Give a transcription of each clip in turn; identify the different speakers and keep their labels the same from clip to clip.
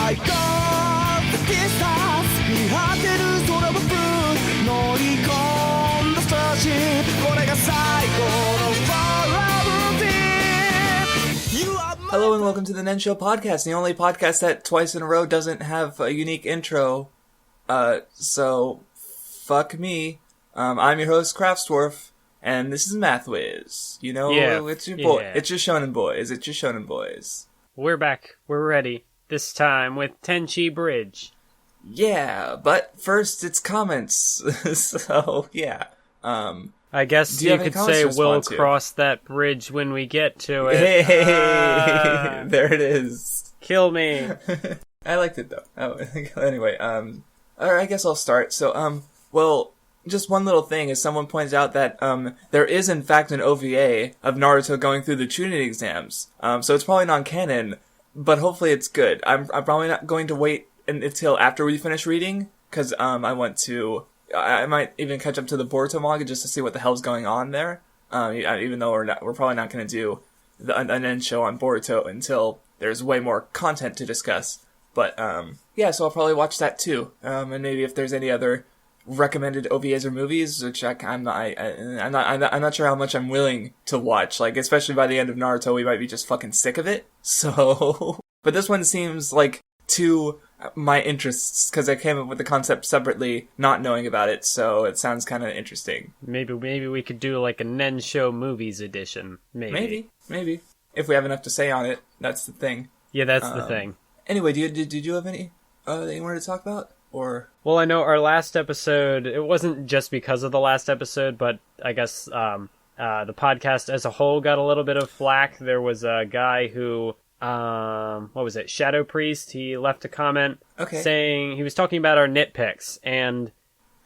Speaker 1: Hello and welcome to the Nen Show Podcast, the only podcast that twice in a row doesn't have a unique intro. So, fuck me. I'm your host, Craftsdwarf, and this is Mathwiz. You know, it's your boy. Yeah. It's your Shounen boys. It's your Shounen boys.
Speaker 2: We're back. We're ready. This time with Tenchi Bridge.
Speaker 1: Yeah, but first it's comments. So, yeah.
Speaker 2: I guess you could say we'll cross that bridge when we get to it.
Speaker 1: Hey, there it is.
Speaker 2: Kill me.
Speaker 1: I liked it though. Oh, anyway, I guess I'll start. So, well, just one little thing is someone points out that there is in fact an OVA of Naruto going through the Chunin exams. So it's probably non-canon, but hopefully it's good. I'm probably not going to wait until after we finish reading, because I might even catch up to the Boruto manga just to see what the hell's going on there. Even though we're probably not going to do a Nen show on Boruto until there's way more content to discuss. But yeah, so I'll probably watch that too. And maybe if there's any other recommended OVAs or movies, which I'm not sure how much I'm willing to watch. Like, especially by the end of Naruto, we might be just fucking sick of it. So, but this one seems like to my interests, because I came up with the concept separately, not knowing about it, so it sounds kind of interesting.
Speaker 2: Maybe we could do like a Nen Show Movies edition. Maybe.
Speaker 1: If we have enough to say on it, that's the thing.
Speaker 2: Yeah, that's the thing. Anyway,
Speaker 1: did you have any that you wanted to talk about? Or?
Speaker 2: Well, I know our last episode, it wasn't just because of the last episode, but I guess the podcast as a whole got a little bit of flack. There was a guy who... what was it? Shadow Priest. He left a comment saying he was talking about our nitpicks, and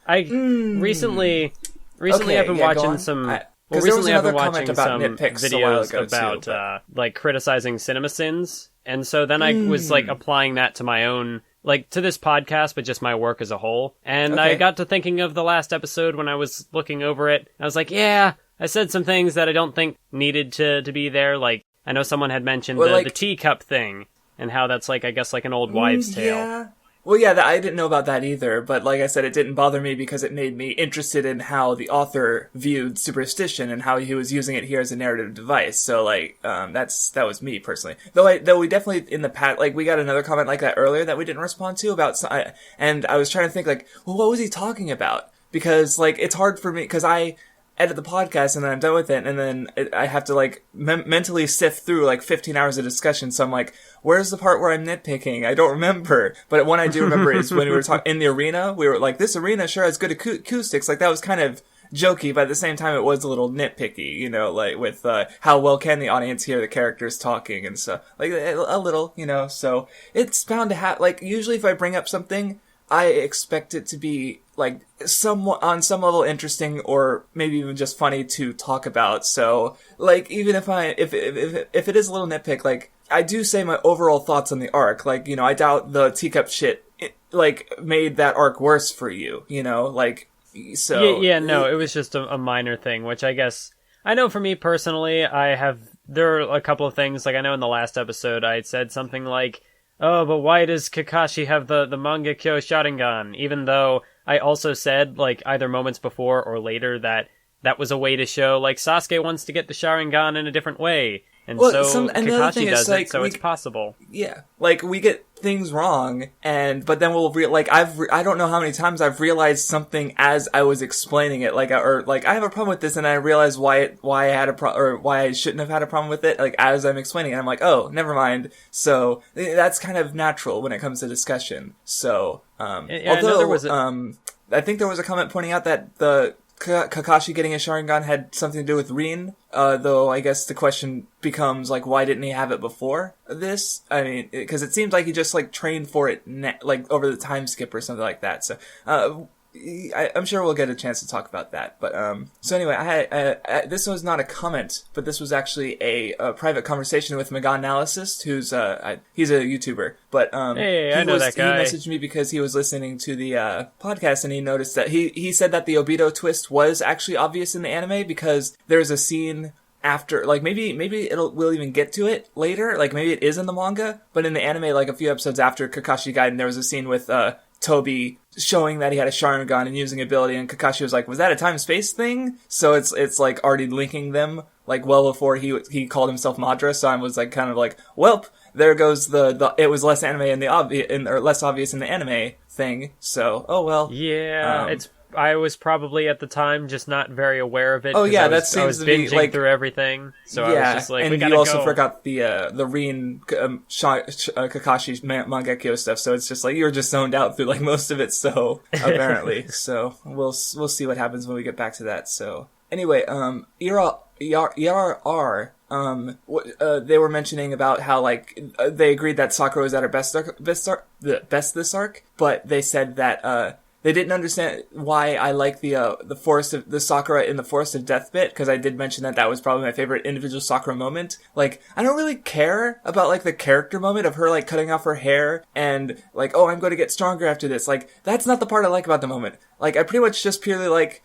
Speaker 2: I recently I've been watching some. Recently I've been watching some videos about like criticizing CinemaSins, and so then I was like applying that to my own, like to this podcast, but just my work as a whole. And I got to thinking of the last episode when I was looking over it. I was like, yeah, I said some things that I don't think needed to be there, like. I know someone had mentioned the teacup thing, and how that's, like, I guess, like an old wives' tale.
Speaker 1: Yeah. Well, yeah, I didn't know about that either, but like I said, it didn't bother me because it made me interested in how the author viewed superstition and how he was using it here as a narrative device. So, like, that was me, personally. Though we definitely, in the past, like, we got another comment like that earlier that we didn't respond to about, and I was trying to think, like, well, what was he talking about? Because, like, it's hard for me, because I edit the podcast and then I'm done with it, and then I have to like mentally sift through like 15 hours of discussion, so I'm like, where's the part where I'm nitpicking? I don't remember. But one I do remember is when we were talking in the arena, we were like, this arena sure has good acoustics. Like, that was kind of jokey, but at the same time it was a little nitpicky, you know, like with how well can the audience hear the characters talking and stuff, like a little, you know. So it's bound to have, like, usually if I bring up something, I expect it to be, like, somewhat, on some level, interesting, or maybe even just funny to talk about. So, like, even if it is a little nitpick, like, I do say my overall thoughts on the arc. Like, you know, I doubt the teacup shit, made that arc worse for you, you know? Like, so...
Speaker 2: Yeah, no, it was just a minor thing, which I guess... I know for me personally, there are a couple of things, like, I know in the last episode I had said something like, oh, but why does Kakashi have the Mangekyo Sharingan? Even though I also said, like, either moments before or later that was a way to show, like, Sasuke wants to get the Sharingan in a different way. And Kakashi does it, so it's possible.
Speaker 1: Yeah. Like, we get things wrong, but then we'll I don't know how many times I've realized something as I was explaining it, I have a problem with this, and I realize why I had or why I shouldn't have had a problem with it, like, as I'm explaining it, I'm like, oh, never mind. So, that's kind of natural when it comes to discussion. So, although, I think there was a comment pointing out that the Kakashi getting a Sharingan had something to do with Rin, though I guess the question becomes, like, why didn't he have it before this? I mean, because it seems like he just, like, trained for it, over the time skip or something like that, so, I'm sure we'll get a chance to talk about that, but, so anyway, this was not a comment, but this was actually a private conversation with Meganalysis, who's, he's a YouTuber, but,
Speaker 2: hey, I know that guy.
Speaker 1: He messaged me because he was listening to the, podcast, and he noticed that he said that the Obito twist was actually obvious in the anime, because there's a scene after, like, maybe we'll even get to it later, like, maybe it is in the manga, but in the anime, like, a few episodes after Kakashi Gaiden, there was a scene with, Toby showing that he had a Sharingan and using ability, and Kakashi was like, was that a time-space thing? So it's like, already linking them, like, well before he called himself Madara, so I was, like, kind of like, welp, there goes the it was less anime or less obvious in the anime thing, so, oh well.
Speaker 2: Yeah, I was probably at the time just not very aware of it.
Speaker 1: Oh yeah,
Speaker 2: that seems to be like through everything. So yeah, I was just like,
Speaker 1: and
Speaker 2: we gotta
Speaker 1: you also
Speaker 2: go.
Speaker 1: forgot the Kakashi's Mangekyo stuff. So it's just like you were just zoned out through like most of it. So apparently, so we'll see what happens when we get back to that. So anyway, ERR. They were mentioning about how like they agreed that Sakura was at her best this arc, but they said that they didn't understand why I like the Sakura in the Forest of Death bit, because I did mention that was probably my favorite individual Sakura moment. Like, I don't really care about, like, the character moment of her, like, cutting off her hair and, like, oh, I'm going to get stronger after this. Like, that's not the part I like about the moment. Like, I pretty much just purely like,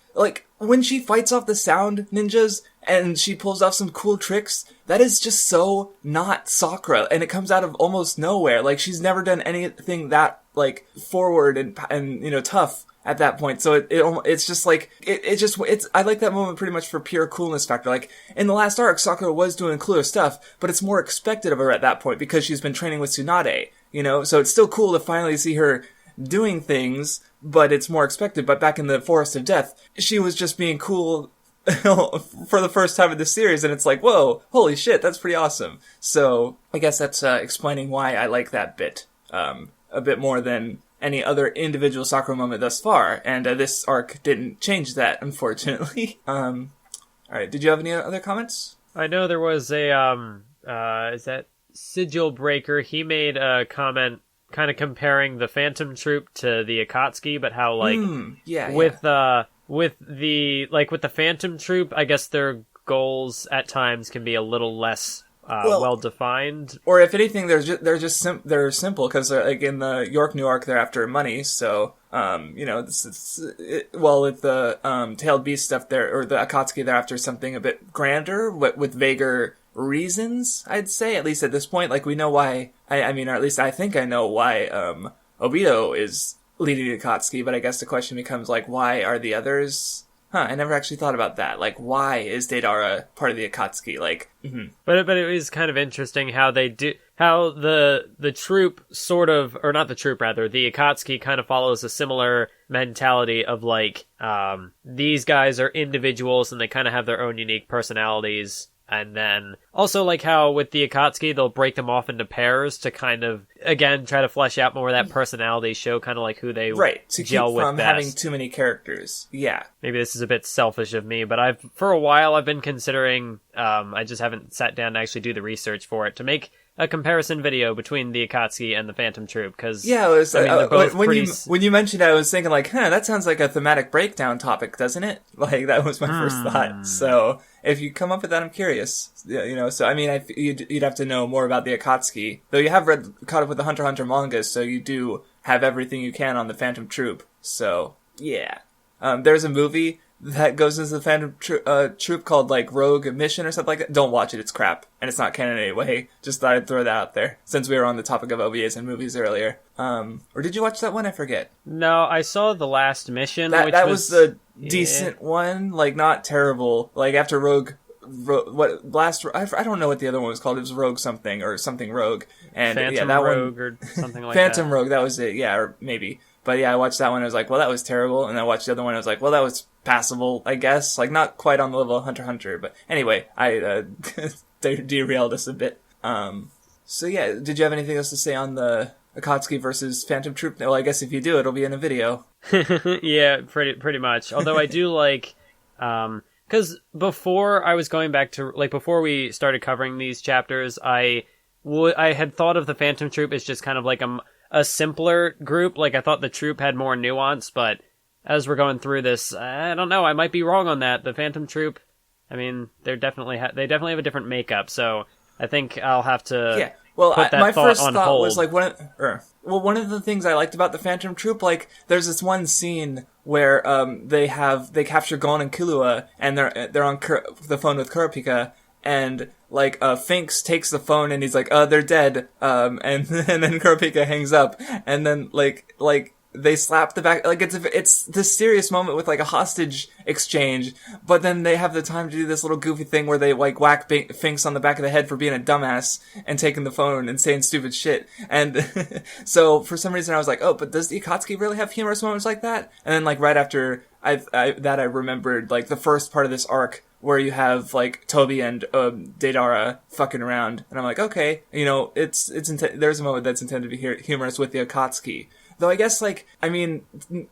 Speaker 1: when she fights off the sound ninjas and she pulls off some cool tricks, that is just so not Sakura, and it comes out of almost nowhere. Like, she's never done anything that, like, forward and you know, tough at that point. So it's just like, I like that moment pretty much for pure coolness factor. Like, in the last arc, Sakura was doing cooler stuff, but it's more expected of her at that point because she's been training with Tsunade, you know? So it's still cool to finally see her doing things, but it's more expected. But back in the Forest of Death, she was just being cool for the first time in the series, and it's like, whoa, holy shit, that's pretty awesome. So I guess that's explaining why I like that bit a bit more than any other individual Sakura moment thus far, and this arc didn't change that, unfortunately. Alright, did you have any other comments?
Speaker 2: I know there was a is that Sigil Breaker? He made a comment kind of comparing the Phantom Troupe to the Akatsuki, but how like with the Phantom Troupe, I guess their goals at times can be a little less well defined.
Speaker 1: Or if anything, they're simple, because like in the York New arc, they're after money. So you know, with the Tailed Beast stuff, or the Akatsuki, they're after something a bit grander with vaguer reasons, I'd say, at least at this point. Like, we know why, I mean, or at least I think I know why Obito is leading Akatsuki, but I guess the question becomes, like, why are the others? I never actually thought about that. Like, why is Deidara part of the Akatsuki? Like,
Speaker 2: But it was kind of interesting how they do, how the troupe sort of, or not the troupe rather, the Akatsuki kind of follows a similar mentality of like, these guys are individuals and they kind of have their own unique personalities. And then also like how with the Akatsuki, they'll break them off into pairs to kind of, again, try to flesh out more of that personality, show kind of like who they
Speaker 1: to
Speaker 2: gel
Speaker 1: keep
Speaker 2: with
Speaker 1: from
Speaker 2: best.
Speaker 1: Having too many characters. Yeah.
Speaker 2: Maybe this is a bit selfish of me, but for a while I've been considering, I just haven't sat down to actually do the research for it, to make a comparison video between the Akatsuki and the Phantom Troupe, because
Speaker 1: yeah, it was,
Speaker 2: they're both
Speaker 1: when you mentioned it, I was thinking like, that sounds like a thematic breakdown topic, doesn't it? Like, that was my first thought. So if you come up with that, I'm curious. Yeah, you know, so I mean, you'd have to know more about the Akatsuki, though you have caught up with the Hunter x Hunter mangas, so you do have everything you can on the Phantom Troupe. So yeah, there's a movie that goes into the Phantom Troupe called, like, Rogue Mission or something like that. Don't watch it, it's crap. And it's not canon anyway. Just thought I'd throw that out there, since we were on the topic of OVAs and movies earlier. Or did you watch that one? I forget.
Speaker 2: No, I saw The Last Mission,
Speaker 1: that was the decent one. Like, not terrible. Like, after Rogue, I don't know what the other one was called. It was Rogue something, or something Rogue. And
Speaker 2: Phantom
Speaker 1: that
Speaker 2: Rogue
Speaker 1: one,
Speaker 2: or something like
Speaker 1: Phantom
Speaker 2: that.
Speaker 1: Rogue, that was it. Yeah, or maybe. But yeah, I watched that one, and I was like, well, that was terrible. And I watched the other one, and I was like, well, that was passable, I guess. Like, not quite on the level of Hunter x Hunter, but anyway, I derailed us a bit. So yeah, did you have anything else to say on the Akatsuki versus Phantom Troupe? Well, I guess if you do, it'll be in a video.
Speaker 2: Yeah, pretty much. Although I do like, because before I was going back to, like, before we started covering these chapters, I had thought of the Phantom Troupe as just kind of like a simpler group. Like, I thought the troupe had more nuance, but as we're going through this, I don't know, I might be wrong on that. The Phantom Troupe, I mean, they definitely have a different makeup, so I think I'll have to put that
Speaker 1: my
Speaker 2: thought
Speaker 1: first
Speaker 2: on
Speaker 1: thought
Speaker 2: hold.
Speaker 1: was like, one of the things I liked about the Phantom Troupe, like, there's this one scene where they capture Gon and Killua, and they're on the phone with Kurapika, and like Finks takes the phone and he's like, they're dead, and then Kurapika hangs up, and then like they slap the back, like it's this serious moment with like a hostage exchange, but then they have the time to do this little goofy thing where they like whack Finks on the back of the head for being a dumbass and taking the phone and saying stupid shit. And so for some reason I was like, oh, but does the Akatsuki really have humorous moments like that? And then like right after I remembered like the first part of this arc where you have like Toby and Deidara fucking around, and I'm like, okay, you know, there's a moment that's intended to be humorous with the Akatsuki. Though I guess, like, I mean,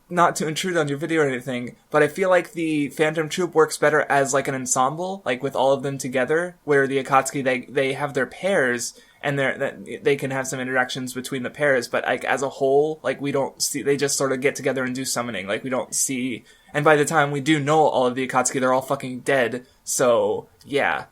Speaker 1: not to intrude on your video or anything, but I feel like the Phantom Troupe works better as, like, an ensemble, like, with all of them together, where the Akatsuki, they have their pairs, and they can have some interactions between the pairs, but, like, as a whole, like, we don't see, they just sort of get together and do summoning, like, we don't see, and by the time we do know all of the Akatsuki, they're all fucking dead, so, yeah.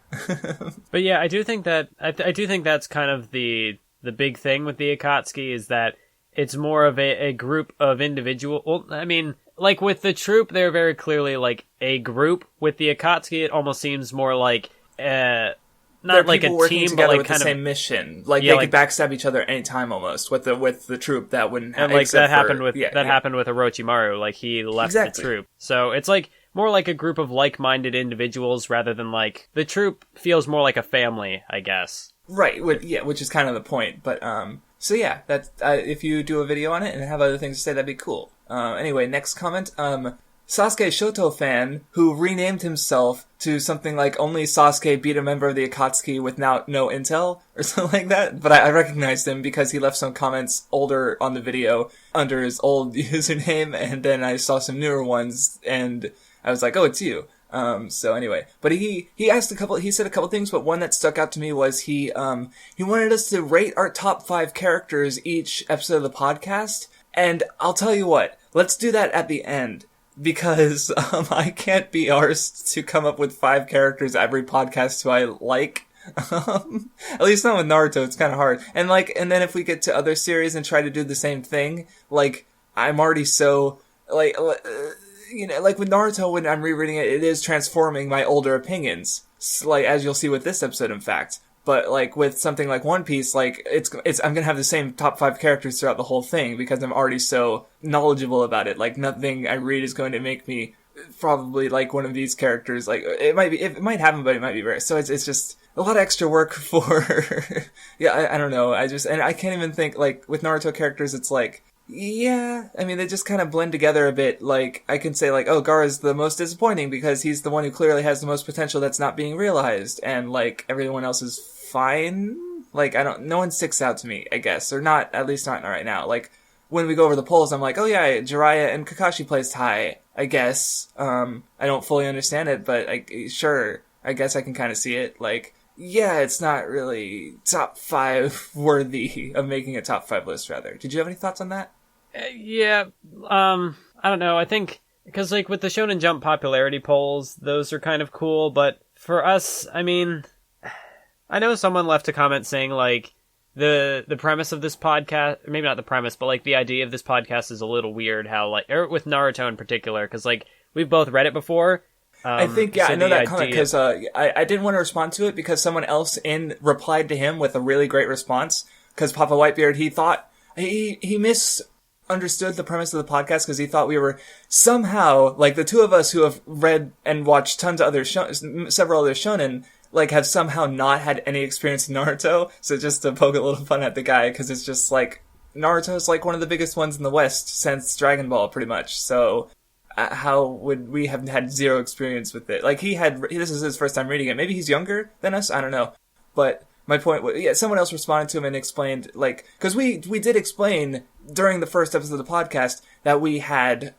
Speaker 2: But yeah, I do think that's kind of the big thing with the Akatsuki, is that it's more of a group of individual. Well, I mean, like with the Troupe, they're very clearly like a group. With the Akatsuki, it almost seems more like not like a team, but like
Speaker 1: with
Speaker 2: kind
Speaker 1: the
Speaker 2: of
Speaker 1: same mission. Like they could backstab each other anytime almost. With the Troupe, that wouldn't happen.
Speaker 2: And like that happened with Orochimaru. Like he left the Troupe, so it's like more like a group of like-minded individuals rather than like the Troupe feels more like a family, I guess.
Speaker 1: Right. Which is kind of the point, but So yeah, that's if you do a video on it and have other things to say, that'd be cool. Anyway, next comment. Sasuke Shoto fan who renamed himself to something like only Sasuke beat a member of the Akatsuki with now no intel or something like that. But I recognized him because he left some comments older on the video under his old username, and then I saw some newer ones and I was like, oh, it's you. So anyway, but he said a couple things, but one that stuck out to me was he wanted us to rate our top 5 characters each episode of the podcast, and I'll tell you what, let's do that at the end, because, I can't be arsed to come up with 5 characters every podcast who I like. At least not with Naruto, it's kinda hard. And then if we get to other series and try to do the same thing, like, I'm already so, like, you know, like with Naruto, when I'm rereading it, it is transforming my older opinions. Like, as you'll see with this episode, in fact. But, like, with something like One Piece, like, I'm gonna have the same top 5 characters throughout the whole thing, because I'm already so knowledgeable about it. Like, nothing I read is going to make me probably like one of these characters. Like, it might happen, but it might be rare. So it's just a lot of extra work for, yeah, I don't know. And I can't even think, like, with Naruto characters, it's like, yeah, I mean, they just kind of blend together a bit. Like, I can say, like, oh, Gaara's the most disappointing because he's the one who clearly has the most potential that's not being realized, and, like, everyone else is fine. Like, no one sticks out to me, I guess, or not, at least not right now. Like, when we go over the polls, I'm like, oh yeah, Jiraiya and Kakashi placed high, I guess. I don't fully understand it, but, sure, I guess I can kind of see it. Like, yeah, it's not really top 5 worthy of making a top 5 list, rather. Did you have any thoughts on that?
Speaker 2: Yeah, I don't know. I think, because, like, with the Shonen Jump popularity polls, those are kind of cool, but for us, I mean, I know someone left a comment saying, like, the premise of this podcast, maybe not the premise, but, like, the idea of this podcast is a little weird, how, like, or with Naruto in particular, because, like, we've both read it before.
Speaker 1: I think, yeah, so I know that comment, because I didn't want to respond to it because someone else replied to him with a really great response, because Papa Whitebeard, he thought, he misunderstood the premise of the podcast, because he thought we were somehow, like, the two of us who have read and watched tons of several other shonen, like, have somehow not had any experience in Naruto, so just to poke a little fun at the guy, because it's just, like, Naruto's, like, one of the biggest ones in the West since Dragon Ball, pretty much, so how would we have had zero experience with it? Like, this is his first time reading it. Maybe he's younger than us, I don't know. But my point was, yeah, someone else responded to him and explained, like, because we did explain during the first episode of the podcast that we had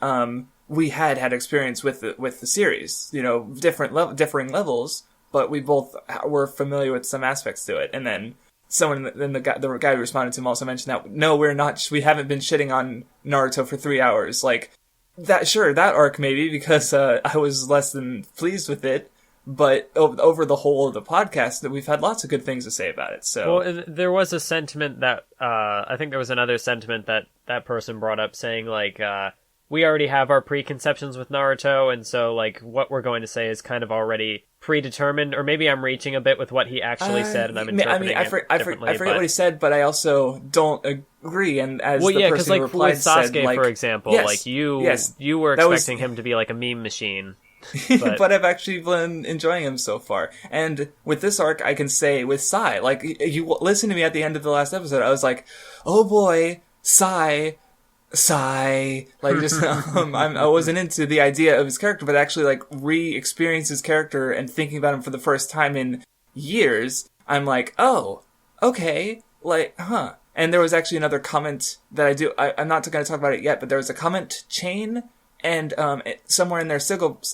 Speaker 1: experience with the series, you know, differing levels, but we both were familiar with some aspects to it. And then the guy who responded to him also mentioned that, no, we haven't been shitting on Naruto for 3 hours. Like, that arc maybe, because I was less than pleased with it, but over the whole of the podcast, that we've had lots of good things to say about it. So,
Speaker 2: well, there was a sentiment that I think there was another sentiment that person brought up, saying, like, we already have our preconceptions with Naruto, and so, like, what we're going to say is kind of already predetermined, or maybe I'm reaching a bit with what he actually said, and I'm interpreting it differently.
Speaker 1: I forget what he said, but I also don't agree. And as
Speaker 2: well,
Speaker 1: the
Speaker 2: yeah,
Speaker 1: person who
Speaker 2: with
Speaker 1: replied
Speaker 2: Sasuke,
Speaker 1: said, like,
Speaker 2: for example,
Speaker 1: yes,
Speaker 2: like you
Speaker 1: yes,
Speaker 2: were expecting him to be like a meme machine.
Speaker 1: But I've actually been enjoying him so far. And with this arc, I can say with Sai, like, you listen to me at the end of the last episode, I was like, oh boy, Sai, like, just, I wasn't into the idea of his character, but actually, like, re-experience his character and thinking about him for the first time in years, I'm like, oh, okay, like, huh. And there was actually another comment that I'm not going to talk about it yet, but there was a comment chain. And somewhere in there,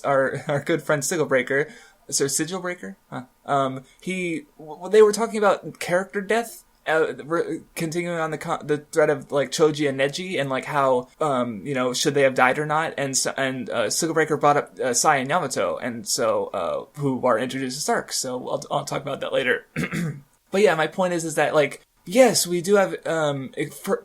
Speaker 1: our good friend Sigilbreaker, so Sigilbreaker, they were talking about character death, continuing on the thread of like Choji and Neji, and like how should they have died or not? And Sigilbreaker brought up Sai and Yamato, and so who are introduced to Stark. So I'll talk about that later. But yeah, my point is that like, yes, we do have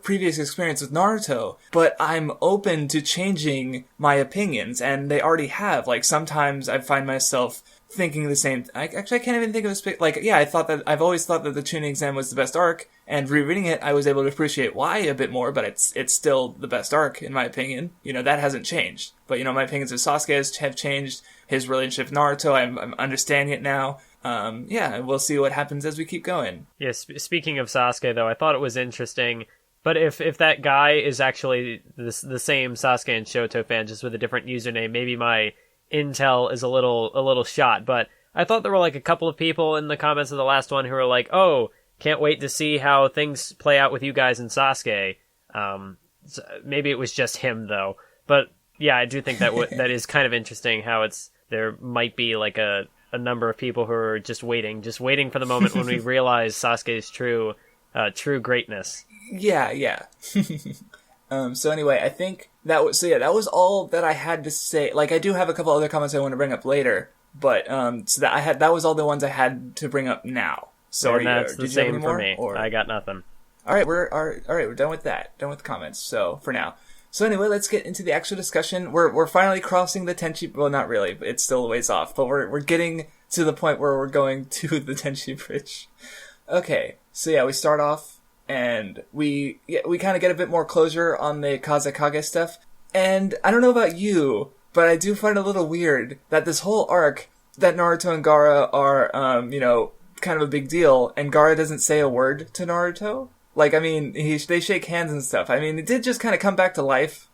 Speaker 1: previous experience with Naruto, but I'm open to changing my opinions, and they already have. Like, sometimes I find myself thinking the same. I can't even think of I've always thought that the tuning exam was the best arc, and rereading it, I was able to appreciate why a bit more, but it's still the best arc, in my opinion. That hasn't changed. But, my opinions of Sasuke have changed. His relationship with Naruto, I'm understanding it now. We'll see what happens as we keep going.
Speaker 2: Yes, speaking of Sasuke, though, I thought it was interesting, but if that guy is actually the same Sasuke and Shoto fan, just with a different username, maybe my intel is a little shot, but I thought there were like a couple of people in the comments of the last one who were like, oh, can't wait to see how things play out with you guys and Sasuke. So maybe it was just him, though, but yeah, I do think that that is kind of interesting how there might be like a number of people who are just waiting for the moment when we realize Sasuke's true greatness.
Speaker 1: Yeah. So anyway, I think that was all that I had to say. Like, I do have a couple other comments I want to bring up later, but that was all the ones I had to bring up now. So
Speaker 2: and that's the same for me. Or? I got nothing.
Speaker 1: All right, we're done with that. Done with comments. So for now. So anyway, let's get into the actual discussion. We're finally crossing the Tenchi. Well, not really. It's still a ways off, but we're getting to the point where we're going to the Tenchi Bridge. Okay, so yeah, we start off and we kind of get a bit more closure on the Kazekage stuff. And I don't know about you, but I do find it a little weird that this whole arc that Naruto and Gaara are kind of a big deal, and Gaara doesn't say a word to Naruto. Like, I mean, they shake hands and stuff. I mean, it did just kind of come back to life.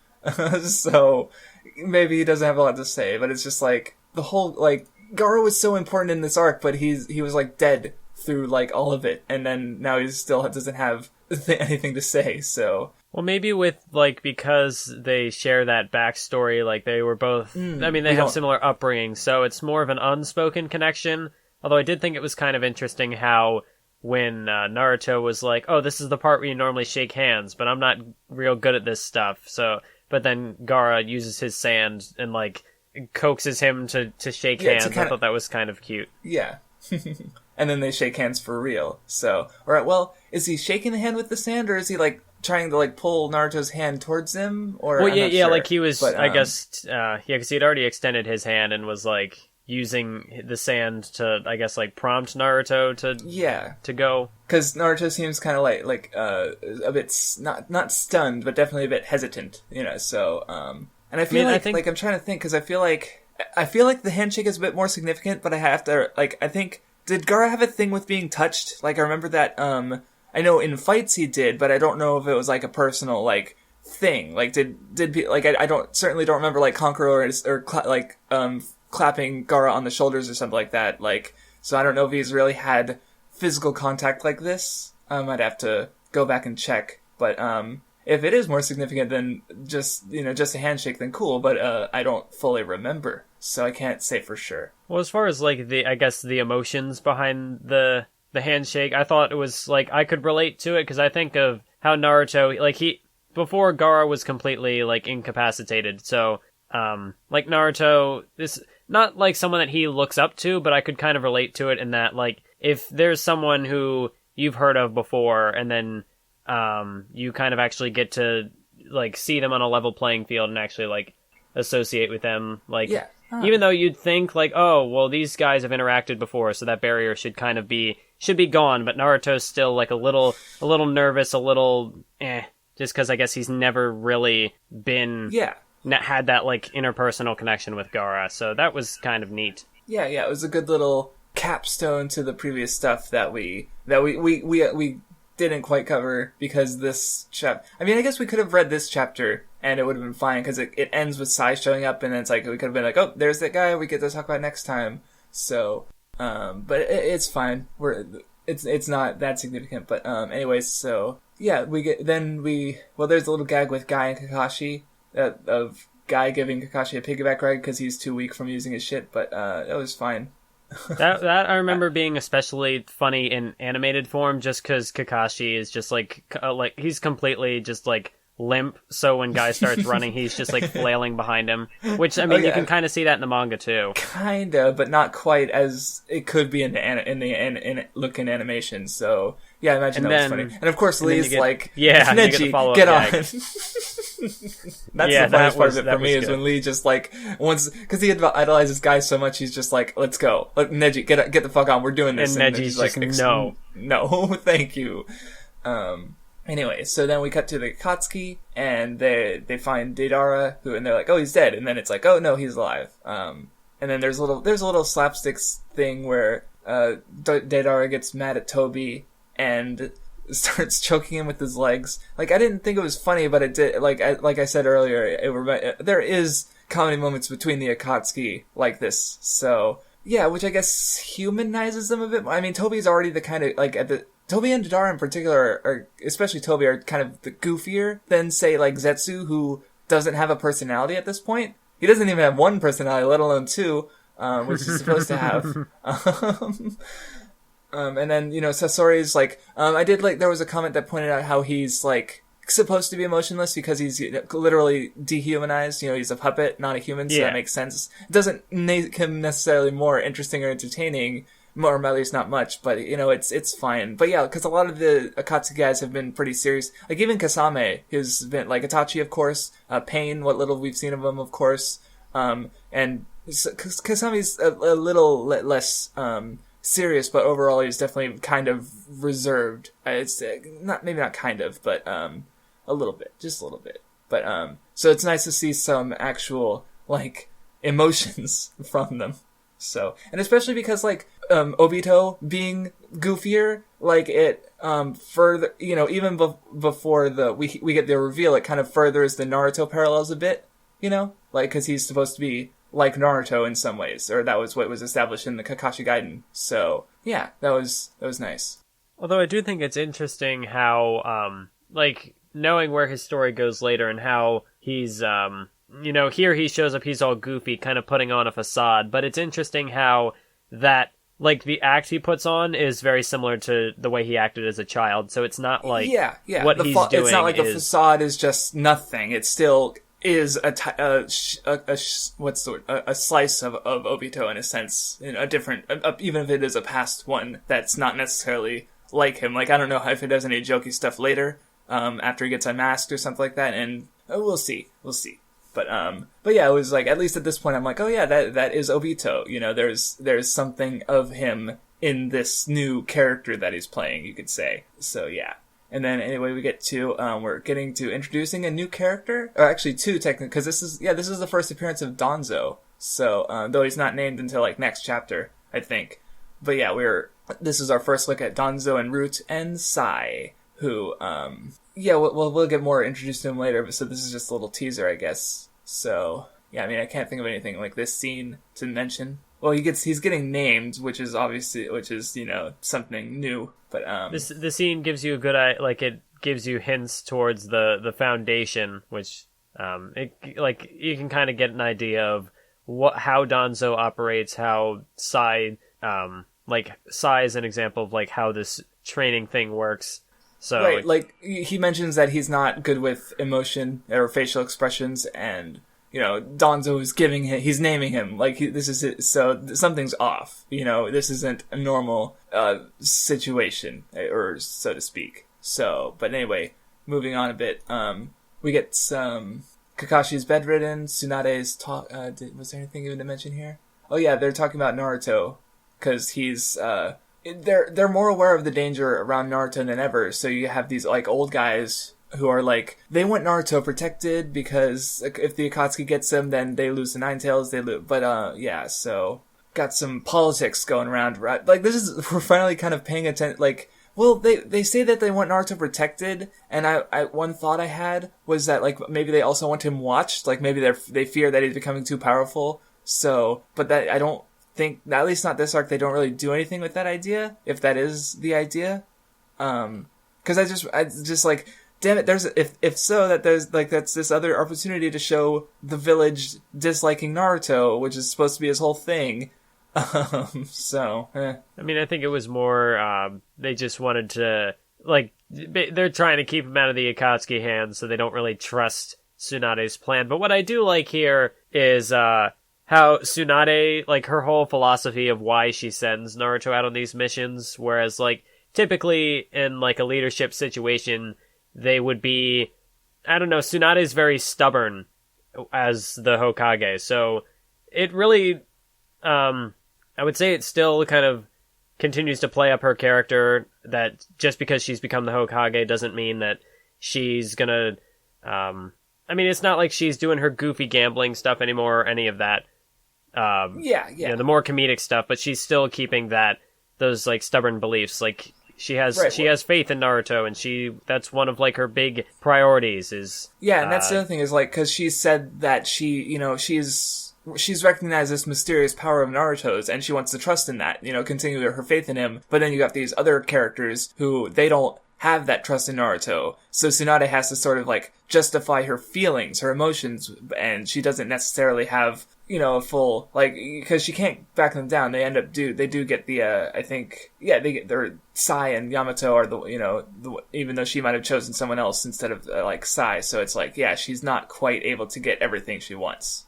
Speaker 1: So, maybe he doesn't have a lot to say, but it's just like, the whole, like, Gaara was so important in this arc, but he was, like, dead through, like, all of it. And then now he still doesn't have anything to say, so.
Speaker 2: Well, maybe with, like, because they share that backstory, like, they were both, they have similar upbringing, so it's more of an unspoken connection. Although I did think it was kind of interesting how when Naruto was like, oh, this is the part where you normally shake hands, but I'm not real good at this stuff. So, but then Gaara uses his sand and, like, coaxes him to shake hands. I thought that was kind of cute.
Speaker 1: Yeah. And then they shake hands for real. So, alright, well, is he shaking the hand with the sand, or is he, like, trying to, like, pull Naruto's hand towards him? Or,
Speaker 2: well, yeah, like, he was, but, I guess, because he had already extended his hand and was, like, using the sand to, I guess, like, prompt Naruto to go. Because
Speaker 1: Naruto seems kind of like a bit not stunned, but definitely a bit hesitant, So, and I feel like I'm trying to think, because I feel like the handshake is a bit more significant, but I have to, like, I think, did Gaara have a thing with being touched? Like, I remember that I know in fights he did, but I don't know if it was like a personal, like, thing. Like, did like, I certainly don't remember, like, Conqueror or clapping Gaara on the shoulders or something like that. Like, so I don't know if he's really had physical contact like this. I'd have to go back and check. But if it is more significant than just a handshake, then cool. But I don't fully remember, so I can't say for sure.
Speaker 2: Well, as far as like the emotions behind the handshake, I thought it was like I could relate to it because I think of how Naruto, like, before Gaara was completely like incapacitated, so like Naruto, this not like someone that he looks up to, but I could kind of relate to it in that, like, if there's someone who you've heard of before and then you kind of actually get to, like, see them on a level playing field and actually, like, associate with them, like,
Speaker 1: yeah.
Speaker 2: Even though you'd think, like, oh, well, these guys have interacted before, so that barrier should kind of be gone, but Naruto's still, like, a little nervous, a little, just because I guess he's never really been...
Speaker 1: Yeah.
Speaker 2: Had that, like, interpersonal connection with Gaara, so that was kind of neat.
Speaker 1: Yeah, it was a good little capstone to the previous stuff that we didn't quite cover, because this I mean, I guess we could have read this chapter and it would have been fine, because it ends with Sai showing up, and then it's like, we could have been like, oh, there's that guy we get to talk about next time. So, but it's fine. It's not that significant, but anyways, so yeah, there's a little gag with Guy and Kakashi, of Guy giving Kakashi a piggyback ride because he's too weak from using his shit, but it was fine.
Speaker 2: that I remember being especially funny in animated form, just because Kakashi is just like he's completely just like limp, so when Guy starts running, he's just like flailing behind him, which, I mean, you can kind of see that in the manga too.
Speaker 1: Kinda, but not quite as it could be in the look in animation. So yeah, I imagine that was funny. And of course, Lee's like, Neji, get on. That's the funniest part of it for me, is when Lee just like, once, because he idolizes Guy so much, he's just like, let's go. Look, Neji, get the fuck on, we're doing this.
Speaker 2: And Neji's like,
Speaker 1: no, thank you. Anyway, so then we cut to the Akatsuki, and they find Deidara, and they're like, oh, he's dead. And then it's like, oh, no, he's alive. And then there's a little slapsticks thing where Deidara gets mad at Toby and starts choking him with his legs. Like, I didn't think it was funny, but it did. Like I said earlier, there is comedy moments between the Akatsuki like this. So yeah, which I guess humanizes them a bit. I mean, Toby's already the kind of like Toby and Deidara in particular, or especially Toby, are kind of the goofier than, say, like Zetsu, who doesn't have a personality at this point. He doesn't even have one personality, let alone two, which he's supposed to have. And then, Sasori's like, there was a comment that pointed out how he's, like, supposed to be emotionless because he's literally dehumanized. He's a puppet, not a human, so that makes sense. It doesn't make him necessarily more interesting or entertaining, or at least not much, but, it's fine. But yeah, because a lot of the Akatsuki guys have been pretty serious. Like, even Kasame, who's been, like, Itachi, of course, Pain, what little we've seen of him, of course, and Kasame's a little less, serious, but overall he's definitely kind of reserved. It's maybe not kind of, but a little bit, just a little bit. But so it's nice to see some actual like emotions from them. So, and especially because like Obito being goofier, like it further, even before we get the reveal, it kind of furthers the Naruto parallels a bit, like because he's supposed to be like Naruto in some ways, or that was what was established in the Kakashi Gaiden. So yeah, that was nice.
Speaker 2: Although I do think it's interesting how, like, knowing where his story goes later and how he's, here he shows up, he's all goofy, kind of putting on a facade, but it's interesting how that, like, the act he puts on is very similar to the way he acted as a child, so it's not like what he's doing. It's not like the facade is just nothing, it still is a slice of Obito in a sense, a different, even if it is a past one that's not necessarily like him. Like, I don't know if it does any jokey stuff later, after he gets unmasked or something like that, and we'll see. But yeah, it was like, at least at this point, I'm like, oh yeah, that is Obito. There's something of him in this new character that he's playing, you could say. So yeah. And then anyway, we get to, we're getting to introducing a new character, or actually two technically, because this is the first appearance of Danzo. So, though he's not named until like next chapter, I think. But yeah, this is our first look at Danzo and Sai, who, we'll get more introduced to him later, but so this is just a little teaser, I guess. So, yeah, I mean, I can't think of anything like this scene to mention. Well, he's getting named, which is something new. But the scene gives you it gives you hints towards the foundation, which you can kind of get an idea of how Danzo operates, how Sai Sai is an example of like how this training thing works. So
Speaker 1: right, like he mentions that he's not good with emotion or facial expressions, and Danzo is he's naming him, like, this is it, so something's off, this isn't a normal, situation, or so to speak. So, but anyway, moving on a bit, we get some Kakashi's bedridden. Tsunade's was there anything even to mention here? Oh yeah, they're talking about Naruto because he's they're more aware of the danger around Naruto than ever. So you have these like old guys who are like, they want Naruto protected because if the Akatsuki gets him, then they lose the Nine Tails. They lose, but yeah. So got some politics going around. Right? Like we're finally kind of paying attention. Like, well, they say that they want Naruto protected, and I one thought I had was that like maybe they also want him watched. Like maybe they fear that he's becoming too powerful. So, but that I don't think, at least not this arc, they don't really do anything with that idea. If that is the idea, because I just like. Damn it, if so, that there's like that's this other opportunity to show the village disliking Naruto, which is supposed to be his whole thing. I
Speaker 2: mean, I think it was more they just wanted to, like, they're trying to keep him out of the Akatsuki hands, so they don't really trust Tsunade's plan. But what I do like here is how Tsunade, like, her whole philosophy of why she sends Naruto out on these missions, whereas like typically in like a leadership situation, they would be, I don't know, Tsunade is very stubborn as the Hokage, so it really, I would say it still kind of continues to play up her character, that just because she's become the Hokage doesn't mean that she's gonna, I mean, it's not like she's doing her goofy gambling stuff anymore or any of that, you know, the more comedic stuff, but she's still keeping those like stubborn beliefs, like, She has faith in Naruto, and that's one of like her big priorities is...
Speaker 1: Yeah, and that's the other thing is like, because she said that she's recognized this mysterious power of Naruto's, and she wants to trust in that, continue her faith in him, but then you got these other characters who, they don't have that trust in Naruto, so Tsunade has to sort of like justify her feelings, her emotions, and she doesn't necessarily have, a full, like, because she can't back them down. They do get the, I think, they get their Sai and Yamato are even though she might have chosen someone else instead of, like, Sai, so it's like, yeah, she's not quite able to get everything she wants,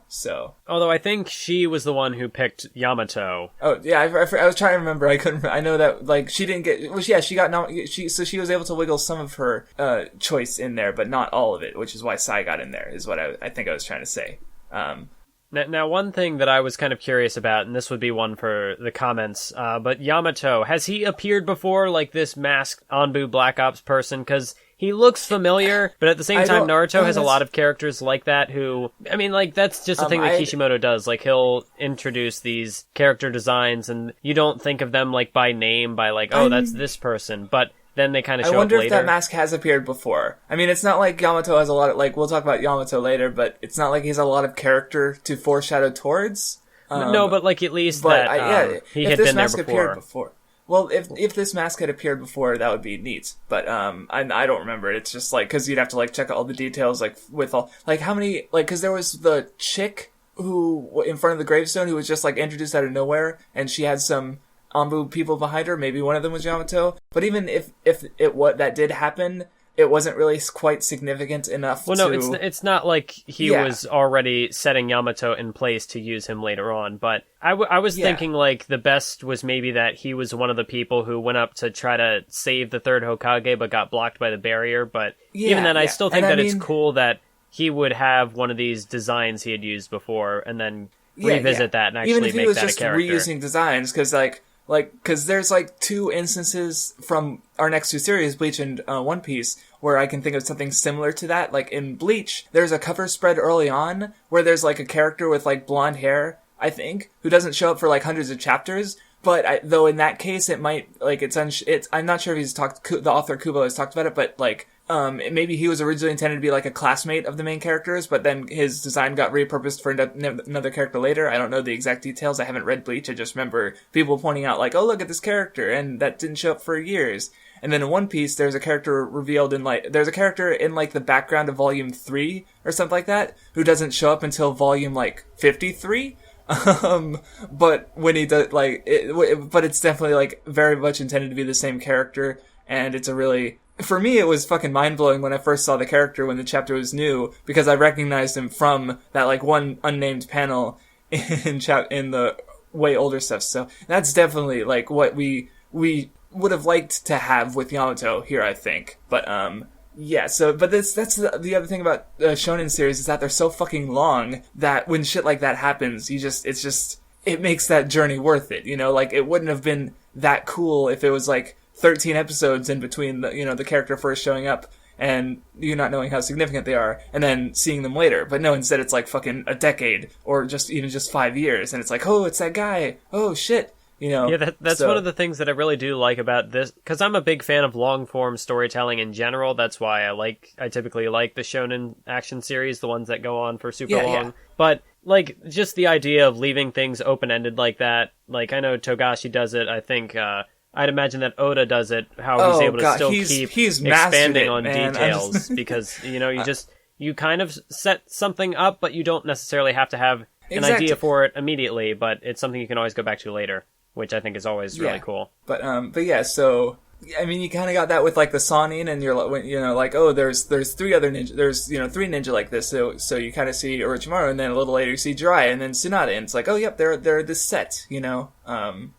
Speaker 1: so.
Speaker 2: Although I think she was the one who picked Yamato.
Speaker 1: Oh, yeah, I was trying to remember, I know that, like, she didn't get, so she was able to wiggle some of her, choice in there, but not all of it, which is why Sai got in there, is what I think I was trying to say.
Speaker 2: Now, one thing that I was kind of curious about, and this would be one for the comments, but Yamato, has he appeared before, like this masked Anbu Black Ops person? Because he looks familiar, but at the same time, Naruto has a lot of characters like that who, I mean, like, that's just a thing that Kishimoto does. Like, he'll introduce these character designs, and you don't think of them, like, by name, by, like, that's this person, but then they kind of show up later.
Speaker 1: I wonder if that mask has appeared before. I mean, it's not like Yamato has a lot of, like, we'll talk about Yamato later, but it's not like he has a lot of character to foreshadow towards.
Speaker 2: No, but, like, at least he had been there before.
Speaker 1: Well, if this mask had appeared before, that would be neat. But, I don't remember it. It's just, like, because you'd have to, like, check all the details, like, with all, like, how many, like, because there was the chick who, in front of the gravestone, who was just, like, introduced out of nowhere, and she had some Anbu people behind her. Maybe one of them was Yamato. But even if that did happen, it wasn't really quite significant enough.
Speaker 2: Well, no, it's not like he was already setting Yamato in place to use him later on. But I was thinking like the best was maybe that he was one of the people who went up to try to save the third Hokage, but got blocked by the barrier. But even then, I still think it's cool that he would have one of these designs he had used before, and then revisit that and actually make that a character. Even if he was just
Speaker 1: reusing designs, because there's, like, two instances from our next two series, Bleach and One Piece, where I can think of something similar to that. Like, in Bleach, there's a cover spread early on where there's, like, a character with, like, blonde hair, I think, who doesn't show up for, like, hundreds of chapters. But, though in that case, it might, like, I'm not sure if the author Kubo has talked about it, but, like, maybe he was originally intended to be like a classmate of the main characters, but then his design got repurposed for another character later. I don't know the exact details. I haven't read Bleach. I just remember people pointing out like, oh, look at this character, and that didn't show up for years. And then in One Piece, there's a character revealed there's a character in like the background of Volume 3 or something like that, who doesn't show up until Volume like 53. But when he does, like, but it's definitely like very much intended to be the same character, and it's a really, for me, it was fucking mind-blowing when I first saw the character when the chapter was new, because I recognized him from that, like, one unnamed panel in the way older stuff. So that's definitely, like, what we would have liked to have with Yamato here, I think. But, Yeah, so, but that's the other thing about shonen series is that they're so fucking long that when shit like that happens, it makes that journey worth it, you know? Like, it wouldn't have been that cool if it was, like, 13 episodes in between the character first showing up and you not knowing how significant they are, and then seeing them later. But no, instead it's like fucking a decade, or just 5 years, and it's like, oh, it's that guy, oh shit.
Speaker 2: Yeah, that's one of the things that I really do like about this, because I'm a big fan of long-form storytelling in general. That's why I typically like the shonen action series, the ones that go on for super long. Yeah. But, like, just the idea of leaving things open-ended like that, like, I know Togashi does it, I think, I'd imagine that Oda does it, how he's able to still keep expanding on details, because, you kind of set something up, but you don't necessarily have to have an idea for it immediately, but it's something you can always go back to later, which I think is always really cool.
Speaker 1: But yeah, so I mean, you kind of got that with like the Sannin, and you're like, oh, there's three other ninja, there's three ninja like this, so you kind of see Orochimaru, and then a little later you see Jiraiya, and then Tsunade, and it's like, oh, yep, they're this set,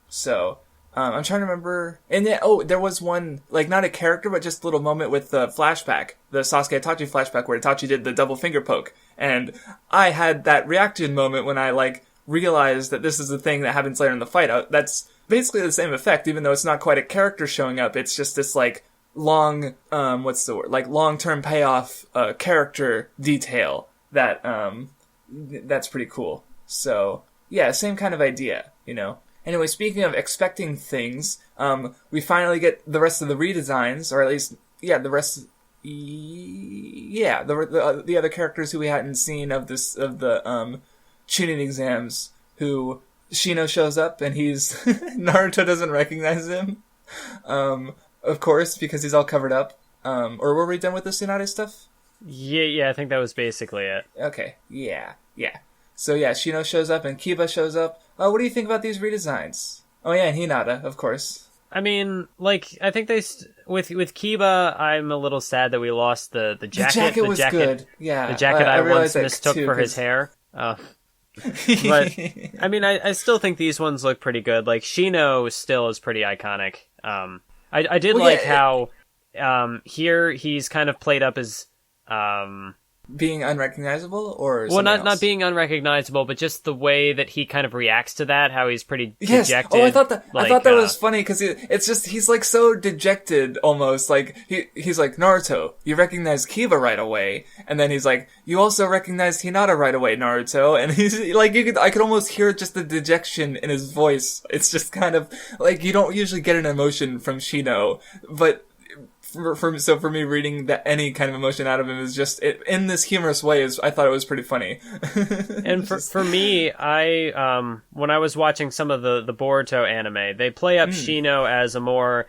Speaker 1: so. I'm trying to remember, and then, there was one, like, not a character, but just a little moment with the flashback, the Sasuke Itachi flashback, where Itachi did the double finger poke, and I had that reaction moment when I, like, realized that this is the thing that happens later in the fight. That's basically the same effect, even though it's not quite a character showing up, it's just this, like, long, long-term payoff, character detail that, that's pretty cool. So, yeah, same kind of idea, Anyway, speaking of expecting things, we finally get the rest of the redesigns, or at least, the rest, the other characters who we hadn't seen of the Chunin exams, who Shino shows up and Naruto doesn't recognize him, of course, because he's all covered up. Or were we done with the Tsunade stuff?
Speaker 2: Yeah, I think that was basically it.
Speaker 1: Okay, yeah. So yeah, Shino shows up and Kiba shows up. What do you think about these redesigns? Oh yeah, and Hinata, of course.
Speaker 2: I mean, like, I think with Kiba, I'm a little sad that we lost the jacket.
Speaker 1: The jacket was good. Yeah,
Speaker 2: the jacket I once mistook for his hair. But I mean, I still think these ones look pretty good. Like, Shino still is pretty iconic. I did how here he's kind of played up as
Speaker 1: being unrecognizable, or
Speaker 2: not being unrecognizable, but just the way that he kind of reacts to that, how he's pretty dejected.
Speaker 1: Oh, I thought that was funny, because he's like so dejected almost. Like he's like, Naruto, you recognize Kiba right away, and then he's like, you also recognize Hinata right away, Naruto, and he's like, I could almost hear just the dejection in his voice. It's just kind of like, you don't usually get an emotion from Shino, but for me, reading any kind of emotion out of him is just in this humorous way. I thought it was pretty funny.
Speaker 2: And for me, I when I was watching some of the Boruto anime, they play up Shino as a more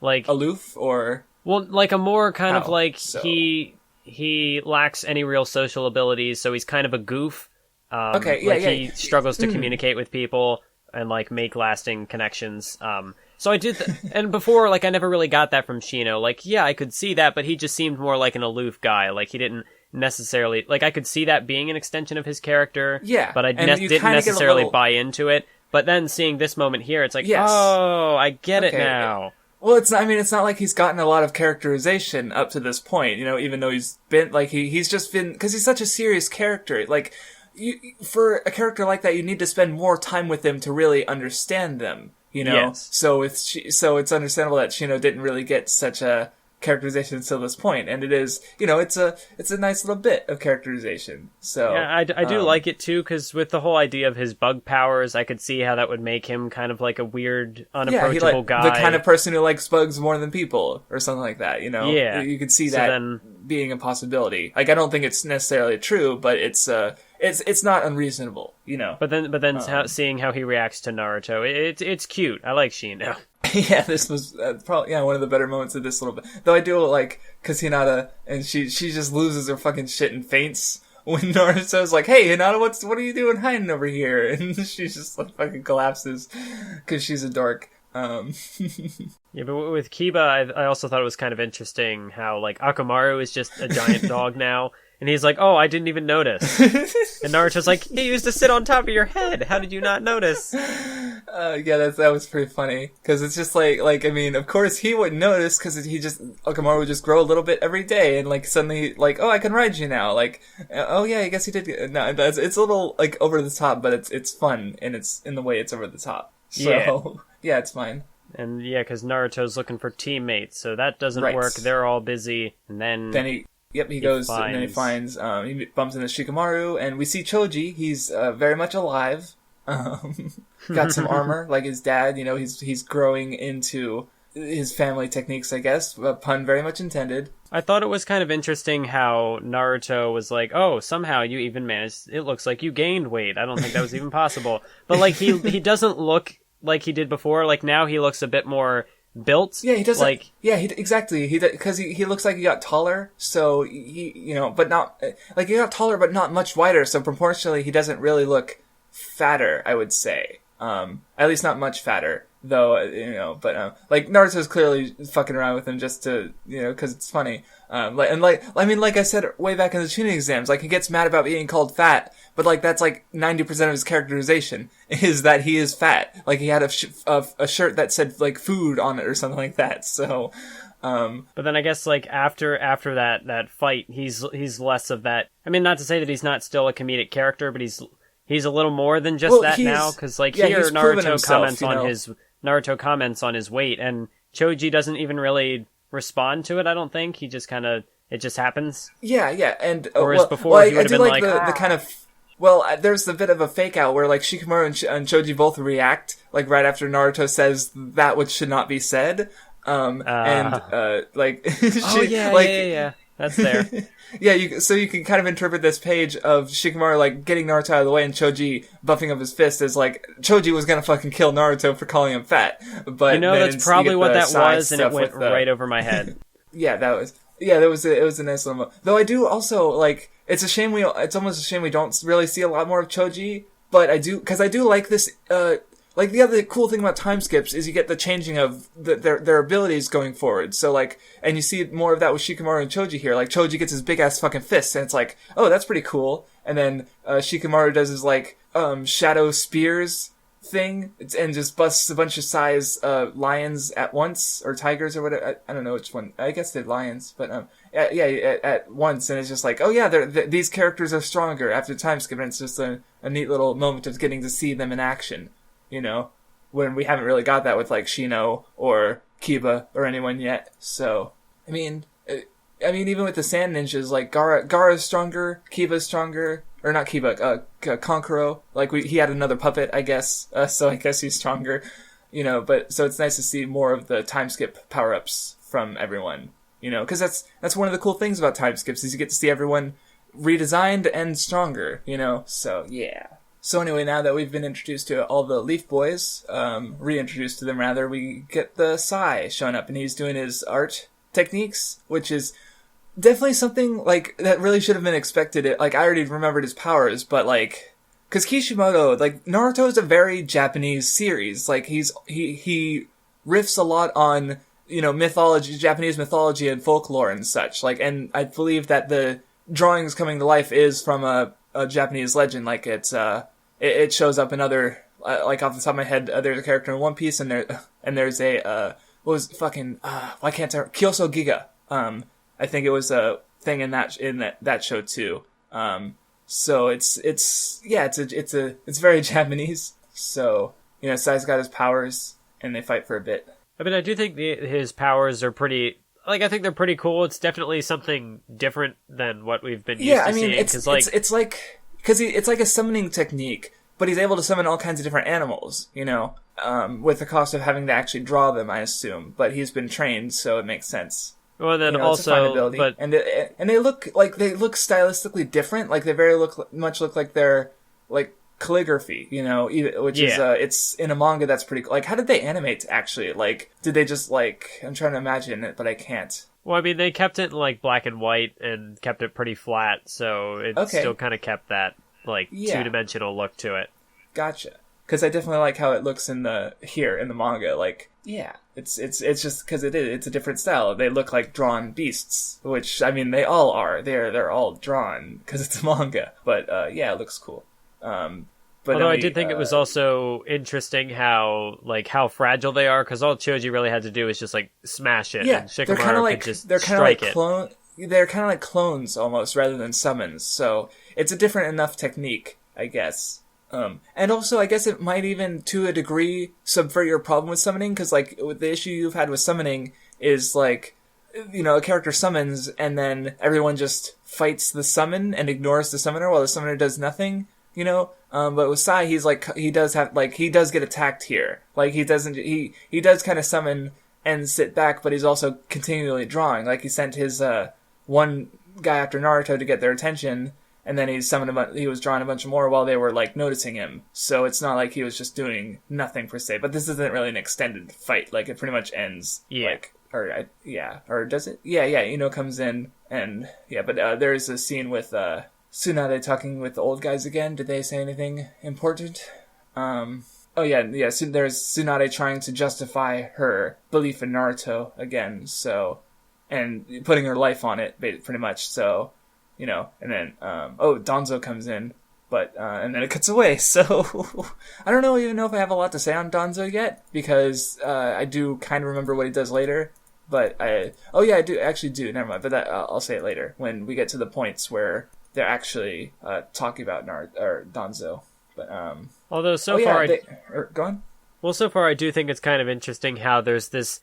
Speaker 2: like
Speaker 1: aloof, or
Speaker 2: like a more kind of like he lacks any real social abilities, so he's kind of a goof. He struggles to communicate with people and like make lasting connections. So I did, and before, like, I never really got that from Shino. Like, yeah, I could see that, but he just seemed more like an aloof guy. Like, he didn't necessarily, like, I could see that being an extension of his character.
Speaker 1: Yeah.
Speaker 2: But I didn't necessarily buy into it. But then seeing this moment here, it's like, oh, I get it now.
Speaker 1: Well, it's not like he's gotten a lot of characterization up to this point, even though he's been, like, he's just been, because he's such a serious character. Like, for a character like that, you need to spend more time with them to really understand them.
Speaker 2: Yes.
Speaker 1: So it's understandable that Shino didn't really get such a characterization until this point, and it is, it's a nice little bit of characterization. So
Speaker 2: yeah, I do like it too, because with the whole idea of his bug powers, I could see how that would make him kind of like a weird, unapproachable guy,
Speaker 1: the kind of person who likes bugs more than people, or something like that.
Speaker 2: Yeah,
Speaker 1: you could see that being a possibility. Like, I don't think it's necessarily true, but it's not unreasonable,
Speaker 2: But then seeing how he reacts to Naruto, it's cute. I like Shino.
Speaker 1: Yeah, this was probably one of the better moments of this little bit. Though I do like, because Hinata, and she just loses her fucking shit and faints when Naruto's like, hey, Hinata, what are you doing hiding over here? And she just like fucking collapses because she's a dork.
Speaker 2: Yeah, but with Kiba, I also thought it was kind of interesting how, like, Akamaru is just a giant dog now. And he's like, oh, I didn't even notice. And Naruto's like, he used to sit on top of your head. How did you not notice?
Speaker 1: Yeah, that was pretty funny. Because it's just like, I mean, of course he wouldn't notice because Orochimaru would just grow a little bit every day. And like suddenly, like, oh, I can ride you now. Like, oh yeah, I guess he did. No, it's a little like over the top, but it's fun. And it's in the way it's over the top. So, yeah, it's fine.
Speaker 2: And yeah, because Naruto's looking for teammates. So that doesn't work. They're all busy. And then
Speaker 1: he goes and then he finds, he bumps into Shikamaru, and we see Choji. He's very much alive. Got some armor, like his dad. You know, he's growing into his family techniques, I guess. A pun very much intended.
Speaker 2: I thought it was kind of interesting how Naruto was like, oh, somehow you even managed, it looks like you gained weight. I don't think that was even possible. But like, he doesn't look like he did before. Like, now he looks a bit more built.
Speaker 1: Yeah, he doesn't.
Speaker 2: Like,
Speaker 1: exactly. Because he looks like he got taller. So he but not like he got taller, but not much wider. So proportionally, he doesn't really look fatter, I would say. At least not much fatter, though. But like Naruto's clearly fucking around with him just to because it's funny. Like I said way back in the tuning exams, like he gets mad about being called fat, but like that's like 90% of his characterization is that he is fat. Like he had a shirt that said like food on it or something like that. So,
Speaker 2: but then I guess like after that fight, he's less of that. I mean, not to say that he's not still a comedic character, but he's a little more than just that now. Because like here, Naruto comments on his weight, and Choji doesn't even really respond to it. I don't think he just kind of it just happens.
Speaker 1: Yeah, and
Speaker 2: whereas before he would have been like
Speaker 1: the kind of. Well, there's a bit of a fake out where like Shikamaru and Choji both react like right after Naruto says that which should not be said. Like
Speaker 2: yeah, that's there.
Speaker 1: Yeah, so you can kind of interpret this page of Shikamaru like getting Naruto out of the way and Choji buffing up his fist as like Choji was gonna fucking kill Naruto for calling him fat. But
Speaker 2: that's probably what that was, and it went right over my head.
Speaker 1: It was a nice little moment. Though I do also like it's almost a shame we don't really see a lot more of Choji, but I do like this. Like the other cool thing about time skips is you get the changing of their abilities going forward. So like, and you see more of that with Shikamaru and Choji here. Like Choji gets his big ass fucking fist, and it's like, oh, that's pretty cool. And then Shikamaru does his like shadow spears thing and just busts a bunch of Sai's lions at once, or tigers or whatever. I don't know which one. I guess they're lions, but at once, and it's just like, oh yeah, these characters are stronger after time skip, and it's just a neat little moment of getting to see them in action. When we haven't really got that with like Shino or Kiba or anyone yet. So, I mean, even with the Sand Ninjas, like Gaara's stronger, Kiba's stronger, or not Kiba, Kankuro. Like he had another puppet, I guess. So I guess he's stronger. But so it's nice to see more of the time skip power ups from everyone. Because that's one of the cool things about time skips is you get to see everyone redesigned and stronger. So yeah. So anyway, now that we've been introduced to all the Leaf Boys, reintroduced to them rather, we get the Sai showing up, and he's doing his art techniques, which is definitely something, like, that really should have been expected. Like, I already remembered his powers, but, like, because Kishimoto, like, Naruto is a very Japanese series. Like, he riffs a lot on, mythology, Japanese mythology and folklore and such. Like, and I believe that the drawings coming to life is from a Japanese legend. Like it shows up in other like off the top of my head. There's a character in One Piece, and there's a what was fucking why can't I Kyoso Giga. I think it was a thing in that show too. So it's very Japanese. So Sai's got his powers, and they fight for a bit.
Speaker 2: I mean, I do think his powers are pretty. Like, I think they're pretty cool. It's definitely something different than what we've been used to seeing.
Speaker 1: It's like a summoning technique, but he's able to summon all kinds of different animals, with the cost of having to actually draw them, I assume. But he's been trained, so it makes sense.
Speaker 2: Well, then also,
Speaker 1: but and they look stylistically different. Like they look like they're like calligraphy, which is it's in a manga that's pretty like how did they animate actually? Like did they just like I'm trying to imagine it but I can't.
Speaker 2: Well, I mean they kept it in like black and white and kept it pretty flat, so it still kind of kept that like two-dimensional look to it.
Speaker 1: Gotcha. because I definitely like how it looks in the manga. Like, yeah, it's just because it's a different style. They look like drawn beasts, which I mean they all are. They're all drawn because it's a manga. But yeah, it looks cool. But
Speaker 2: although I did think it was also interesting how fragile they are, because all Choji really had to do is just like smash it.
Speaker 1: Yeah,
Speaker 2: and Shikamaru could just strike it.
Speaker 1: They're kind of like clones almost, rather than summons. So it's a different enough technique, I guess. And also, I guess it might even, to a degree, subvert your problem with summoning, because like the issue you've had with summoning is like, you know, a character summons and then everyone just fights the summon and ignores the summoner while the summoner does nothing. You know, but with Sai, he does get attacked here. Like, he does kind of summon and sit back, but he's also continually drawing. Like, he sent his, one guy after Naruto to get their attention, and then he was drawing a bunch more while they were, like, noticing him. So it's not like he was just doing nothing per se, but this isn't really an extended fight. Like, it pretty much ends.
Speaker 2: Yeah.
Speaker 1: Or does it? Yeah, comes in, and, yeah, but, there's a scene with, Tsunade talking with the old guys again. Did they say anything important? There's Tsunade trying to justify her belief in Naruto again, so, and putting her life on it, pretty much, so, you know, and then, Danzo comes in, but, and then it cuts away, so, I don't even know if I have a lot to say on Danzo yet, because, I do kind of remember what he does later, but I actually do, never mind, but that, I'll say it later, when we get to the points where they're actually talking about Danzo, but
Speaker 2: although
Speaker 1: go on.
Speaker 2: Well, so far I do think it's kind of interesting how there's this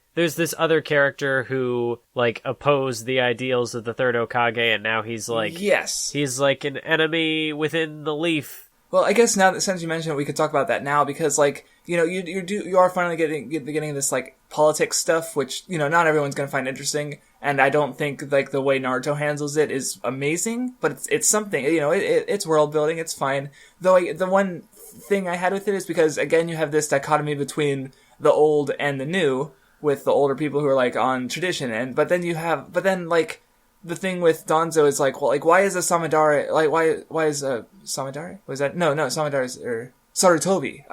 Speaker 2: other character who like opposed the ideals of the third Hokage, and now he's like he's like an enemy within the leaf.
Speaker 1: Well, I guess now that since you mentioned it, we could talk about that now, because like, you know, you are finally getting this like politics stuff, which, you know, not everyone's gonna find interesting, and I don't think like the way Naruto handles it is amazing, but it's something, you know, it's world building, it's fine. Though the one thing I had with it is because again you have this dichotomy between the old and the new, with the older people who are like on tradition, but then like the thing with Danzo is like, well, like, why is a Samadara, like, why is a Samadara? Was that, no, Samadara's, or Sarutobi.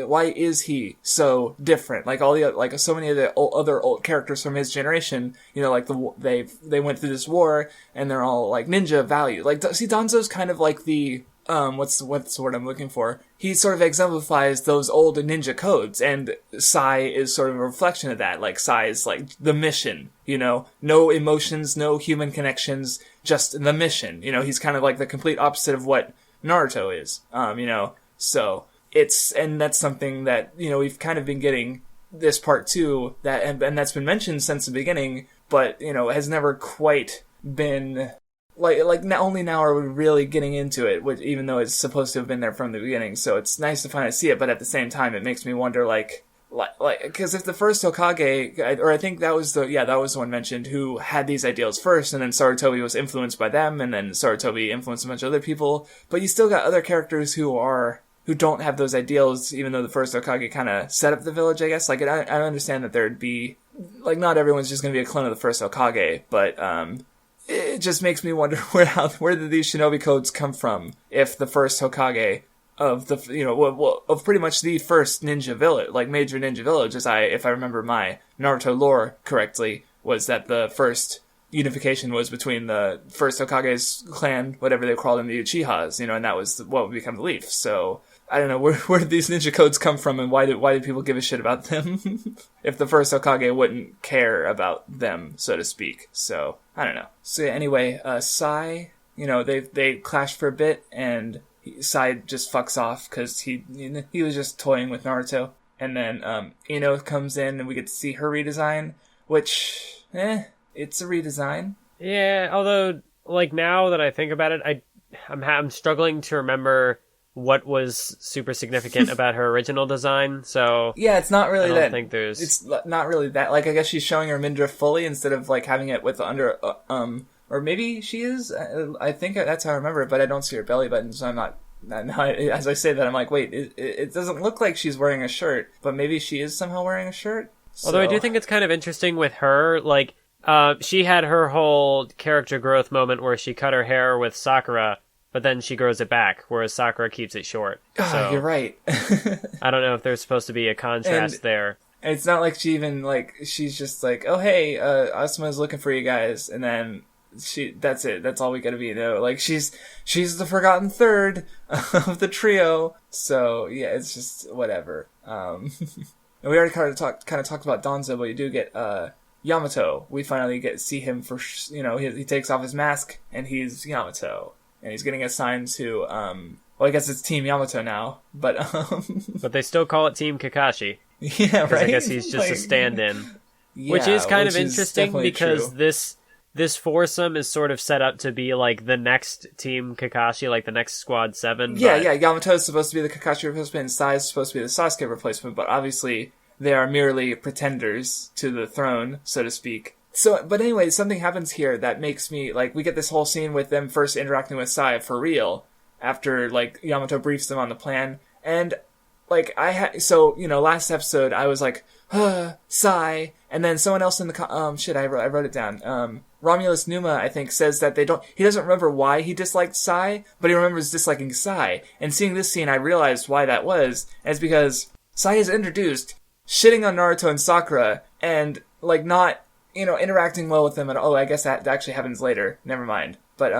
Speaker 1: Why is he so different? Like all the, like so many of the other old characters from his generation, you know, like they went through this war and they're all like ninja value. Like, see, Danzo's kind of like the, what's the word I'm looking for? He sort of exemplifies those old ninja codes, and Sai is sort of a reflection of that. Like, Sai is like the mission, you know, no emotions, no human connections, just the mission. You know, he's kind of like the complete opposite of what Naruto is, you know, so and that's something that, you know, we've kind of been getting this part too, that, and that's been mentioned since the beginning, but, you know, has never quite been, only now are we really getting into it, which, even though it's supposed to have been there from the beginning, so it's nice to finally see it, but at the same time, it makes me wonder, because if the first Hokage, or I think that was the one mentioned, who had these ideals first, and then Sarutobi was influenced by them, and then Sarutobi influenced a bunch of other people, but you still got other characters who don't have those ideals, even though the first Hokage kind of set up the village, I guess. Like, I understand that there'd be, like, not everyone's just gonna be a clone of the first Hokage, but, it just makes me wonder where did these shinobi codes come from, if the first Hokage of the, you know, of pretty much the first ninja village, like major ninja village, if I remember my Naruto lore correctly, was that the first unification was between the first Hokage's clan, whatever they called them, the Uchihas, you know, and that was what would become the Leaf. So, I don't know, where did these ninja codes come from, and why did people give a shit about them? If the first Hokage wouldn't care about them, so to speak. So, I don't know. So yeah, anyway, Sai, you know, they clashed for a bit, and Sai just fucks off, because he was just toying with Naruto. And then, Ino comes in, and we get to see her redesign, which, it's a redesign.
Speaker 2: Yeah, although, like, now that I think about it, I'm struggling to remember what was super significant about her original design, so... Yeah,
Speaker 1: it's not really that...
Speaker 2: I don't think there's...
Speaker 1: It's not really that... Like, I guess she's showing her midriff fully instead of, like, having it with under... or maybe she is? I think that's how I remember it, but I don't see her belly button, so I'm not... As I say that, I'm like, wait, it doesn't look like she's wearing a shirt, but maybe she is somehow wearing a shirt? So...
Speaker 2: Although I do think it's kind of interesting with her, like, she had her whole character growth moment where she cut her hair with Sakura, but then she grows it back, whereas Sakura keeps it short. So
Speaker 1: You're right.
Speaker 2: I don't know if there's supposed to be a contrast there.
Speaker 1: And it's not like she even, like, she's just like, oh, hey, Asuma's looking for you guys, and then that's it. That's all we gotta be, though. Like, she's the forgotten third of the trio. So, yeah, it's just whatever. And we already kind of talked about Danzo, but you do get, Yamato. We finally get to see him for, he takes off his mask, and he's Yamato. And he's getting assigned to, well, I guess it's Team Yamato now, but,
Speaker 2: But they still call it Team Kakashi.
Speaker 1: Yeah, right?
Speaker 2: I guess he's just a stand-in.
Speaker 1: Yeah,
Speaker 2: which is kind of interesting because
Speaker 1: true.
Speaker 2: this foursome is sort of set up to be like the next Team Kakashi, like the next Squad 7.
Speaker 1: Yeah, Yamato is supposed to be the Kakashi replacement, and Sai is supposed to be the Sasuke replacement, but obviously they are merely pretenders to the throne, so to speak. So, but anyway, something happens here that makes me, like, we get this whole scene with them first interacting with Sai for real, after, like, Yamato briefs them on the plan, and like, last episode, I was like, Sai, and then someone else in the, I wrote it down, Romulus Numa, I think, says that he doesn't remember why he disliked Sai, but he remembers disliking Sai, and seeing this scene, I realized why that was, and it's because Sai is introduced, shitting on Naruto and Sakura, and, like, not, interacting well with them at all. Oh, I guess that actually happens later, never mind, but,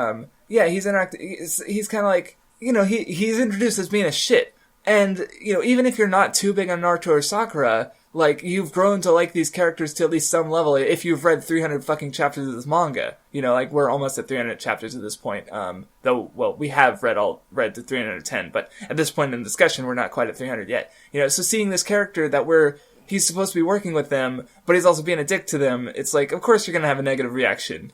Speaker 1: yeah, he's kind of like, he's introduced as being a shit. And, even if you're not too big on Naruto or Sakura, like, you've grown to like these characters to at least some level if you've read 300 fucking chapters of this manga. Like, we're almost at 300 chapters at this point. Though, well, we have read to 310, but at this point in the discussion, we're not quite at 300 yet. So seeing this character that he's supposed to be working with them, but he's also being a dick to them, it's like, of course you're gonna have a negative reaction,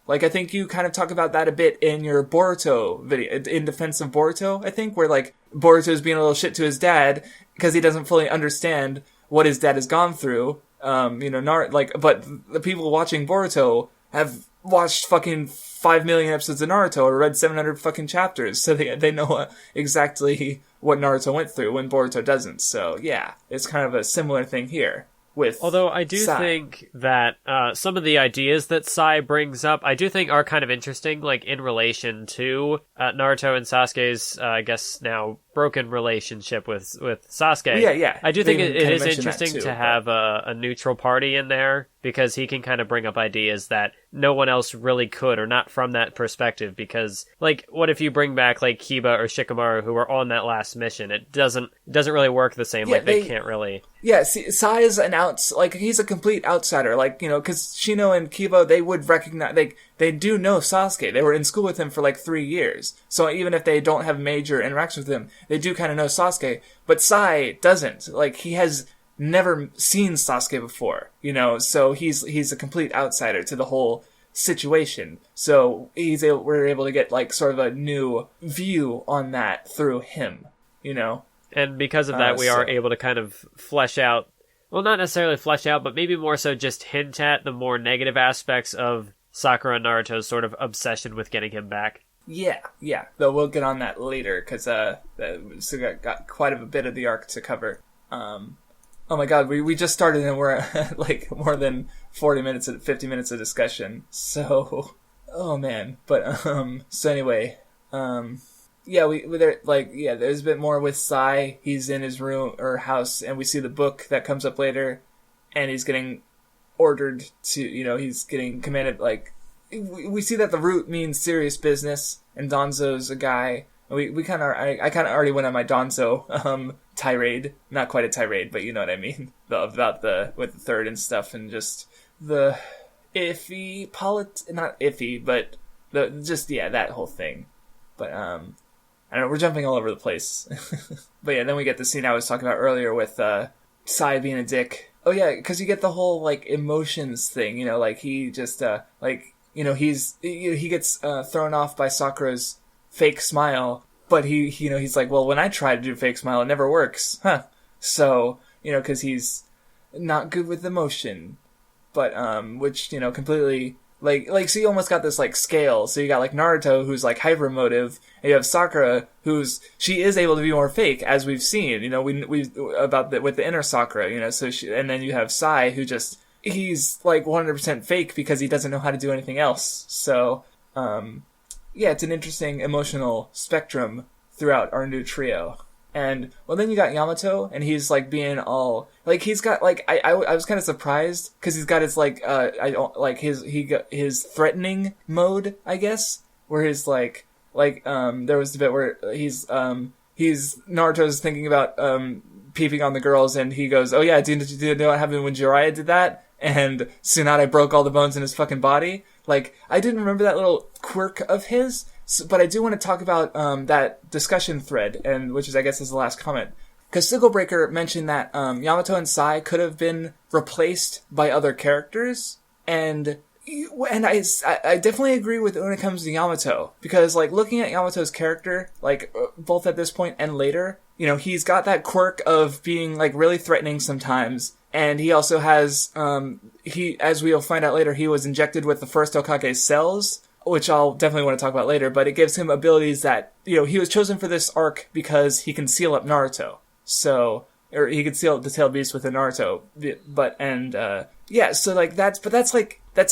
Speaker 1: Like, I think you kind of talk about that a bit in your Boruto video, in defense of Boruto, I think, where, like, Boruto's being a little shit to his dad, because he doesn't fully understand what his dad has gone through, but the people watching Boruto have watched fucking 5 million episodes of Naruto or read 700 fucking chapters, so they know exactly what Naruto went through when Boruto doesn't. So, yeah, it's kind of a similar thing here with
Speaker 2: Although I do
Speaker 1: Sai.
Speaker 2: think that some of the ideas that Sai brings up, I do think are kind of interesting, like in relation to Naruto and Sasuke's, I guess now, broken relationship with Sasuke.
Speaker 1: Yeah.
Speaker 2: I do think it is
Speaker 1: mention
Speaker 2: interesting
Speaker 1: that too,
Speaker 2: to have a neutral party in there, because he can kind of bring up ideas that no one else really could, or not from that perspective, because, like, what if you bring back, like, Kiba or Shikamaru, who were on that last mission? It doesn't really work the same, they can't really...
Speaker 1: Yeah, see, Sai is he's a complete outsider, because Shino and Kiba, they would recognize, they do know Sasuke. They were in school with him for, 3 years. So even if they don't have major interactions with him, they do kind of know Sasuke. But Sai doesn't. He has never seen Sasuke before, so he's a complete outsider to the whole situation. So we're able to get, sort of a new view on that through him,
Speaker 2: And because of that, we are able to kind of flesh out, well, not necessarily flesh out, but maybe more so just hint at the more negative aspects of Sakura and Naruto's sort of obsession with getting him back.
Speaker 1: Yeah. Though we'll get on that later, because we got quite a bit of the arc to cover. Oh my god, we just started and we're at, more than 50 minutes of discussion. So, oh man. But, so anyway, there's a bit more with Sai. He's in his room or house, and we see the book that comes up later, and he's getting ordered to, he's getting commanded, we see that the root means serious business, and Danzo's a guy. I kind of already went on my Danzo, tirade. Not quite a tirade, but you know what I mean. About with the third and stuff, and just the iffy not iffy, but that whole thing. But, I don't know, we're jumping all over the place. But yeah, then we get the scene I was talking about earlier with, Sai being a dick. Oh yeah, because you get the whole, emotions thing, he just, he gets, thrown off by Sakura's fake smile, but he's like, well, when I try to do a fake smile, it never works, huh? So, because he's not good with emotion, but, which, completely, so you almost got this, scale. So you got, Naruto, who's, hyper emotive, and you have Sakura, she is able to be more fake, as we've seen, with the inner Sakura, so and then you have Sai, who he's, 100% fake because he doesn't know how to do anything else. So, yeah, it's an interesting emotional spectrum throughout our new trio. And, well, then you got Yamato, and he's, like, being all, like, he's got, like, I was kind of surprised, because he's got his, like, his threatening mode, I guess, where his, there was the bit where Naruto's thinking about, peeping on the girls, and he goes, oh yeah, do you know what happened when Jiraiya did that? And Tsunade broke all the bones in his fucking body. Like, I didn't remember that little quirk of his, but I do want to talk about that discussion thread, and which is, I guess, is the last comment. Because Sigilbreaker mentioned that Yamato and Sai could have been replaced by other characters, and I definitely agree with when it comes to Yamato. Because, like, looking at Yamato's character, like, both at this point and later, you know, he's got that quirk of being, like, really threatening sometimes. And he also has, as we'll find out later, he was injected with the first Hokage's cells, which I'll definitely want to talk about later, but it gives him abilities that, you know, he was chosen for this arc because he can seal up Naruto. So, or he can seal up the tailed beast within Naruto. So, like, that's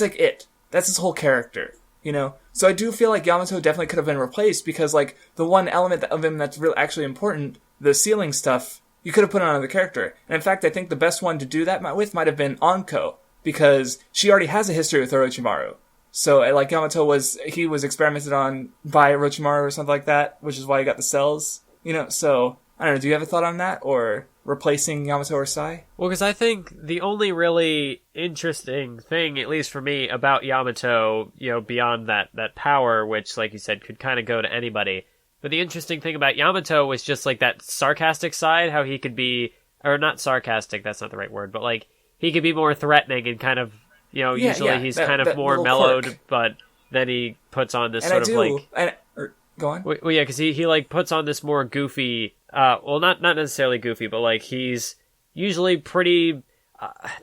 Speaker 1: it. That's his whole character, you know? So I do feel like Yamato definitely could have been replaced because, like, the one element of him that's really actually important, the sealing stuff, you could have put on another character. And in fact, I think the best one to do that with might have been Anko, because she already has a history with Orochimaru. So, like, Yamato was experimented on by Orochimaru or something like that, which is why he got the cells. You know, so, I don't know, do you have a thought on that? Or replacing Yamato or Sai?
Speaker 2: Well, because I think the only really interesting thing, at least for me, about Yamato, you know, beyond that power, which, like you said, could kind of go to anybody. But the interesting thing about Yamato was just, like, that sarcastic side, how he could be, or not sarcastic, that's not the right word, but, like, he could be more threatening and kind of, you know, usually he's kind of more mellowed, quirk. But then he puts on this go on. Well, yeah, because he, like, puts on this more goofy, not necessarily goofy, but, like, he's usually pretty,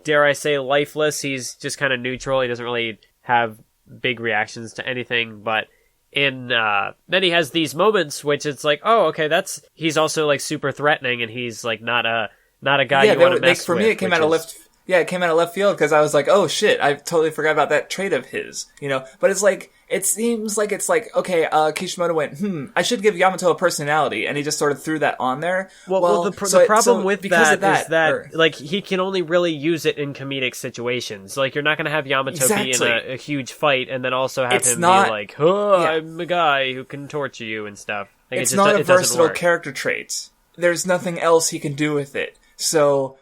Speaker 2: dare I say, lifeless. He's just kind of neutral. He doesn't really have big reactions to anything, but then he has these moments which it's like, oh, okay, he's also, like, super threatening, and he's, like, not a guy you want to mess with. For me, it came out of left.
Speaker 1: Yeah, it came out of left field because I was like, oh shit, I totally forgot about that trait of his, you know? But it's like, it seems like it's like, okay, Kishimoto went, I should give Yamato a personality, and he just sort of threw that on there.
Speaker 2: Well, the problem with that is that, like, he can only really use it in comedic situations. Like, you're not going to have Yamato be in a huge fight and then also have him be like, I'm a guy who can torture you and stuff. Like,
Speaker 1: it's not a versatile character trait. There's nothing else he can do with it. So,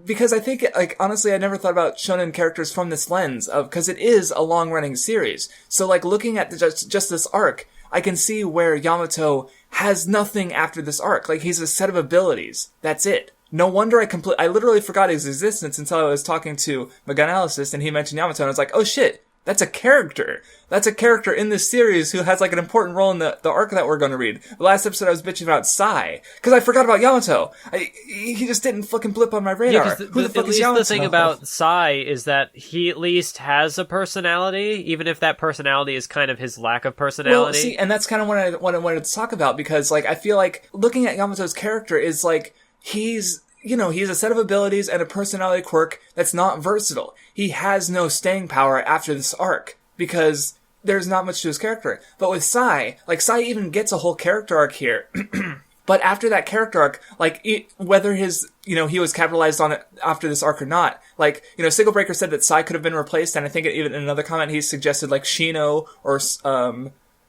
Speaker 1: because I think, like, honestly, I never thought about shonen characters from this lens because it is a long-running series. So, like, looking at just this arc, I can see where Yamato has nothing after this arc. Like, he's a set of abilities. That's it. No wonder I literally forgot his existence until I was talking to Meganalysis and he mentioned Yamato and I was like, oh shit, that's a character. That's a character in this series who has, like, an important role in the arc that we're going to read. The last episode I was bitching about Sai, because I forgot about Yamato. He just didn't fucking blip on my radar.
Speaker 2: Yeah, who the fuck is Yamato? The thing about Sai is that he at least has a personality, even if that personality is kind of his lack of personality.
Speaker 1: Well, see, and that's kind of what I wanted to talk about, because, like, I feel like looking at Yamato's character is, like, he's a set of abilities and a personality quirk that's not versatile. He has no staying power after this arc, because there's not much to his character. But with Sai, like, Sai even gets a whole character arc here. But after that character arc, like, whether he was capitalized on it after this arc or not, like, Sigilbreaker said that Sai could have been replaced, and I think even in another comment he suggested, like, Shino or,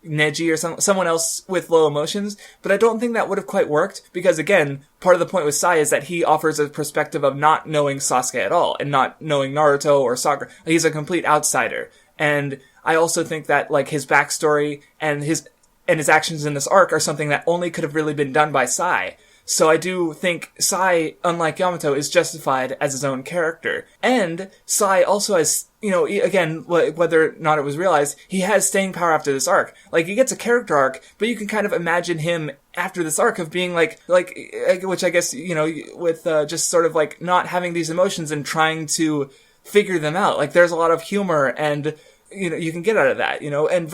Speaker 1: Neji or someone else with low emotions, but I don't think that would have quite worked, because again, part of the point with Sai is that he offers a perspective of not knowing Sasuke at all, and not knowing Naruto or Sakura. He's a complete outsider. And I also think that, like, his backstory and his actions in this arc are something that only could have really been done by Sai. So I do think Sai, unlike Yamato, is justified as his own character. And Sai also has, again, whether or not it was realized, he has staying power after this arc. Like, he gets a character arc, but you can kind of imagine him after this arc of being like, which I guess, with just sort of, like, not having these emotions and trying to figure them out. Like, there's a lot of humor and, you can get out of that, and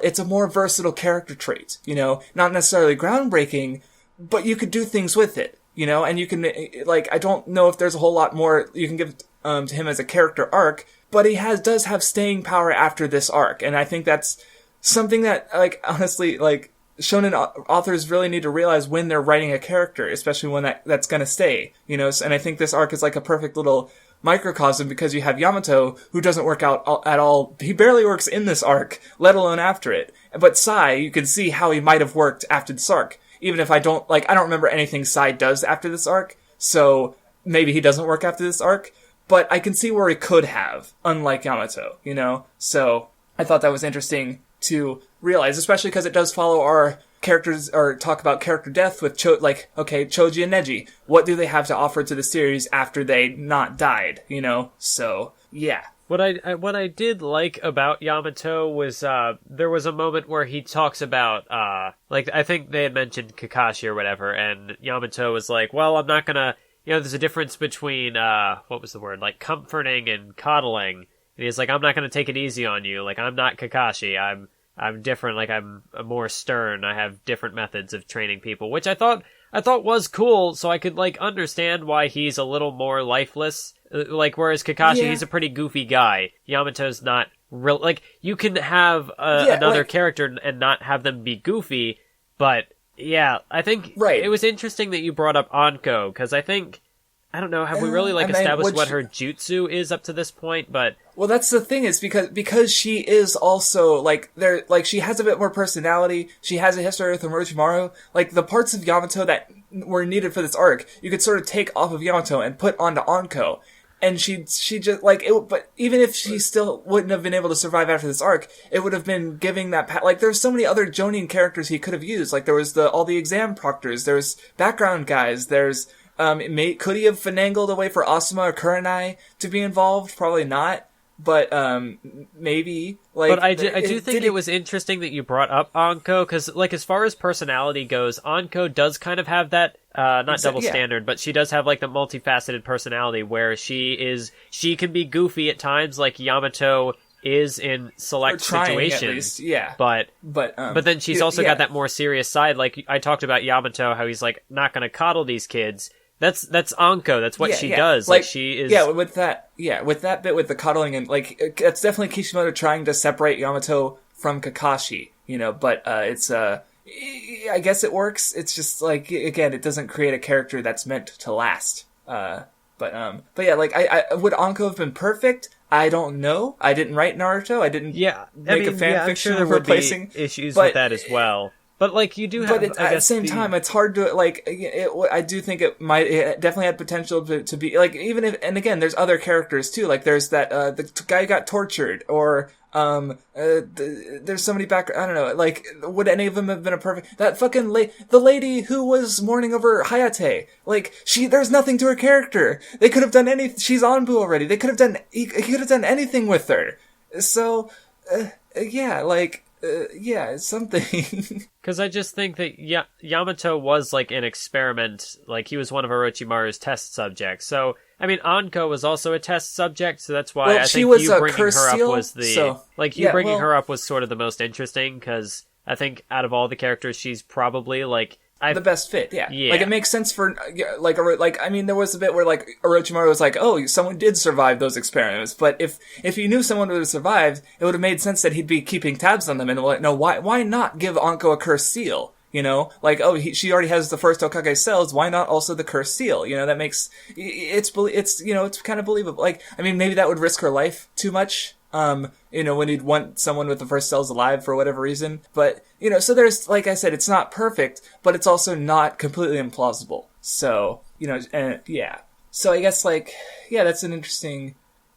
Speaker 1: it's a more versatile character trait, not necessarily groundbreaking, but you could do things with it, and you can, like, I don't know if there's a whole lot more you can give to him as a character arc, but he does have staying power after this arc, and I think that's something that, like, honestly, like, shonen authors really need to realize when they're writing a character, especially when that's gonna stay, you know. And I think this arc is like a perfect little microcosm, because you have Yamato, who doesn't work out at all. He barely works in this arc, let alone after it. But Sai, you can see how he might have worked after this arc. Even if I don't remember anything Sai does after this arc, so maybe he doesn't work after this arc. But I can see where he could have, unlike Yamato, you know? So I thought that was interesting to realize, especially because it does follow our characters, or talk about character death with Choji and Neji. What do they have to offer to the series after they not died, you know? So, yeah.
Speaker 2: What I did like about Yamato was there was a moment where he talks about I think they had mentioned Kakashi or whatever, and Yamato was like, well, I'm not gonna, you know, there's a difference between what was the word, like comforting and coddling. And he's like, I'm not gonna take it easy on you. Like, I'm not Kakashi. I'm different. Like, I'm more stern. I have different methods of training people, which I thought was cool. So I could like understand why he's a little more lifeless. Like, whereas Kakashi, he's a pretty goofy guy. Yamato's not real. Like, you can have another character and not have them be goofy. But yeah, I think it was interesting that you brought up Anko, because I think, I don't know, have we really established what her jutsu is up to this point? But
Speaker 1: well, that's the thing, is because she is also she has a bit more personality. She has a history with Orochimaru. Like, the parts of Yamato that were needed for this arc, you could sort of take off of Yamato and put onto Anko. And she just, like, it, but even if she still wouldn't have been able to survive after this arc, it would have been giving that, like, there's so many other Jonin characters he could have used. Like, there was all the exam proctors, there's background guys, there's, could he have finagled a way for Asuma or Kurenai to be involved? Probably not. But, maybe. Like,
Speaker 2: but I do think it was interesting that you brought up Anko, because, like, as far as personality goes, Anko does kind of have that, not double standard, but she does have, like, the multifaceted personality where she can be goofy at times, like Yamato is in select situations. At least, yeah. But then she's also got that more serious side. Like, I talked about Yamato, how he's, like, not gonna coddle these kids. That's Anko. That's what she does. Like, she is. Yeah,
Speaker 1: with that bit with the cuddling, and like, it's definitely Kishimoto trying to separate Yamato from Kakashi, you know. But it's I guess it works. It's just like, again, it doesn't create a character that's meant to last. But yeah, like, I would Anko have been perfect? I don't know. I didn't write Naruto. I didn't make a fan fiction
Speaker 2: of
Speaker 1: replacing
Speaker 2: issues with that as well. But, like, you do have... But
Speaker 1: at the same time, it's hard to, like... I do think it definitely had potential to be... Like, even if... And again, there's other characters, too. Like, there's that... the guy who got tortured. Or... there's somebody back... I don't know. Like, would any of them have been a perfect... That fucking... the lady who was mourning over Hayate. Like, there's nothing to her character. They could have done anything... She's Anbu already. They could have done... He could have done anything with her. So... yeah, like... yeah, it's something.
Speaker 2: Because I just think that Yamato was, like, an experiment. Like, he was one of Orochimaru's test subjects. So, I mean, Anko was also a test subject, so that's why I think you bringing her up was the... So, like, you bringing her up was sort of the most interesting, because I think out of all the characters, she's probably, like...
Speaker 1: the best fit, yeah. Like, it makes sense for, like, I mean, there was a bit where, like, Orochimaru was like, oh, someone did survive those experiments, but if you knew someone would have survived, it would have made sense that he'd be keeping tabs on them, and, like, no, why not give Anko a cursed seal? You know? Like, oh, she already has the first Hokage cells, why not also the cursed seal? You know, that makes, it's, you know, it's kind of believable. Like, I mean, maybe that would risk her life too much. You know, when you'd want someone with the first cells alive for whatever reason. But, you know, so there's, like I said, it's not perfect, but it's also not completely implausible. So, you know, and yeah. So I guess, like, yeah, that's an interesting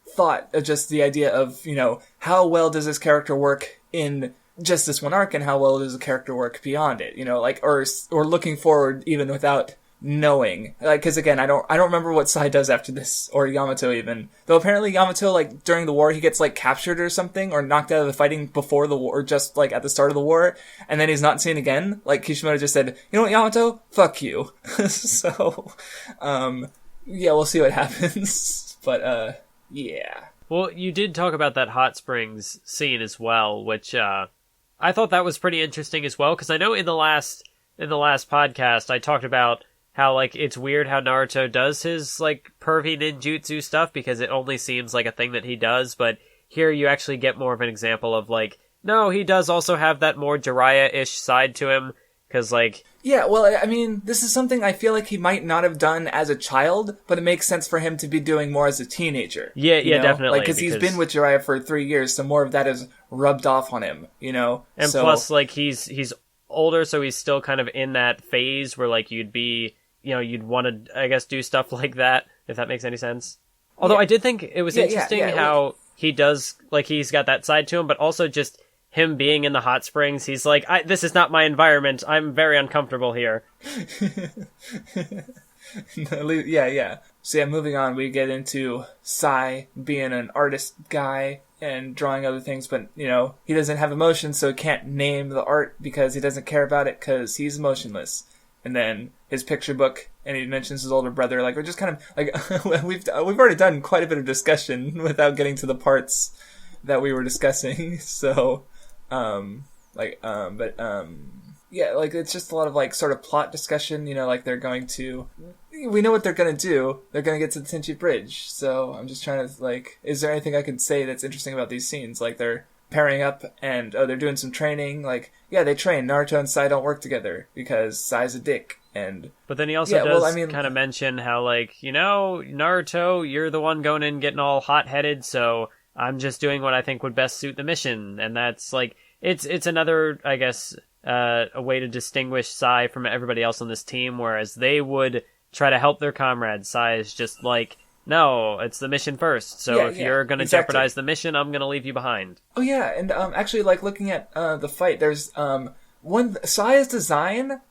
Speaker 1: thought of just the idea of, you know, how well does this character work in just this one arc, and how well does the character work beyond it? You know, like, or looking forward even without knowing, like, because again, I don't remember what Sai does after this, or Yamato even. Though apparently Yamato, like, during the war, he gets, like, captured or something, or knocked out of the fighting before the war, or just, like, at the start of the war, and then he's not seen again. Like, Kishimoto just said, you know what, Yamato? Fuck you. So, yeah, we'll see what happens. But, yeah.
Speaker 2: Well, you did talk about that hot springs scene as well, which, I thought that was pretty interesting as well, because I know in the last podcast, I talked about how, like, it's weird how Naruto does his, like, pervy ninjutsu stuff, because it only seems like a thing that he does, but here you actually get more of an example of, like, No, he does also have that more Jiraiya-ish side to him, because, like...
Speaker 1: Yeah, well, I mean, this is something I feel like he might not have done as a child, but it makes sense for him to be doing more as a teenager.
Speaker 2: Yeah,
Speaker 1: you know?
Speaker 2: definitely.
Speaker 1: Like, because he's been with Jiraiya for 3 years, so more of that is rubbed off on him, you know?
Speaker 2: And plus, like, he's older, so he's still kind of in that phase where, like, you'd be, you know, you'd want to, I guess, do stuff like that, if that makes any sense. Although I did think it was interesting how he does, like, he's got that side to him, but also just him being in the hot springs, he's like, this is not my environment. I'm very uncomfortable here.
Speaker 1: Yeah. So yeah, moving on, we get into Sai being an artist guy and drawing other things, but, you know, he doesn't have emotions, so he can't name the art because he doesn't care about it because he's emotionless. And then his picture book, and he mentions his older brother. Like, we're just kind of, like, we've already done quite a bit of discussion without getting to the parts that we were discussing. So, yeah, like, it's just a lot of, like, sort of plot discussion, you know, like, we know what they're gonna do. They're gonna get to the Tenchi Bridge. So I'm just trying to, like, is there anything I could say that's interesting about these scenes? Like, they're pairing up and, they're doing some training. Like, yeah, they train. Naruto and Sai don't work together because Sai's a dick. But
Speaker 2: then he also kind of mention how, like, you know, Naruto, you're the one going in getting all hot-headed, so I'm just doing what I think would best suit the mission. And that's, like, it's another, I guess, a way to distinguish Sai from everybody else on this team, whereas they would try to help their comrades. Sai is just like, no, it's the mission first. So if you're going to jeopardize the mission, I'm going to leave you behind.
Speaker 1: Oh, yeah, and actually, like, looking at the fight, there's Sai's design,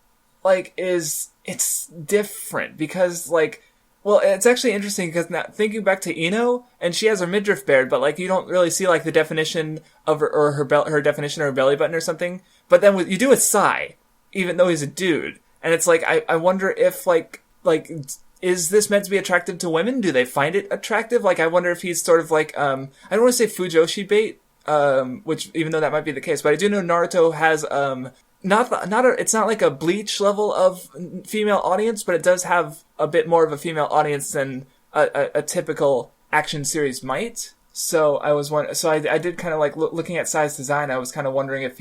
Speaker 1: like, it's different because, like, well, it's actually interesting because now thinking back to Ino, and she has her midriff bared, but, like, you don't really see, like, the definition of her definition of her belly button or something. But then you do with Sai, even though he's a dude, and it's like I wonder if like is this meant to be attractive to women? Do they find it attractive? Like, I wonder if he's sort of like I don't want to say Fujoshi bait, which even though that might be the case, but I do know Naruto has it's not like a Bleach level of female audience, but it does have a bit more of a female audience than a typical action series might. So I did kind of like looking at Sai's design. I was kind of wondering if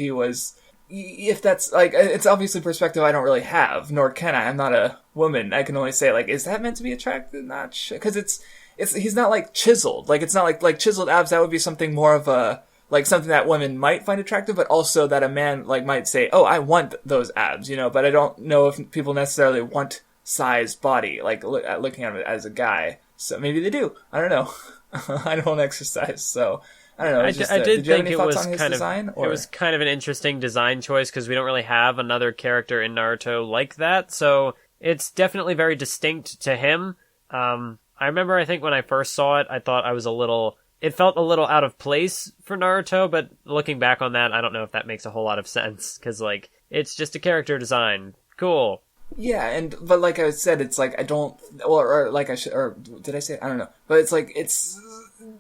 Speaker 1: that's like, it's obviously perspective I don't really have, nor can I. I'm not a woman. I can only say, like, is that meant to be attractive? Not sure, because he's not like chiseled. Like, it's not like chiseled abs. That would be something more of a, like, something that women might find attractive, but also that a man, like, might say, oh, I want those abs, you know, but I don't know if people necessarily want Sai's body, like, looking at it as a guy. So maybe they do. I don't know. I don't exercise, so I don't know.
Speaker 2: I did think it was kind of an interesting design choice because we don't really have another character in Naruto like that, so it's definitely very distinct to him. I remember, I think when I first saw it, I thought it felt a little out of place for Naruto, but looking back on that, I don't know if that makes a whole lot of sense, because, like, it's just a character design. Cool.
Speaker 1: Yeah, but like I said, it's like, I don't, or like I should, or did I say it? I don't know. But it's like, it's,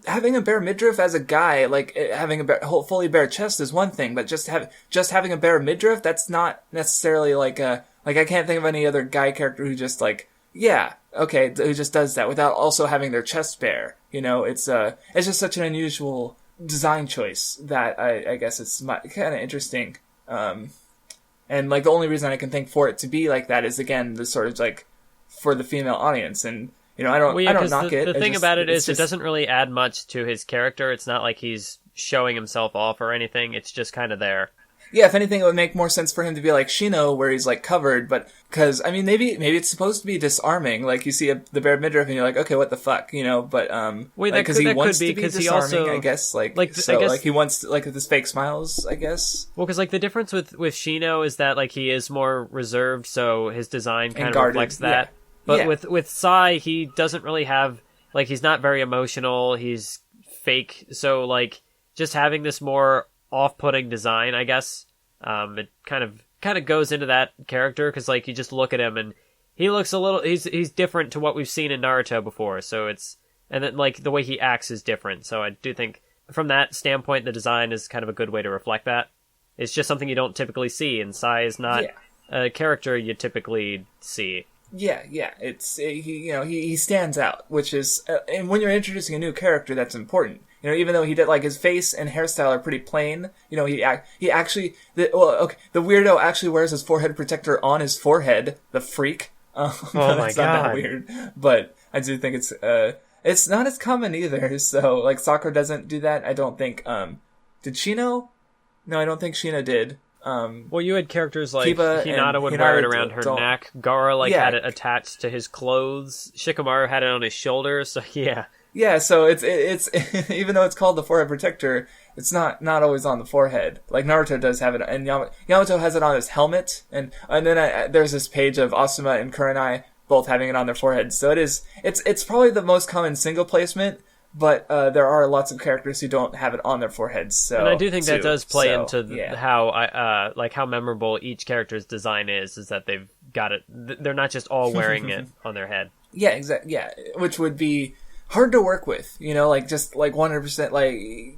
Speaker 1: having a bare midriff as a guy, like, having a fully bare chest is one thing, but just having a bare midriff, that's not necessarily like I can't think of any other guy character who just, like, yeah, okay, who just does that without also having their chest bare, you know? It's just such an unusual design choice that I guess it's kind of interesting. And, like, the only reason I can think for it to be like that is, again, the sort of, like, for the female audience. And, you know, I don't knock it.
Speaker 2: The thing about it is, it doesn't really add much to his character. It's not like he's showing himself off or anything. It's just kind of there.
Speaker 1: Yeah, if anything, it would make more sense for him to be like Shino, where he's, like, covered, but, because, I mean, maybe it's supposed to be disarming, like, you see the bare midriff and you're like, okay, what the fuck, you know, but,
Speaker 2: wait,
Speaker 1: like,
Speaker 2: that
Speaker 1: he wants
Speaker 2: could be,
Speaker 1: to be disarming, I guess, like he wants, like, with his fake smiles, I guess.
Speaker 2: Well, because, like, the difference with Shino is that, like, he is more reserved, so his design kind of reflects that. Yeah. But with Sai, he doesn't really have, like, he's not very emotional, he's fake, so, like, just having this more off-putting design, I guess, it kind of goes into that character, because, like, you just look at him and he looks a little, he's different to what we've seen in Naruto before, so and then, like, the way he acts is different, so I do think from that standpoint the design is kind of a good way to reflect that. It's just something you don't typically see, and Sai is not a character you typically see.
Speaker 1: Yeah, it's he stands out, which is, and when you're introducing a new character, that's important. You know, even though he did, like, his face and hairstyle are pretty plain, you know, he actually, the weirdo actually wears his forehead protector on his forehead, the freak.
Speaker 2: Oh my
Speaker 1: It's not that
Speaker 2: God.
Speaker 1: weird, but I do think it's not as common either, so, like, Sakura doesn't do that, I don't think, did Shino? No, I don't think Shino did.
Speaker 2: Well, you had characters like
Speaker 1: Kiba
Speaker 2: Hinata
Speaker 1: and
Speaker 2: would wear it
Speaker 1: Hinata
Speaker 2: around her
Speaker 1: don't-
Speaker 2: neck. Gaara
Speaker 1: Yeah.
Speaker 2: had it attached to his clothes. Shikamaru had it on his shoulder. So yeah,
Speaker 1: Yeah, so it's even though it's called the forehead protector, it's not always on the forehead. Like Naruto does have it, and Yamato has it on his helmet, and then there's this page of Asuma and Kurenai both having it on their foreheads. So it's probably the most common single placement, but there are lots of characters who don't have it on their foreheads. So
Speaker 2: and I do think that does play into
Speaker 1: yeah.
Speaker 2: how memorable each character's design is that they've got it. They're not just all wearing it on their head.
Speaker 1: Yeah, exactly. Yeah, which would be hard to work with, you know, like just like 100%, like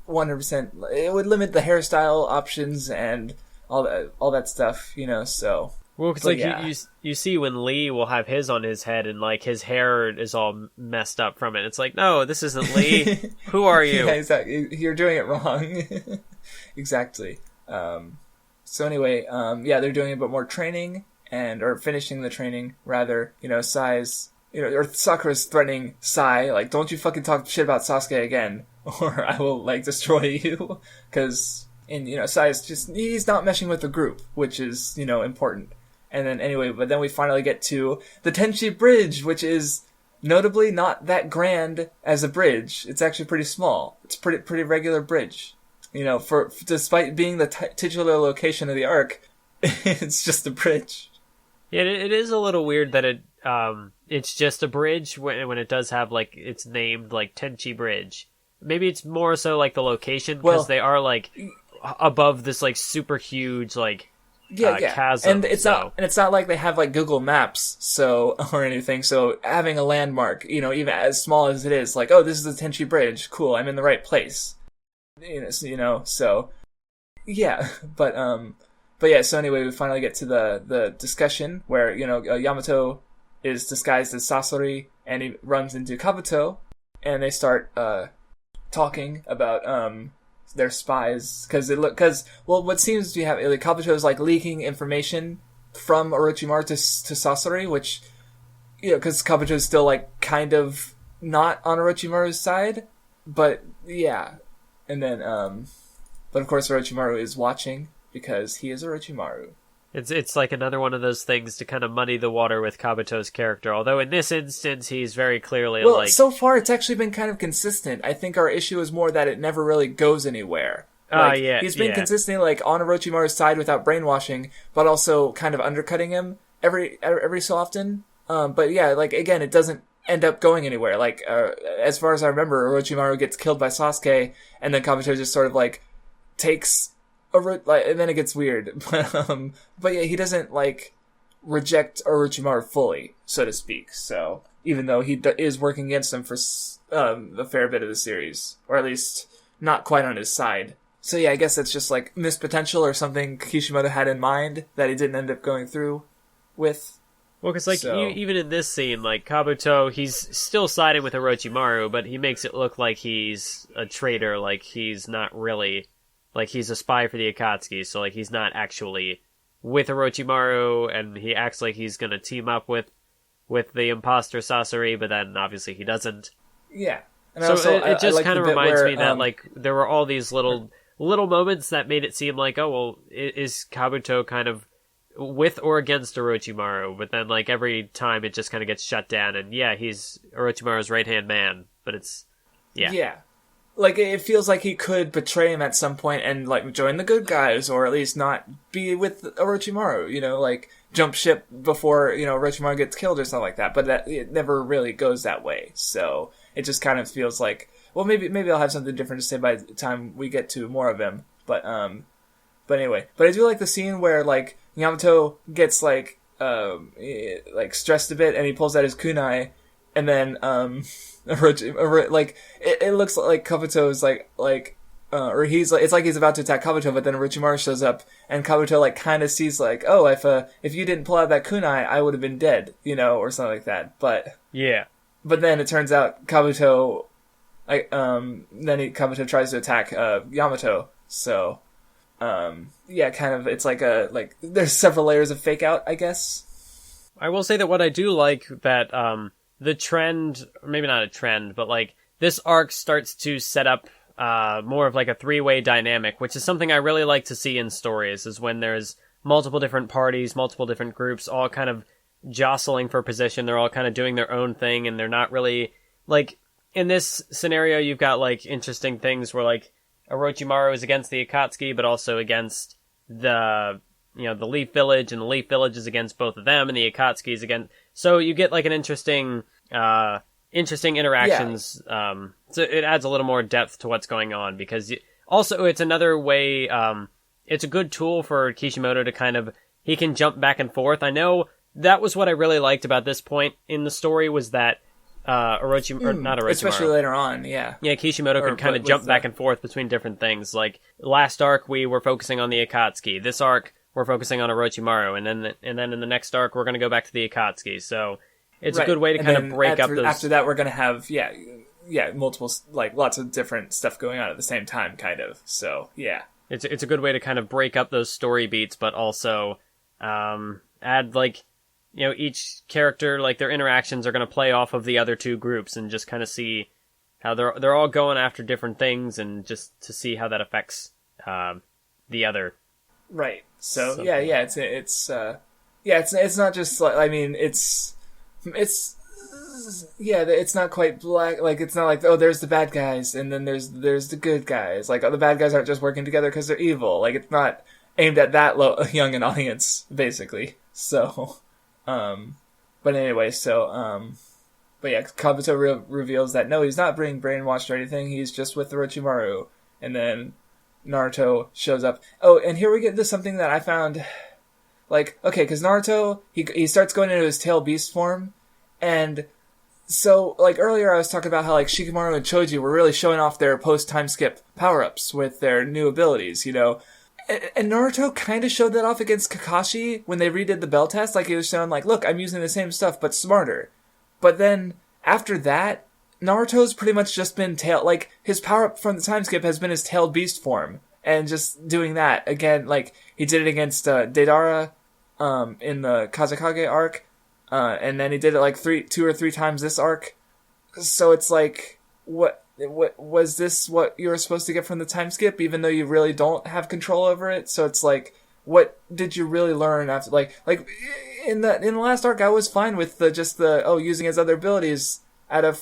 Speaker 1: 100%. It would limit the hairstyle options and all that stuff, you know. So
Speaker 2: Well, because
Speaker 1: But
Speaker 2: like
Speaker 1: yeah.
Speaker 2: you see when Lee will have his on his head and like his hair is all messed up from it. It's like, no, this isn't Lee. Who are you?
Speaker 1: Yeah, exactly. You're doing it wrong. Exactly. So anyway, yeah, they're doing a bit more training or finishing the training rather. You know, Sai's, you know, or Sakura's threatening Sai, like, don't you fucking talk shit about Sasuke again, or I will like destroy you. Because, and you know, Sai's he's not meshing with the group, which is, you know, important. And then anyway, but then we finally get to the Tenchi Bridge, which is notably not that grand as a bridge. It's actually pretty small. It's pretty regular bridge. You know, despite being the titular location of the arc, it's just a bridge.
Speaker 2: Yeah, it is a little weird that it's just a bridge when it does have like it's named like Tenchi Bridge. Maybe it's more so like the location because they are like above this like super huge like chasm.
Speaker 1: And it's not like they have like Google Maps or anything. So having a landmark, you know, even as small as it is, like, oh, this is the Tenchi Bridge. Cool, I'm in the right place. You know, so yeah, but yeah. So anyway, we finally get to the discussion where, you know, Yamato is disguised as Sasori and he runs into Kabuto and they start talking about their spies because what seems to be happening, like, Kabuto is like leaking information from Orochimaru to Sasori, which, you know, because Kabuto is still like kind of not on Orochimaru's side, but yeah. And then, but of course Orochimaru is watching because he is Orochimaru.
Speaker 2: It's like another one of those things to kind of muddy the water with Kabuto's character. Although in this instance, he's very clearly
Speaker 1: well, so far it's actually been kind of consistent. I think our issue is more that it never really goes anywhere. Like, he's been consistently like on Orochimaru's side without brainwashing, but also kind of undercutting him every so often. But yeah, like again, it doesn't end up going anywhere. Like as far as I remember, Orochimaru gets killed by Sasuke, and then Kabuto just sort of like takes. And then it gets weird, but yeah, he doesn't like reject Orochimaru fully, so to speak. So even though he is working against him for a fair bit of the series, or at least not quite on his side. So yeah, I guess that's just like missed potential or something Kishimoto had in mind that he didn't end up going through with.
Speaker 2: Well, because like even in this scene, like Kabuto, he's still siding with Orochimaru, but he makes it look like he's a traitor, like he's not really. Like, he's a spy for the Akatsuki, so, like, he's not actually with Orochimaru, and he acts like he's gonna team up with the imposter Sasori, but then, obviously, he doesn't.
Speaker 1: Yeah. And
Speaker 2: so
Speaker 1: also,
Speaker 2: it just kind of reminds me that,
Speaker 1: like,
Speaker 2: like, there were all these little moments that made it seem like, oh, well, is Kabuto kind of with or against Orochimaru? But then, like, every time it just kind of gets shut down, and yeah, he's Orochimaru's right-hand man, but it's, yeah.
Speaker 1: Yeah. Like, it feels like he could betray him at some point and, like, join the good guys, or at least not be with Orochimaru, you know, like, jump ship before, you know, Orochimaru gets killed or something like that, but it never really goes that way, so it just kind of feels like, well, maybe I'll have something different to say by the time we get to more of him, but anyway, but I do like the scene where, like, Yamato gets, like, stressed a bit, and he pulls out his kunai, and then, like, it looks like Kabuto is or he's like, it's like he's about to attack Kabuto, but then Orochimaru shows up, and Kabuto, like, kind of sees, like, oh, if you didn't pull out that kunai, I would have been dead, you know, or something like that, but...
Speaker 2: Yeah.
Speaker 1: But then it turns out Kabuto, Kabuto tries to attack Yamato. So, kind of, it's like there's several layers of fake out, I guess.
Speaker 2: I will say that what I do like that the trend, or maybe not a trend, but like this arc starts to set up more of like a three-way dynamic, which is something I really like to see in stories, is when there's multiple different parties, multiple different groups, all kind of jostling for position. They're all kind of doing their own thing, and they're not really, like, in this scenario, you've got, like, interesting things where, like, Orochimaru is against the Akatsuki, but also against the Leaf Village, and the Leaf Village is against both of them, and the Akatsuki is against... So you get, like, an interesting interactions. Yeah. So it adds a little more depth to what's going on, because also it's another way... it's a good tool for Kishimoto to kind of... He can jump back and forth. I know that was what I really liked about this point in the story, was that not Orochimaru.
Speaker 1: Especially later on, yeah.
Speaker 2: Yeah, Kishimoto could kind of jump back and forth between different things. Like, last arc, we were focusing on the Akatsuki. This arc, we're focusing on Orochimaru. And then in the next arc, we're going to go back to the Akatsuki. So it's a good way to kind of break up those...
Speaker 1: After that, we're going to have, multiple, like, lots of different stuff going on at the same time, kind of. So, yeah.
Speaker 2: It's a good way to kind of break up those story beats, but also add, like... each character, like, their interactions are going to play off of the other two groups, and just kind of see how they're all going after different things, and just to see how that affects the other.
Speaker 1: Right. So it's not just like, I mean, it's not quite black. Like, it's not like, oh, there's the bad guys and then there's the good guys. Like, the bad guys aren't just working together because they're evil. Like, it's not aimed at that young an audience, basically. So. But anyway, Kabuto reveals that no, he's not being brainwashed or anything. He's just with Orochimaru. And then Naruto shows up. Oh, and here we get to something that I found, like, okay, because Naruto, he starts going into his tail beast form, and so, like, earlier I was talking about how, like, Shikamaru and Choji were really showing off their post-time skip power-ups with their new abilities, And Naruto kind of showed that off against Kakashi when they redid the bell test. Like, he was showing, like, look, I'm using the same stuff, but smarter. But then, after that, Naruto's pretty much just been like, his power-up from the time skip has been his tailed beast form. And just doing that, again, like, he did it against Deidara in the Kazekage arc. And then he did it, like, 2 or 3 times this arc. So it's like, what was this what you were supposed to get from the time skip, even though you really don't have control over it? So it's like, what did you really learn after, like in the last arc, I was fine with using his other abilities at a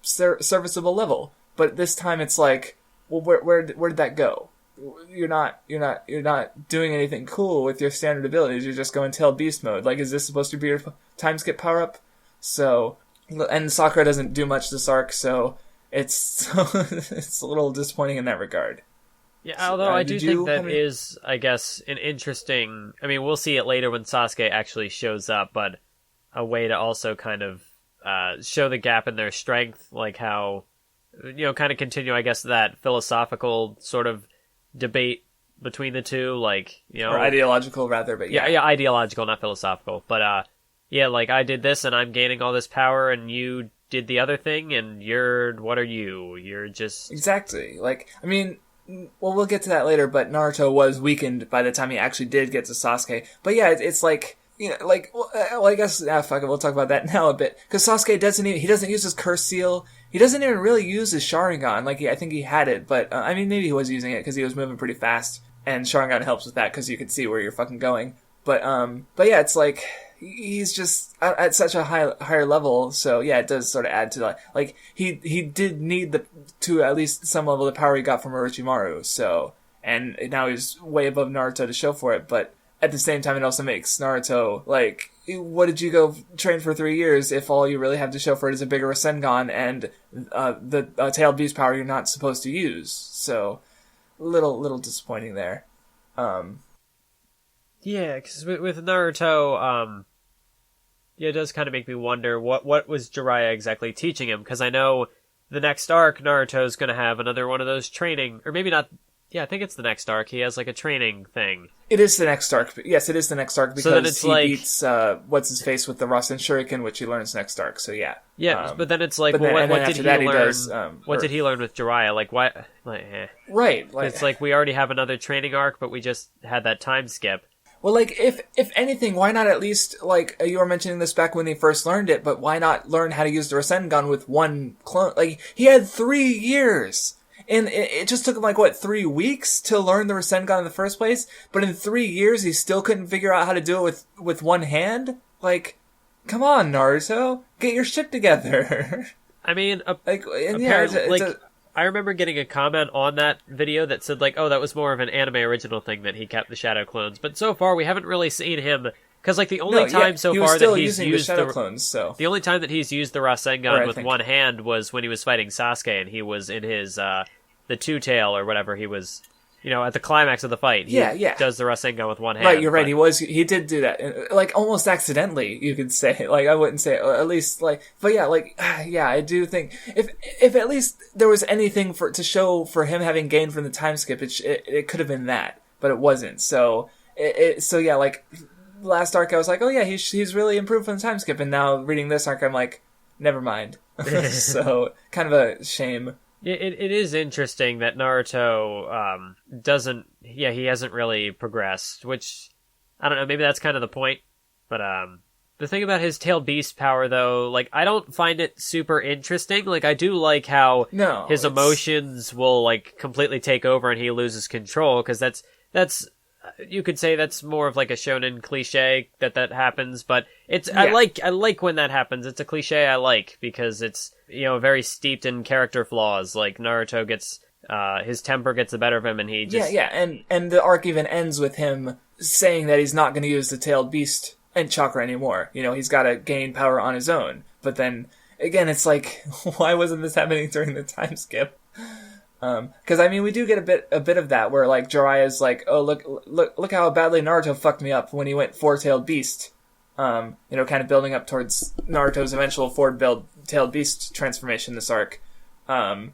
Speaker 1: serviceable level, but this time it's like, well, where did that go? You're not doing anything cool with your standard abilities. You're just going tail beast mode. Like, is this supposed to be your time skip power up? So, and Sakura doesn't do much this arc, so it's a little disappointing in that regard.
Speaker 2: Yeah, although I do think that is, I guess, an interesting... I mean, we'll see it later when Sasuke actually shows up, but a way to also kind of show the gap in their strength, like how, kind of continue, I guess, that philosophical sort of debate between the two, like,
Speaker 1: Or ideological, rather, but yeah.
Speaker 2: Yeah, ideological, not philosophical. But, like, I did this, and I'm gaining all this power, and you did the other thing, and what are you? You're just...
Speaker 1: Exactly. Like, I mean, well, we'll get to that later, but Naruto was weakened by the time he actually did get to Sasuke. But yeah, it's like, I guess, fuck it, we'll talk about that now a bit. Because Sasuke doesn't use his curse seal. He doesn't even really use his Sharingan. Like, I think he had it, but, I mean, maybe he was using it because he was moving pretty fast, and Sharingan helps with that because you can see where you're fucking going. But yeah, it's like, he's just at such a higher level, so yeah, it does sort of add to that. Like, he did need to at least some level the power he got from Orochimaru, so, and now he's way above Naruto to show for it, but at the same time it also makes Naruto, like, what did you go train for 3 years if all you really have to show for it is a bigger Rasengan and the tailed beast power you're not supposed to use? So, little disappointing there.
Speaker 2: Yeah, because with Naruto, it does kind of make me wonder what was Jiraiya exactly teaching him, because I know the next arc, Naruto's going to have another one of those training, or maybe not Yeah, I think it's the next arc. He has like a training thing.
Speaker 1: It is the next arc. Yes, it is the next arc because
Speaker 2: So then it's
Speaker 1: he
Speaker 2: like-
Speaker 1: beats what's his face with the Rasen Shuriken, which he learns next arc. So yeah.
Speaker 2: Yeah, but then it's like,
Speaker 1: but then-
Speaker 2: well,
Speaker 1: and
Speaker 2: what
Speaker 1: then
Speaker 2: did
Speaker 1: after
Speaker 2: he
Speaker 1: that he
Speaker 2: learn?
Speaker 1: does,
Speaker 2: What
Speaker 1: or-
Speaker 2: did he learn with Jiraiya? Like, why? Like,
Speaker 1: Right. Like,
Speaker 2: it's like we already have another training arc, but we just had that time skip.
Speaker 1: well, like, if anything, why not at least, like, you were mentioning this back when he first learned it, but why not learn how to use the Rasengan with one clone? Like, he had 3 years! And it just took him, like, what, 3 weeks to learn the Rasengan in the first place? But in 3 years, he still couldn't figure out how to do it with one hand? Like, come on, Naruto. Get your shit together.
Speaker 2: I mean,
Speaker 1: Like, and yeah,
Speaker 2: apparently, I remember getting a comment on that video that said, like, oh, that was more of an anime original thing that he kept the Shadow Clones. But so far, we haven't really seen him. Because, like, the only time so
Speaker 1: he was
Speaker 2: far
Speaker 1: still
Speaker 2: that he's
Speaker 1: using
Speaker 2: used
Speaker 1: the Shadow Clones, so.
Speaker 2: The only time that he's used the
Speaker 1: Or I
Speaker 2: Rasengan with
Speaker 1: think.
Speaker 2: one hand was when he was fighting Sasuke, and he was in his, the two-tail or whatever he was, at the climax of the fight. He
Speaker 1: Yeah.
Speaker 2: does the Rasengan with one hand.
Speaker 1: Right, you're right.
Speaker 2: but-
Speaker 1: He did do that, like almost accidentally. You could say, like I wouldn't say, at least like, but yeah, like yeah, I do think if at least there was anything to show for him having gained from the time skip, it could have been that, but it wasn't. So so yeah, like last arc, I was like, oh yeah, he's really improved from the time skip, and now reading this arc, I'm like, never mind. So kind of a shame.
Speaker 2: It is interesting that Naruto he hasn't really progressed, which, I don't know, maybe that's kind of the point, but the thing about his tailed beast power, though, like, I don't find it super interesting. Like, I do like how his emotions will, like, completely take over and he loses control, because that's you could say that's more of like a shonen cliche that happens, but it's I like when that happens. It's a cliche I like because it's very steeped in character flaws. Like Naruto gets his temper gets the better of him, and he just
Speaker 1: and the arc even ends with him saying that he's not going to use the tailed beast and chakra anymore. He's got to gain power on his own. But then again, it's like, why wasn't this happening during the time skip? Because I mean, we do get a bit of that where like Jiraiya's like, oh look how badly Naruto fucked me up when he went four-tailed beast. Kind of building up towards Naruto's eventual four-tailed beast transformation this arc, and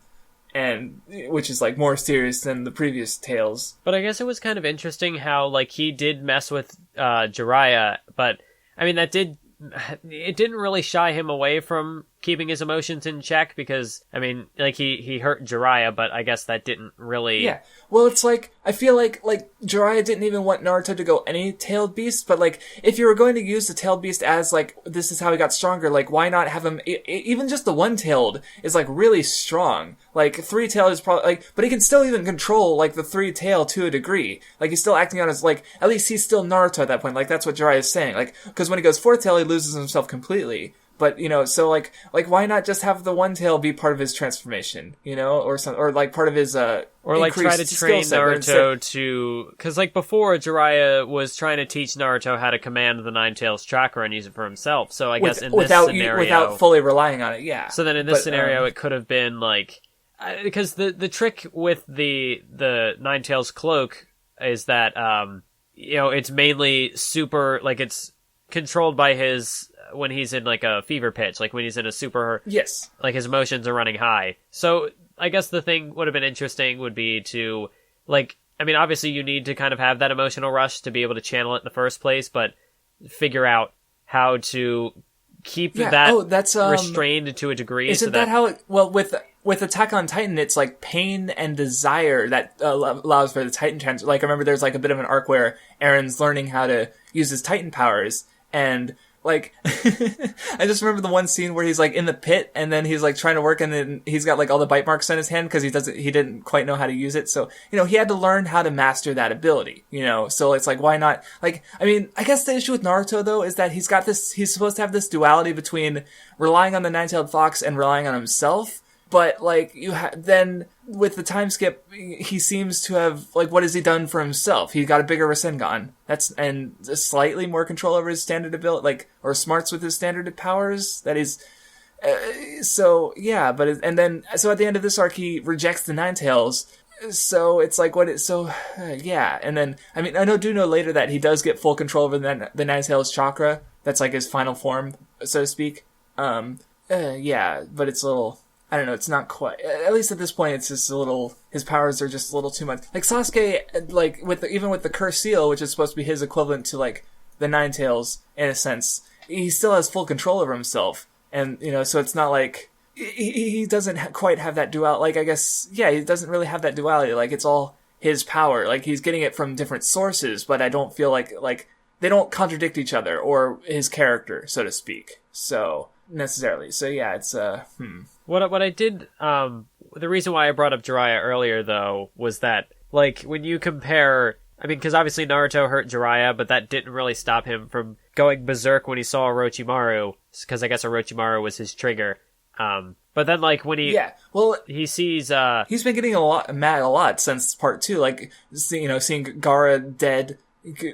Speaker 1: which is like more serious than the previous tales.
Speaker 2: But I guess it was kind of interesting how like he did mess with Jiraiya, but I mean it didn't really shy him away from keeping his emotions in check, because I mean, like he hurt Jiraiya, but I guess that didn't really.
Speaker 1: Yeah, well, it's like I feel like Jiraiya didn't even want Naruto to go any tailed beast, but like if you were going to use the tailed beast as like this is how he got stronger, like why not have him even just the one tailed is like really strong. Like three tailed is probably like, but he can still even control like the three tail to a degree. Like he's still acting on his like at least he's still Naruto at that point. Like that's what Jiraiya is saying. Like because when he goes fourth tail, he loses himself completely. But, so, like, why not just have the one tail be part of his transformation, or like, part of his,
Speaker 2: or, like, try to train Naruto to... Because, like, before, Jiraiya was trying to teach Naruto how to command the Nine Tails chakra and use it for himself, so I guess in this scenario...
Speaker 1: Without fully relying on it, yeah.
Speaker 2: So then in this scenario, it could have been, like... Because the trick with the Nine Tails cloak is that, it's mainly super... Like, it's controlled by his... when he's in like a fever pitch, like when he's in a super,
Speaker 1: yes,
Speaker 2: like his emotions are running high. So I guess the thing would have been interesting would be to like, I mean, obviously you need to kind of have that emotional rush to be able to channel it in the first place, but figure out how to keep that's restrained to a degree.
Speaker 1: Isn't that how it, well, with Attack on Titan, it's like pain and desire that allows for the Titan transfer. Like I remember there's like a bit of an arc where Aaron's learning how to use his Titan powers, and like, I just remember the one scene where he's like in the pit and then he's like trying to work and then he's got like all the bite marks on his hand because he didn't quite know how to use it. So, he had to learn how to master that ability, so it's like, why not? Like, I mean, I guess the issue with Naruto though is that he's supposed to have this duality between relying on the nine-tailed fox and relying on himself. But, like, then, with the time skip, he seems to have, like, what has he done for himself? He got a bigger Rasengan. And slightly more control over his standard ability, like, or smarts with his standard powers. That is, so, yeah, so at the end of this arc, he rejects the Nine Tails. So, it's like, yeah. And then, I mean, I do know later that he does get full control over the Nine Tails chakra. That's, like, his final form, so to speak. Yeah, but it's a little... I don't know, it's not quite, at least at this point, it's just a little, his powers are just a little too much. Like, Sasuke, like, even with the Cursed Seal, which is supposed to be his equivalent to, like, the Nine Tails, in a sense, he still has full control over himself. And, so it's not like, he doesn't quite have that duality. Like, I guess, yeah, he doesn't really have that duality. Like, it's all his power. Like, he's getting it from different sources, but I don't feel like, they don't contradict each other, or his character, so to speak. So, necessarily. So, yeah, it's,
Speaker 2: What I did, the reason why I brought up Jiraiya earlier, though, was that, like, when you compare, I mean, because obviously Naruto hurt Jiraiya, but that didn't really stop him from going berserk when he saw Orochimaru, because I guess Orochimaru was his trigger. But then, like, when he he sees
Speaker 1: he's been getting mad a lot since part 2. Like, seeing Gaara dead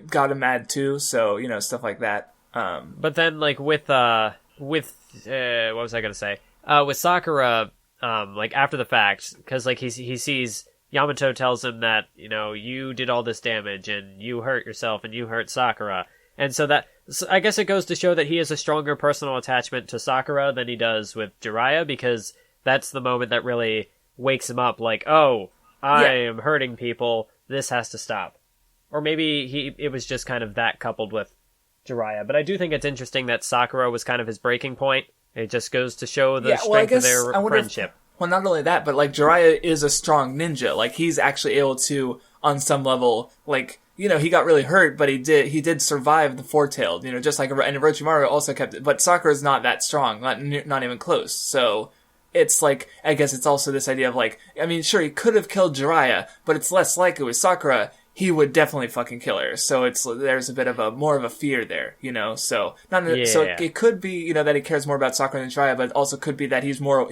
Speaker 1: got him mad too. So stuff like that.
Speaker 2: But then, like, with what was I gonna say? With Sakura, like, after the fact, because, like, he sees Yamato tells him that you did all this damage and you hurt yourself and you hurt Sakura, and so I guess it goes to show that he has a stronger personal attachment to Sakura than he does with Jiraiya, because that's the moment that really wakes him up, like, oh, I am hurting people, this has to stop. Or maybe it was just kind of that coupled with Jiraiya. But I do think it's interesting that Sakura was kind of his breaking point. It just goes to show the strength of their friendship.
Speaker 1: Well, not only that, but, like, Jiraiya is a strong ninja. Like, he's actually able to, on some level, like, he got really hurt, but he did survive the four-tailed, just like, and Orochimaru also kept it, but Sakura's not that strong, not even close, so it's like, I guess it's also this idea of, like, I mean, sure, he could have killed Jiraiya, but it's less likely with Sakura, he would definitely fucking kill her, so there's a bit of more of a fear there, so, so it could be, that he cares more about Sakura than Jiraiya, but it also could be that he's more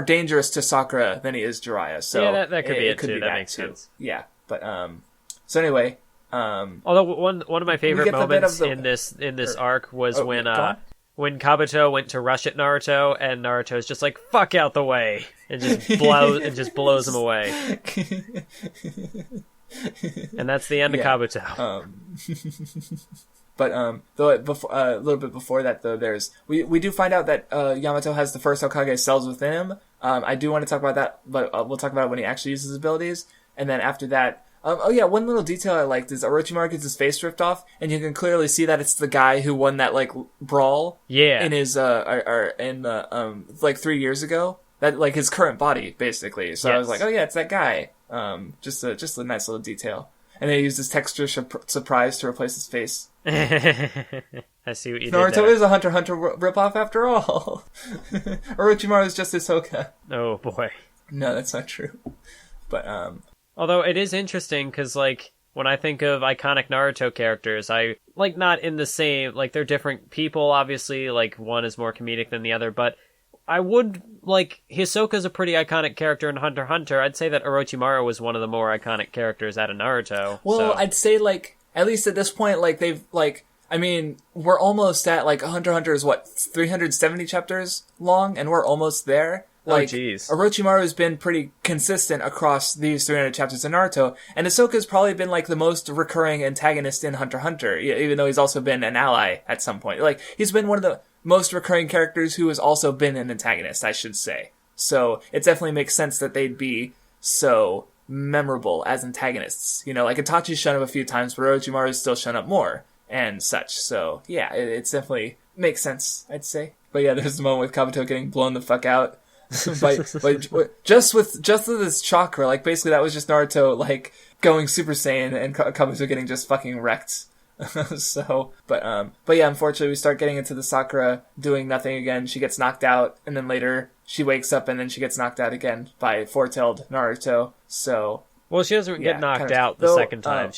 Speaker 1: dangerous to Sakura than he is Jiraiya, so.
Speaker 2: Yeah, that could be it too, that makes sense.
Speaker 1: Yeah, but, so anyway,
Speaker 2: although one of my favorite moments in this arc was when Kabuto went to rush at Naruto, and Naruto's just like, fuck out the way, and just blows him away. And that's the end of Kabuto.
Speaker 1: But though before, a little bit before that, though, we do find out that Yamato has the first Hokage cells within him. I do want to talk about that, but we'll talk about it when he actually uses his abilities. And then after that, one little detail I liked is Orochimaru gets his face ripped off, and you can clearly see that it's the guy who won that, like, brawl. Yeah. In his like 3 years ago. That, like, his current body, basically. So I was like, oh yeah, it's that guy. Just a nice little detail. And they used his texture surprise to replace his face.
Speaker 2: I see what you did there.
Speaker 1: Naruto is a Hunter x Hunter ripoff after all. Orochimaru is just Hisoka.
Speaker 2: Oh boy.
Speaker 1: No, that's not true. But
Speaker 2: although it is interesting, because, like, when I think of iconic Naruto characters, I, like, not in the same, like, they're different people, obviously, like, one is more comedic than the other, but I would, like, Hisoka's a pretty iconic character in Hunter x Hunter. I'd say that Orochimaru was one of the more iconic characters out of Naruto.
Speaker 1: Well,
Speaker 2: so.
Speaker 1: I'd say, like, at least at this point, like, they've, like, I mean, we're almost at, like, Hunter x Hunter is, 370 chapters long, and we're almost there. Like, Orochimaru's been pretty consistent across these 300 chapters of Naruto, and Hisoka's probably been, like, the most recurring antagonist in Hunter x Hunter, even though he's also been an ally at some point. Like, he's been one of the most recurring characters who has also been an antagonist, I should say. So, it definitely makes sense that they'd be so memorable as antagonists. Like, Itachi's shown up a few times, but Orochimaru's still shown up more, and such. So, yeah, it's definitely makes sense, I'd say. But yeah, there's the moment with Kabuto getting blown the fuck out. just with his chakra, like, basically that was just Naruto, like, going Super Saiyan and Kabuto getting just fucking wrecked. So, but yeah, unfortunately we start getting into the Sakura doing nothing again. She gets knocked out, and then later she wakes up and then she gets knocked out again by four-tailed Naruto. So,
Speaker 2: well, she doesn't get knocked out the second time.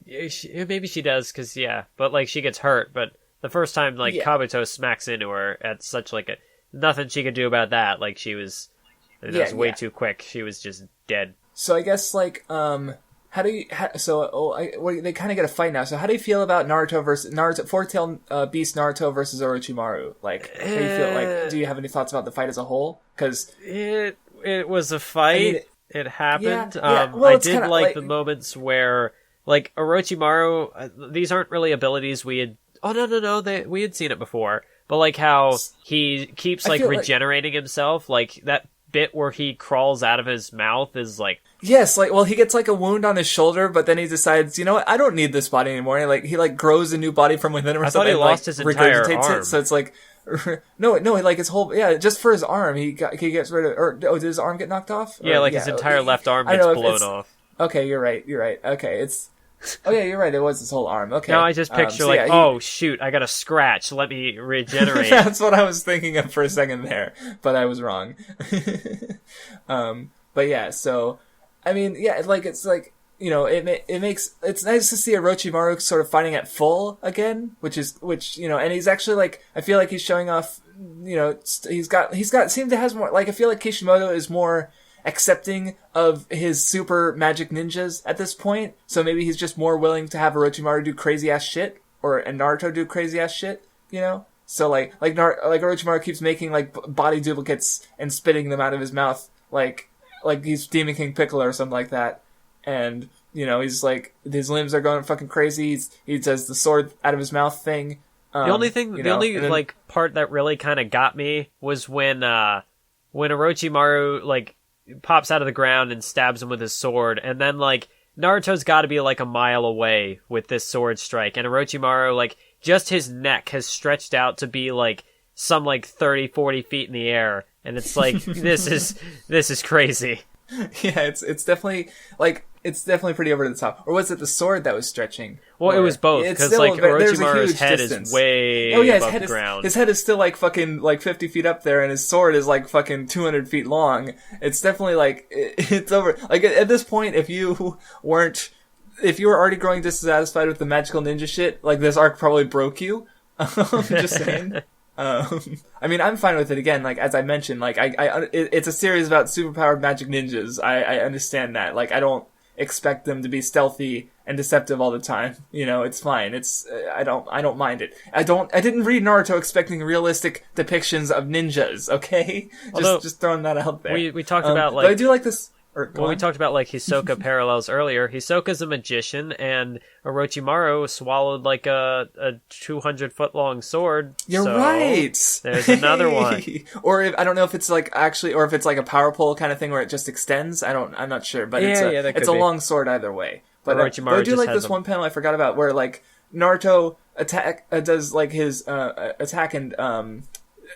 Speaker 2: Maybe she does, cause but, like, she gets hurt, but the first time, like, Kabuto smacks into her at such, like, nothing she could do about that. Like, it was way too quick. She was just dead.
Speaker 1: So I guess, like, they kind of get a fight now. So how do you feel about four-tailed beast Naruto versus Orochimaru? Like, how do you feel? Like, do you have any thoughts about the fight as a whole? Because
Speaker 2: it was a fight. I mean, it happened.
Speaker 1: Well,
Speaker 2: I did like the moments where, like, Orochimaru. These aren't really abilities we had. Oh no! We had seen it before. but like how he keeps like regenerating himself, like that bit where he crawls out of his mouth is like...
Speaker 1: Yes, like, well, he gets like a wound on his shoulder, but then he decides, you know what, I don't need this body anymore. And, he grows a new body from within him.
Speaker 2: I thought he lost his entire arm.
Speaker 1: It, so it's like, no, like his whole, just for his arm, he gets rid of, or did his arm get knocked off?
Speaker 2: Yeah, his entire left arm gets blown off.
Speaker 1: Okay, you're right. Okay, oh yeah, you're right. It was his whole arm. Okay.
Speaker 2: Now I just picture oh shoot, I got a scratch. Let me regenerate.
Speaker 1: That's what I was thinking of for a second there, but I was wrong. But yeah, so I mean, yeah, it's like it's nice to see Orochimaru sort of fighting at full again, which and he's actually I feel like he's showing off. He's got seems to has more. I feel like Kishimoto is more accepting of his super magic ninjas at this point, so maybe he's just more willing to have Orochimaru do crazy ass shit, and Naruto do crazy ass shit, So Orochimaru keeps making body duplicates and spitting them out of his mouth, like he's Demon King Piccolo or something like that, and he's his limbs are going fucking crazy. He does the sword out of his mouth thing.
Speaker 2: The only part that really kind of got me was when Orochimaru pops out of the ground and stabs him with his sword, and then Naruto's got to be a mile away with this sword strike, and Orochimaru just his neck has stretched out to be some 30-40 feet in the air, and it's this is crazy.
Speaker 1: Yeah, it's definitely it's definitely pretty over the top. Or was it the sword that was stretching?
Speaker 2: Well, it was both, because Orochimaru's head is way above the ground.
Speaker 1: His head is still fucking 50 feet up there, and his sword is fucking 200 feet long. It's definitely it's over. At this point, if you were already growing dissatisfied with the magical ninja shit, this arc probably broke you. Just saying. I mean, I'm fine with it again. As I mentioned, it's a series about superpowered magic ninjas. I understand that. I don't expect them to be stealthy and deceptive all the time. It's fine. I don't mind it. I didn't read Naruto expecting realistic depictions of ninjas. Okay, just throwing that out there.
Speaker 2: We talked about
Speaker 1: but I do like this.
Speaker 2: We talked about Hisoka parallels earlier. Hisoka's a magician, and Orochimaru swallowed a 200-foot long sword.
Speaker 1: You're right.
Speaker 2: There's another one.
Speaker 1: Or I don't know if it's actually, or if it's a power pole kind of thing where it just extends. I'm not sure, but it's a long sword either way. But I do like this one panel I forgot about where Naruto does his attack, and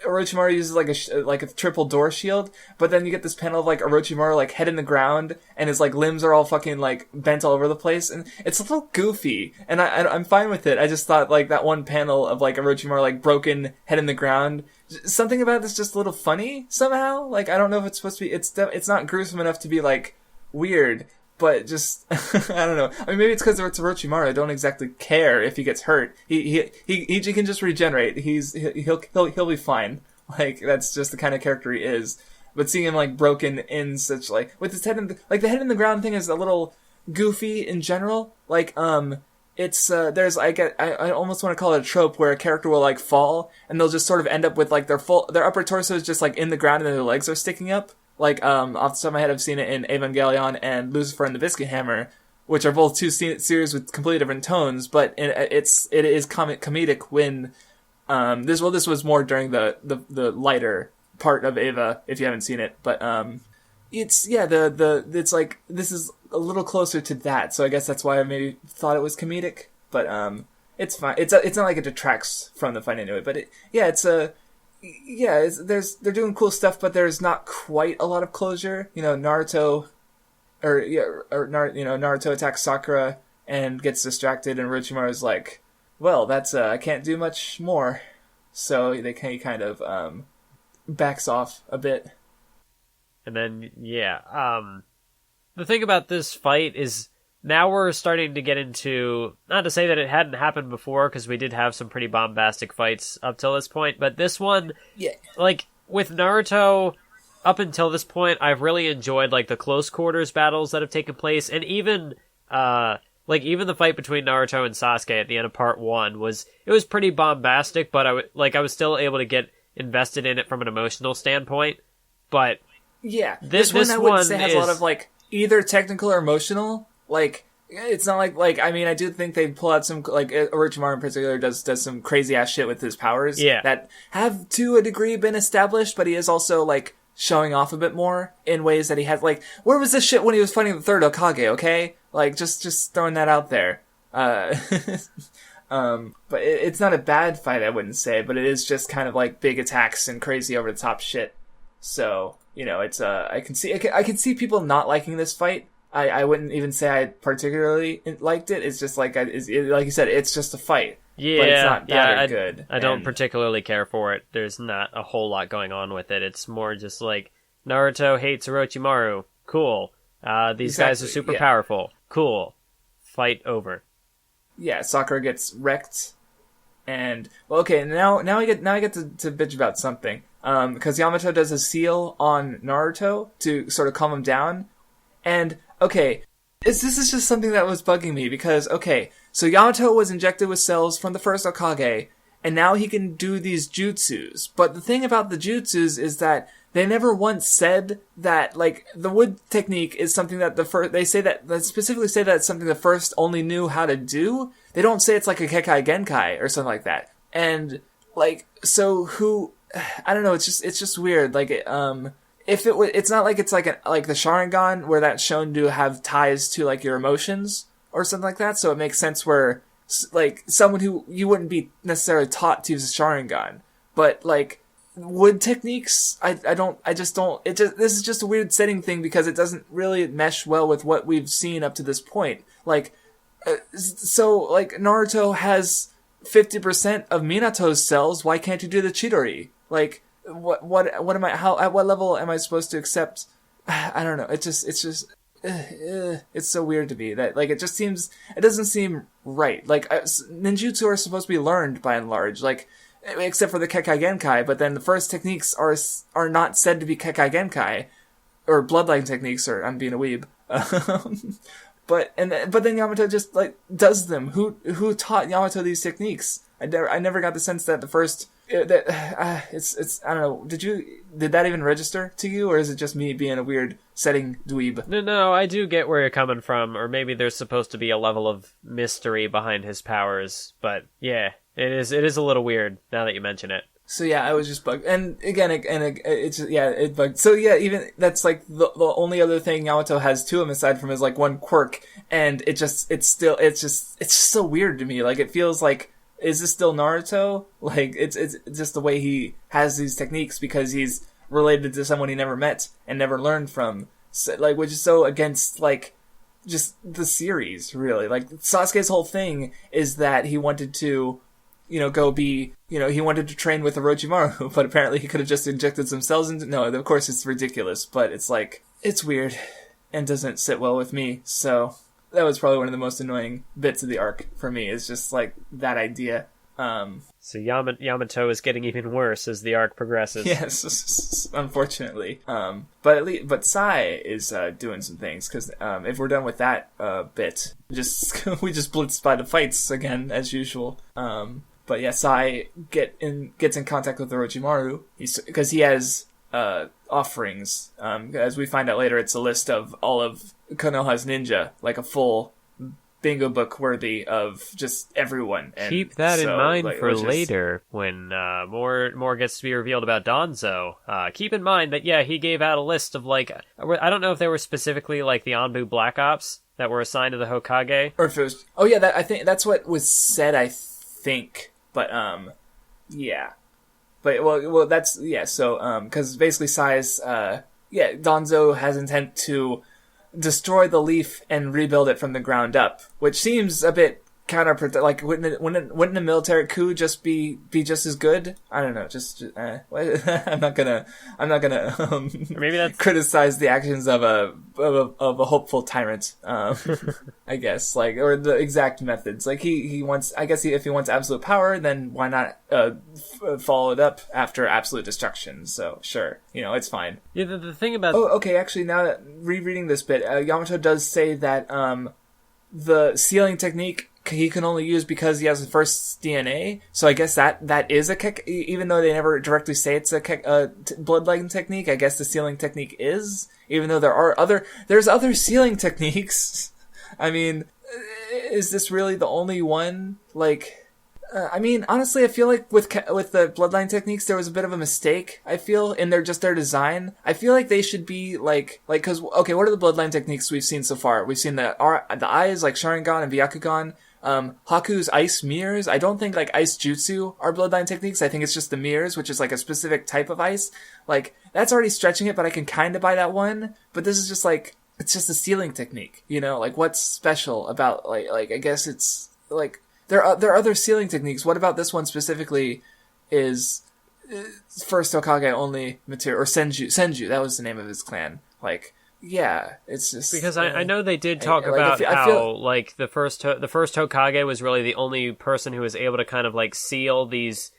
Speaker 1: Orochimaru uses a triple door shield, but then you get this panel of Orochimaru head in the ground, and his limbs are all fucking bent all over the place, and it's a little goofy, and I'm fine with it. I just thought that one panel of Orochimaru broken head in the ground, something about this just a little funny somehow. I don't know if it's supposed to be. It's not gruesome enough to be weird. But just, I don't know. I mean, maybe it's because it's Orochimaru. I don't exactly care if he gets hurt. He can just regenerate. He'll be fine. That's just the kind of character he is. But seeing him broken in such with his head in the head in the ground thing is a little goofy in general. It's there's I almost want to call it a trope where a character will fall and they'll just sort of end up with their upper torso is just in the ground and their legs are sticking up. Off the top of my head, I've seen it in Evangelion and Lucifer and the Biscuit Hammer, which are both two series with completely different tones, but it is comedic when, this was more during the lighter part of Eva, if you haven't seen it, but, this is a little closer to that, so I guess that's why I maybe thought it was comedic, but, it's fine. It's not it detracts from the fight anyway, but they're doing cool stuff, but there's not quite a lot of closure. Naruto attacks Sakura and gets distracted, and Orochimaru's well, that's I can't do much more. So he kind of backs off a bit.
Speaker 2: And then the thing about this fight is now we're starting to get into, not to say that it hadn't happened before, because we did have some pretty bombastic fights up till this point, but this one, with Naruto, up until this point, I've really enjoyed, the close quarters battles that have taken place, and even, even the fight between Naruto and Sasuke at the end of part 1 was pretty bombastic, but I was still able to get invested in it from an emotional standpoint, but... Yeah,
Speaker 1: this one I wouldn't say has a lot of, either technical or emotional, it's not like I mean, I do think they pull out some, like, Orochimaru in particular does some crazy ass shit with his powers that have to a degree been established, but he is also, like, showing off a bit more in ways that he has, like, where was this shit when he was fighting the third Hokage, okay? Like, just throwing that out there. But it's not a bad fight, I wouldn't say, but it is just kind of like big attacks and crazy over the top shit. So, you know, it's, I can see people not liking this fight. I wouldn't even say I particularly liked it. It's just like, like you said, it's just a fight.
Speaker 2: Yeah,
Speaker 1: but it's not bad or good.
Speaker 2: I don't particularly care for it. There's not a whole lot going on with it. It's more just like, Naruto hates Orochimaru. Cool. These guys are super powerful. Cool. Fight over.
Speaker 1: Yeah, Sakura gets wrecked. And, well, okay, now I get to bitch about something. Because Yamato does a seal on Naruto to sort of calm him down. And, okay, this is just something that was bugging me, because, okay, so Yamato was injected with cells from the first Hokage, and now he can do these jutsus. But the thing about the jutsus is that they never once said that, like, the wood technique is something that they specifically say that it's something the first only knew how to do. They don't say it's like a Kekai Genkai or something like that. And, like, so I don't know, it's just weird. Like, it's not like it's like the Sharingan where that's shown to have ties to, like, your emotions or something like that. So it makes sense where, like, someone who you wouldn't be necessarily taught to use a Sharingan, but, like, wood techniques, this is just a weird setting thing because it doesn't really mesh well with what we've seen up to this point. Like, so, like, Naruto has 50% of Minato's cells, why can't you do the Chidori? Like, what am I, at what level am I supposed to accept? I don't know, it's so weird to me that, like, it doesn't seem right. Like, ninjutsu are supposed to be learned by and large, like, except for the Kekai Genkai, but then the first techniques are not said to be Kekai Genkai, or bloodline techniques, or I'm being a weeb. But then Yamato just, like, does them. Who taught Yamato these techniques? I never got the sense that the first, it's I don't know. Did that even register to you, or is it just me being a weird setting dweeb?
Speaker 2: No, I do get where you're coming from, or maybe there's supposed to be a level of mystery behind his powers, but yeah, it is a little weird now that you mention it.
Speaker 1: So yeah, I was just bugged, and again, it bugged. So yeah, even that's like the only other thing Yamato has to him aside from his, like, one quirk, and it's just so weird to me. Like, it feels like, is this still Naruto? Like, it's just the way he has these techniques because he's related to someone he never met and never learned from, so, like, which is so against, like, just the series, really. Like, Sasuke's whole thing is that he wanted to, he wanted to train with Orochimaru, but apparently he could have just injected some cells into... No, of course it's ridiculous, but it's like, it's weird and doesn't sit well with me, so that was probably one of the most annoying bits of the arc for me, is just, like, that idea.
Speaker 2: So Yamato is getting even worse as the arc progresses.
Speaker 1: Yes, unfortunately. But Sai is doing some things, because if we're done with that bit, we just blitzed by the fights again, as usual. But yeah, Sai gets in contact with Orochimaru, because he has offerings. As we find out later, it's a list of all of Konoha's ninja, like a full bingo book worthy of just everyone. And
Speaker 2: keep that in mind, like, for later, when more gets to be revealed about Danzo. Keep in mind that, yeah, he gave out a list of, like, I don't know if they were specifically, like, the Anbu Black Ops that were assigned to the Hokage,
Speaker 1: or if it was, I think that's what was said, I think. But, yeah. But, well, that's, yeah, so, because basically Sai's, Danzo has intent to destroy the leaf and rebuild it from the ground up, which seems a bit counterproductive. Like, wouldn't a military coup just be just as good? I don't know. I'm not gonna
Speaker 2: maybe that's...
Speaker 1: criticize the actions of a hopeful tyrant. I guess, like, or the exact methods. Like, he wants. I guess if he wants absolute power, then why not follow it up after absolute destruction? So sure, it's fine.
Speaker 2: Yeah, the thing about...
Speaker 1: Oh, okay. Actually, now that rereading this bit, Yamato does say that the sealing technique he can only use because he has the first DNA. So I guess that is a even though they never directly say it's a bloodline technique. I guess the sealing technique is, even though there's other sealing techniques. I mean, is this really the only one? Like, I mean, honestly, I feel like with the bloodline techniques, there was a bit of a mistake. I feel in their design. I feel like they should be because okay, what are the bloodline techniques we've seen so far? We've seen the eyes like Sharingan and Byakugan. Haku's ice mirrors. I don't think like ice jutsu are bloodline techniques. I think it's just the mirrors, which is like a specific type of ice. Like that's already stretching it, but I can kind of buy that one. But this is just like it's just a sealing technique, you know? Like what's special about like I guess it's like. There are other sealing techniques. What about this one specifically is first Hokage only material, or Senju, that was the name of his clan. Like, yeah, it's just...
Speaker 2: Because I know they did talk about how, like, the first Hokage was really the only person who was able to kind of, like, seal these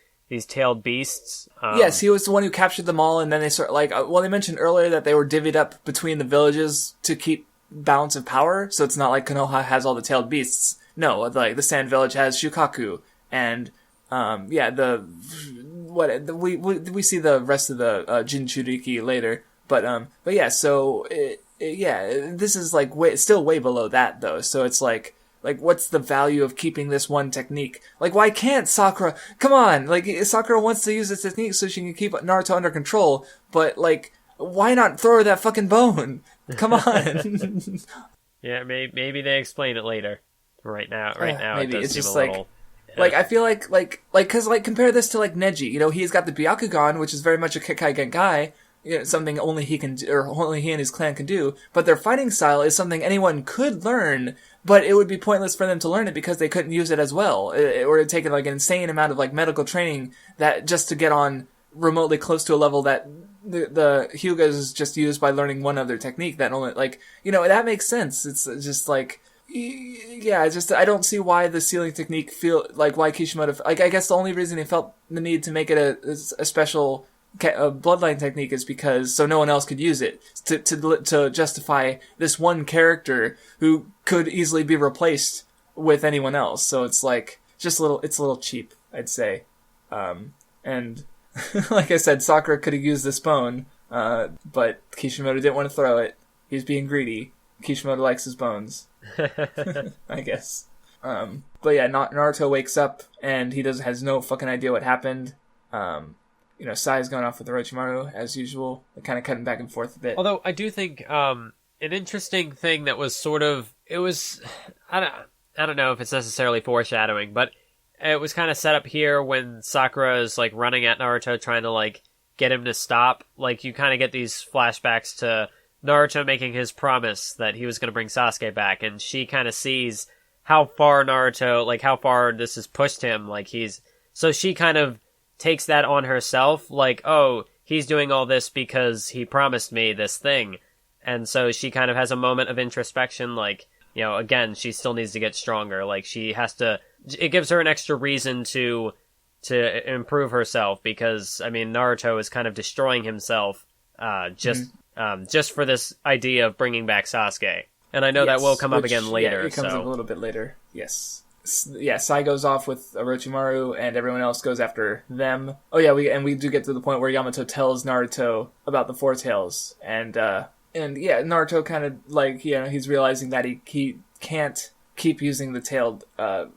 Speaker 2: tailed beasts.
Speaker 1: Yes, he was the one who captured them all, and then they they mentioned earlier that they were divvied up between the villages to keep balance of power, so it's not like Konoha has all the tailed beasts. No, like the Sand Village has Shukaku, and we see the rest of the Jinchuriki later, but yeah, so this is like still way below that though. So it's like what's the value of keeping this one technique? Like why can't Sakura? Come on, like Sakura wants to use this technique so she can keep Naruto under control, but like why not throw her that fucking bone? Come on.
Speaker 2: Yeah, maybe they explain it later. Right now,
Speaker 1: maybe
Speaker 2: it does
Speaker 1: it's
Speaker 2: seem
Speaker 1: just
Speaker 2: a little...
Speaker 1: like I feel because compare this to like Neji. You know, he's got the Byakugan, which is very much a Kekkei Genkai, you know, something only he can do, or only he and his clan can do. But their fighting style is something anyone could learn, but it would be pointless for them to learn it because they couldn't use it as well. It would have taken like an insane amount of like medical training that just to get on remotely close to a level that the Hyuga is just used by learning one other technique that only like that makes sense. It's just like. Yeah, it's just I don't see why the sealing technique why Kishimoto I guess the only reason he felt the need to make it a special bloodline technique is because so no one else could use it to justify this one character who could easily be replaced with anyone else. So it's like just it's a little cheap, I'd say. And like I said, Sakura could have used this bone, but Kishimoto didn't want to throw it. He's being greedy. Kishimoto likes his bones. I guess. But yeah, Naruto wakes up and he has no fucking idea what happened. Sai's going off with Orochimaru as usual. They're kind of cutting back and forth a bit.
Speaker 2: Although I do think an interesting thing that was I don't know if it's necessarily foreshadowing, but it was kind of set up here when Sakura is like running at Naruto trying to like get him to stop. Like you kind of get these flashbacks to Naruto making his promise that he was going to bring Sasuke back, and she kind of sees how far this has pushed him, so she kind of takes that on herself, like, oh, he's doing all this because he promised me this thing, and so she kind of has a moment of introspection, like, again, she still needs to get stronger, like, it gives her an extra reason to improve herself, because, I mean, Naruto is kind of destroying himself, just for this idea of bringing back Sasuke. And I know that will come up again later.
Speaker 1: Yeah, it comes up a little bit later. Yes. Yeah, Sai goes off with Orochimaru, and everyone else goes after them. Oh yeah, we do get to the point where Yamato tells Naruto about the Four Tails, and yeah, Naruto kind of he's realizing that he can't keep using the tailed, the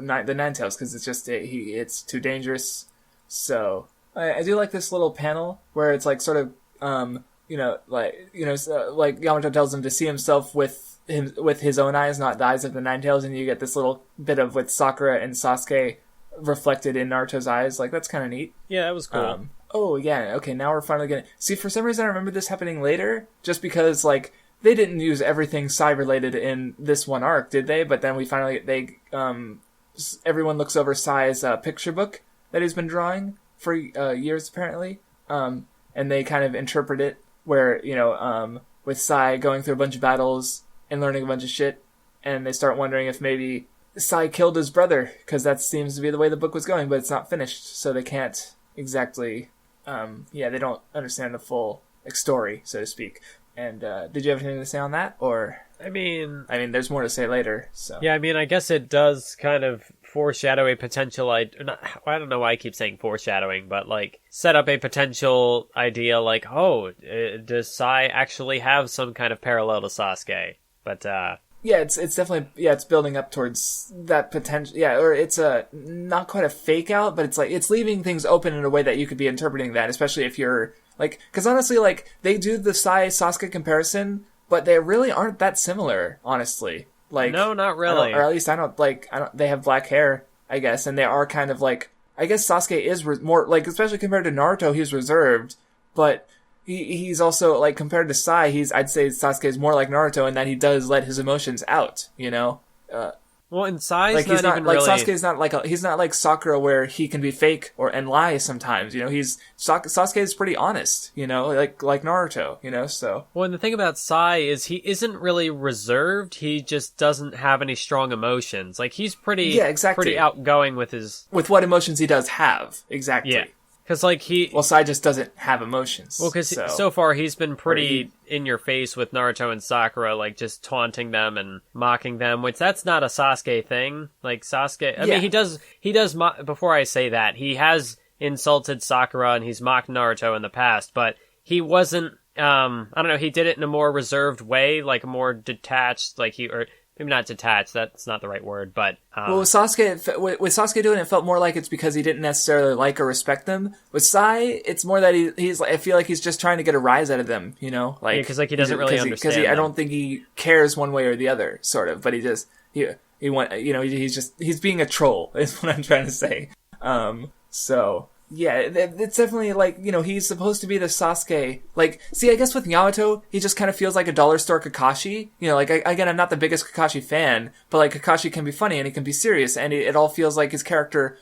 Speaker 1: Nine Tails because it's just it's too dangerous. So I do like this little panel where it's like sort of like Yamato tells him to see himself with his own eyes, not the eyes of the Nine Tails, and you get this little bit of with Sakura and Sasuke reflected in Naruto's eyes. Like that's kind of neat.
Speaker 2: Yeah, that was cool.
Speaker 1: Oh yeah, okay, now we're finally getting. See, for some reason I remember this happening later, just because like they didn't use everything Sai related in this one arc, did they? But then we finally everyone looks over Sai's picture book that he's been drawing for years apparently, and they kind of interpret it. Where, with Sai going through a bunch of battles and learning a bunch of shit, and they start wondering if maybe Sai killed his brother, because that seems to be the way the book was going, but it's not finished, so they can't exactly, they don't understand the full story, so to speak. And, did you have anything to say on that, or? I mean, there's more to say later, so.
Speaker 2: Yeah, I mean, I guess it does kind of foreshadow a potential, I don't know why I keep saying foreshadowing, but, like, set up a potential idea, like, oh, does Sai actually have some kind of parallel to Sasuke? But,
Speaker 1: Yeah, it's definitely, yeah, it's building up towards that potential, yeah, or it's not quite a fake out, but it's like, it's leaving things open in a way that you could be interpreting that, especially if you're, like, because honestly, like, they do the Sai Sasuke comparison, but they really aren't that similar, honestly. Like,
Speaker 2: no, not really.
Speaker 1: Or at least I don't, they have black hair, I guess, and they are kind of like, I guess Sasuke is more, like, especially compared to Naruto, he's reserved, but he's also, like, compared to Sai, I'd say Sasuke is more like Naruto in that he does let his emotions out, you know?
Speaker 2: Well, and Sai's
Speaker 1: like, he's not
Speaker 2: even
Speaker 1: like,
Speaker 2: really...
Speaker 1: Sasuke's not like, he's not like Sakura where he can be fake and lie sometimes, you know? Sasuke is pretty honest, you know? Like Naruto, you know, so.
Speaker 2: Well, and the thing about Sai is he isn't really reserved, he just doesn't have any strong emotions. Like, he's pretty outgoing with his...
Speaker 1: With what emotions he does have, exactly.
Speaker 2: Yeah. Because, like,
Speaker 1: Well, Sai just doesn't have emotions.
Speaker 2: Well, because so far he's been pretty in your face with Naruto and Sakura, like, just taunting them and mocking them, which that's not a Sasuke thing. Like, Sasuke... I mean, he does... Before I say that, he has insulted Sakura and he's mocked Naruto in the past, but he wasn't... I don't know, he did it in a more reserved way, like, a more detached, like, or maybe not detached, that's not the right word, but...
Speaker 1: Well, with Sasuke doing it, it felt more like it's because he didn't necessarily like or respect them. With Sai, it's more that he's like, I feel like he's just trying to get a rise out of them, you know? Like,
Speaker 2: because like, he doesn't really understand
Speaker 1: Because I don't think he cares one way or the other, sort of, but he just, he want, you know, he's being a troll, is what I'm trying to say. So... Yeah, it's definitely, like, you know, he's supposed to be the Sasuke. Like, see, I guess with Yamato, he just kind of feels like a dollar store Kakashi. You know, like, again, I'm not the biggest Kakashi fan, but, like, Kakashi can be funny and he can be serious, and it all feels like his character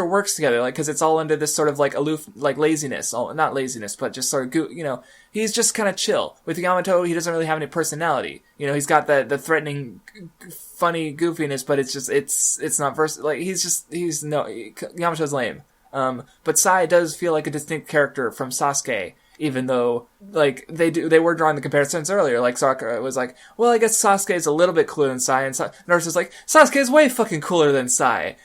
Speaker 1: works together, like, because it's all under this sort of, like, aloof, like, laziness. Not laziness, but just sort of, you know, he's just kind of chill. With Yamato, he doesn't really have any personality. You know, he's got the threatening, funny goofiness, but it's not like, Yamato's lame. But Sai does feel like a distinct character from Sasuke, even though, like, they were drawing the comparisons earlier. Like, Sakura was like, well, I guess Sasuke is a little bit cooler than Sai, and Naruto's like, Sasuke is way fucking cooler than Sai.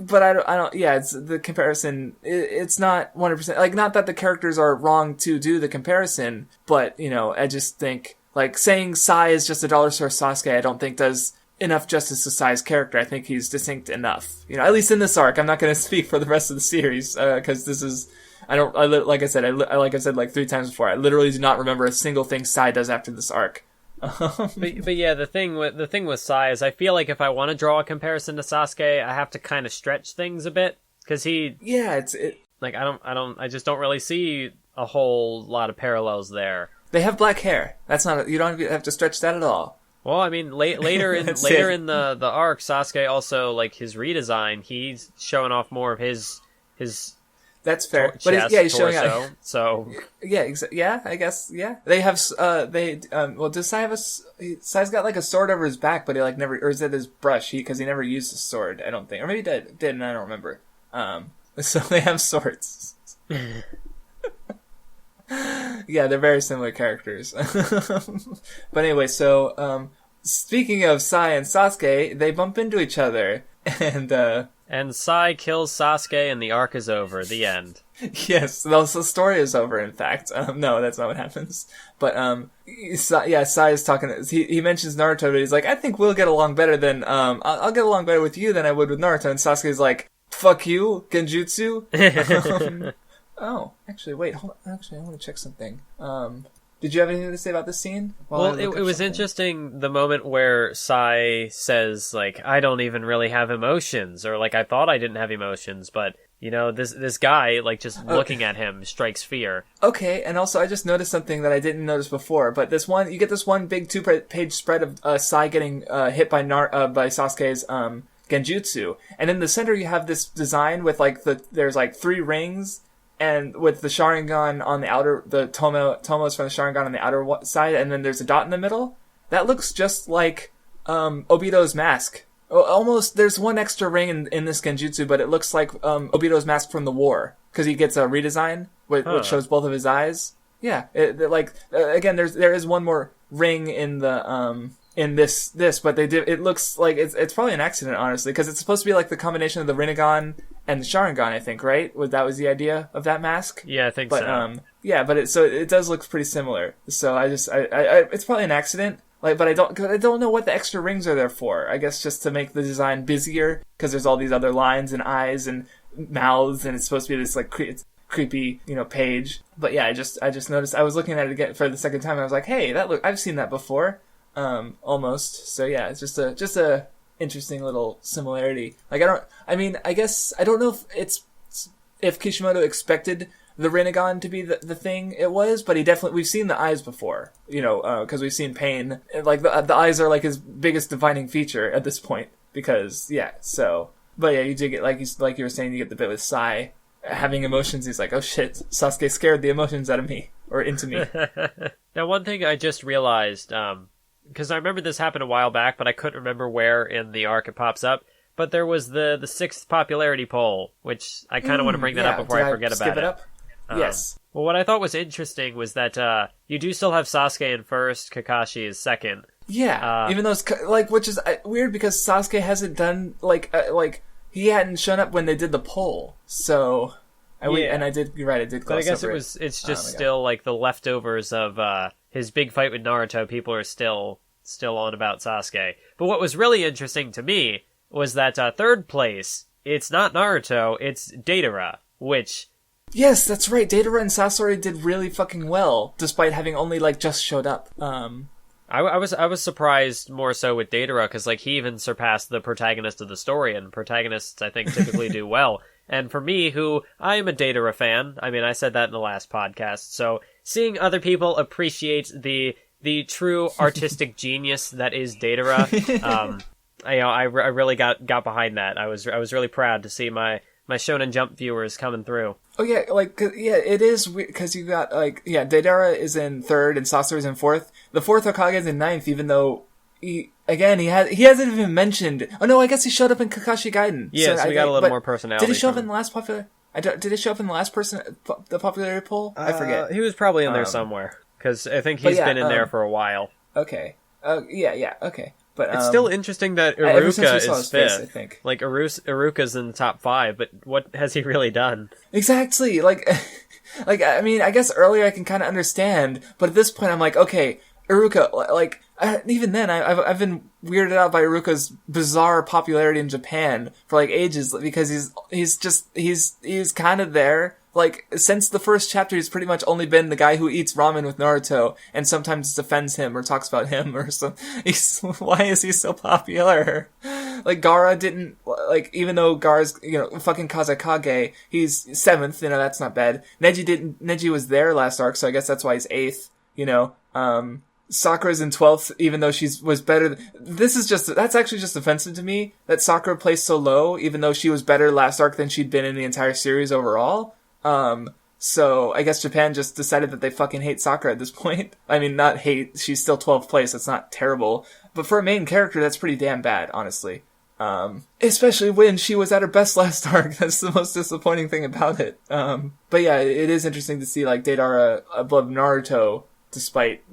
Speaker 1: But I don't, yeah, it's the comparison, it's not 100%, like, not that the characters are wrong to do the comparison, but, you know, I just think, like, saying Sai is just a dollar store Sasuke, I don't think does enough justice to Sai's character. I think he's distinct enough. You know, at least in this arc. I'm not going to speak for the rest of the series, because this is... like I said like 3 times before, I literally do not remember a single thing Sai does after this arc.
Speaker 2: but yeah, the thing with Sai is I feel like if I want to draw a comparison to Sasuke, I have to kind of stretch things a bit, because he...
Speaker 1: Yeah,
Speaker 2: Like, I just don't really see a whole lot of parallels there.
Speaker 1: They have black hair. That's not... You don't have to stretch that at all.
Speaker 2: Well, I mean, later in the arc, Sasuke also, like, his redesign, he's showing off more of his
Speaker 1: That's fair.
Speaker 2: But
Speaker 1: he's showing out.
Speaker 2: So
Speaker 1: yeah, I guess, yeah. They have well, does Sai have Sai's got like a sword over his back, but he like never, or is that his brush? Because he never used a sword, I don't think, or maybe he did, and I don't remember. So they have swords. Yeah, they're very similar characters. But anyway, so speaking of Sai and Sasuke, they bump into each other,
Speaker 2: and Sai kills Sasuke, and the arc is over. The end.
Speaker 1: Yes, the story is over. In fact, no, that's not what happens. But Sai is talking. He mentions Naruto, but he's like, I think we'll get along better than I'll get along better with you than I would with Naruto. And Sasuke's like, fuck you, Genjutsu. Oh, actually, wait, hold on. Actually, I want to check something. Did you have anything to say about this scene?
Speaker 2: Well, it was interesting, the moment where Sai says, like, I don't even really have emotions, or, like, I thought I didn't have emotions, but, you know, this guy, like, just looking at him strikes fear. Okay,
Speaker 1: and also I just noticed something that I didn't notice before, but you get this one big 2-page spread of Sai getting hit by Sasuke's Genjutsu, and in the center you have this design with, like, there's, like, 3 rings, and with the Sharingan on the outer, the Tomos from the Sharingan on the outer side, and then there's a dot in the middle. That looks just like Obito's mask. Almost, there's one extra ring in this Genjutsu, but it looks like Obito's mask from the war, because he gets a redesign, which shows both of his eyes. Yeah, again, there is one more ring in the in this, but it looks like it's probably an accident, honestly, because it's supposed to be like the combination of the Rinnegan and the Sharingan, I think, right? That was the idea of that mask?
Speaker 2: Yeah, I think so.
Speaker 1: Yeah, but it does look pretty similar. So it's probably an accident. Like, but I don't know what the extra rings are there for. I guess just to make the design busier, because there's all these other lines and eyes and mouths, and it's supposed to be this like creepy, page. But yeah, I just noticed. I was looking at it again for the second time, and I was like, hey, I've seen that before, almost. So yeah, it's just a interesting little similarity. Like, I guess I don't know if Kishimoto expected the Rinnegan to be the thing it was, but we've seen the eyes before, because we've seen Pain. Like, the eyes are like his biggest defining feature at this point, because, yeah, so. But yeah, you do get, like you were saying, you get the bit with Sai having emotions. He's like, oh shit, Sasuke scared the emotions out of me, or into me.
Speaker 2: Now, one thing I just realized, because I remember this happened a while back, but I couldn't remember where in the arc it pops up. But there was the 6th popularity poll, which I kind of want to bring that up before I forget about it.
Speaker 1: Yes.
Speaker 2: Well, what I thought was interesting was that you do still have Sasuke in first, Kakashi is second.
Speaker 1: Yeah, even though it's which is weird because Sasuke hasn't done he hadn't shown up when they did the poll. So and I did. You're right. I did.
Speaker 2: But I guess it's just still like the leftovers of his big fight with Naruto. People are still on about Sasuke. But what was really interesting to me was that third place. It's not Naruto. It's Deidara, which.
Speaker 1: Yes, that's right. Deidara and Sasori did really fucking well, despite having only just showed up.
Speaker 2: I was surprised more so with Deidara, because he even surpassed the protagonist of the story, and protagonists I think typically do well. And for me, who I am a Deidara fan, I mean I said that in the last podcast, so seeing other people appreciate the true artistic genius that is Deidara, I really got behind that. I was really proud to see my Shonen Jump viewers coming through.
Speaker 1: Oh yeah, it is weird because you got Deidara is in third and Sasori is in fourth. The fourth Hokage is in ninth, even though he hasn't even mentioned. Oh no, I guess he showed up in Kakashi Gaiden.
Speaker 2: Yeah, so we got a little more personality.
Speaker 1: Did he show up in the last popular? Did he show up in the last the popularity poll? I forget.
Speaker 2: He was probably in there somewhere because I think he's been in there for a while.
Speaker 1: Okay. Yeah. Okay. But
Speaker 2: it's still interesting that Iruka is fifth.
Speaker 1: I think.
Speaker 2: Iruka's in the top 5, but what has he really done?
Speaker 1: Exactly. I mean, I guess earlier I can kind of understand, but at this point I'm like, okay, Iruka, even then I've been weirded out by Iruka's bizarre popularity in Japan for ages because he's kind of there. Since the first chapter, he's pretty much only been the guy who eats ramen with Naruto and sometimes defends him or talks about him or something. Why is he so popular? Gaara didn't, even though Gaara's, fucking Kazekage, he's 7th, that's not bad. Neji was there last arc, so I guess that's why he's 8th, Sakura's in 12th, even though was better. That's actually just offensive to me, that Sakura placed so low, even though she was better last arc than she'd been in the entire series overall. So I guess Japan just decided that they fucking hate Sakura at this point. I mean, not hate, she's still 12th place, that's not terrible. But for a main character, that's pretty damn bad, honestly. Especially when she was at her best last arc, that's the most disappointing thing about it. But yeah, it is interesting to see, Deidara above Naruto, despite,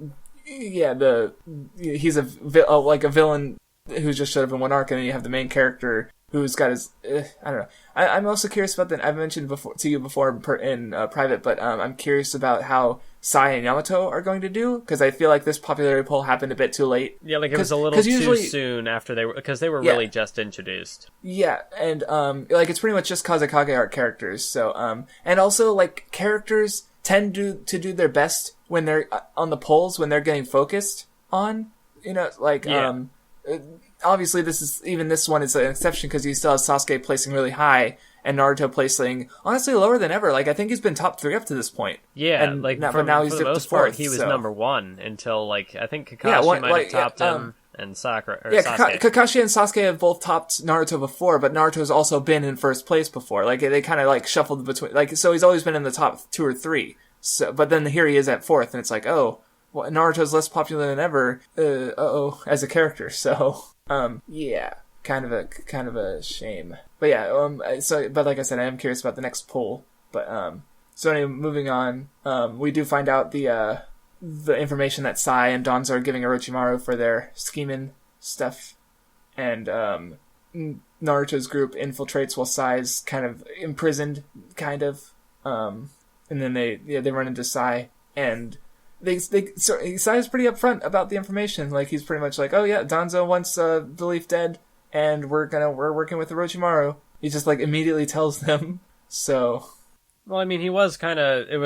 Speaker 1: he's a villain who just showed up in one arc, and then you have the main character who's got his, I don't know. I'm also curious about I've mentioned to you before in private, but I'm curious about how Sai and Yamato are going to do, because I feel like this popularity poll happened a bit too late.
Speaker 2: Yeah, it was a little too soon after because they were really just introduced.
Speaker 1: Yeah, and it's pretty much just Kazekage art characters. So and also characters tend to do their best when they're on the polls, when they're getting focused on, obviously this one is an exception because you still have Sasuke placing really high and Naruto placing honestly lower than ever. I think he's been top 3 up to this point.
Speaker 2: Yeah,
Speaker 1: and but now he's dipped to 4th.
Speaker 2: He was number 1 until I think Kakashi might have topped him and Sakura. Sasuke.
Speaker 1: Kakashi and Sasuke have both topped Naruto before, but Naruto's also been in first place before. They kind of shuffled between. So he's always been in the top 2 or 3. So, but then here he is at 4th, and it's well, Naruto's less popular than ever. As a character. So. Yeah, kind of a shame. But yeah, but like I said, I am curious about the next poll. But, so anyway, moving on, we do find out the information that Sai and Danzo are giving Orochimaru for their scheming stuff. And, Naruto's group infiltrates while Sai's kind of imprisoned, and then they run into Sai, and Sai's pretty upfront about the information. Like, he's pretty much like, oh yeah, Danzo wants the Leaf dead, and we're working with Orochimaru. He just like immediately tells them. So,
Speaker 2: well, I mean, he was kind of he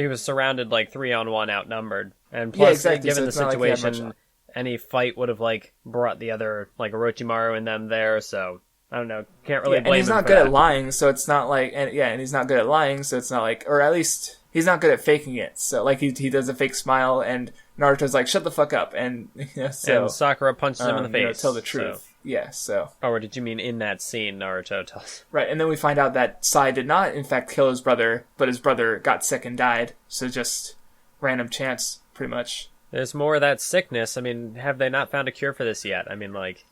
Speaker 2: was surrounded like 3-on-1, outnumbered, and plus,
Speaker 1: exactly.
Speaker 2: given
Speaker 1: so
Speaker 2: the situation, any fight would have like brought the other like Orochimaru and them there. So I don't know, can't really blame him.
Speaker 1: And he's not good at lying, so it's not like, and he's not good at lying, so it's not like, or at least he's not good at faking it. So like he does a fake smile, and Naruto's like, shut the fuck up, and and
Speaker 2: Sakura punches him in the face.
Speaker 1: Tell the truth.
Speaker 2: So.
Speaker 1: Yeah, so...
Speaker 2: Oh, or did you mean in that scene, Naruto tells...
Speaker 1: Right, and then we find out that Sai did not, in fact, kill his brother, but his brother got sick and died, so just random chance, pretty much.
Speaker 2: There's more of that sickness. I mean, have they not found a cure for this yet? I mean, like...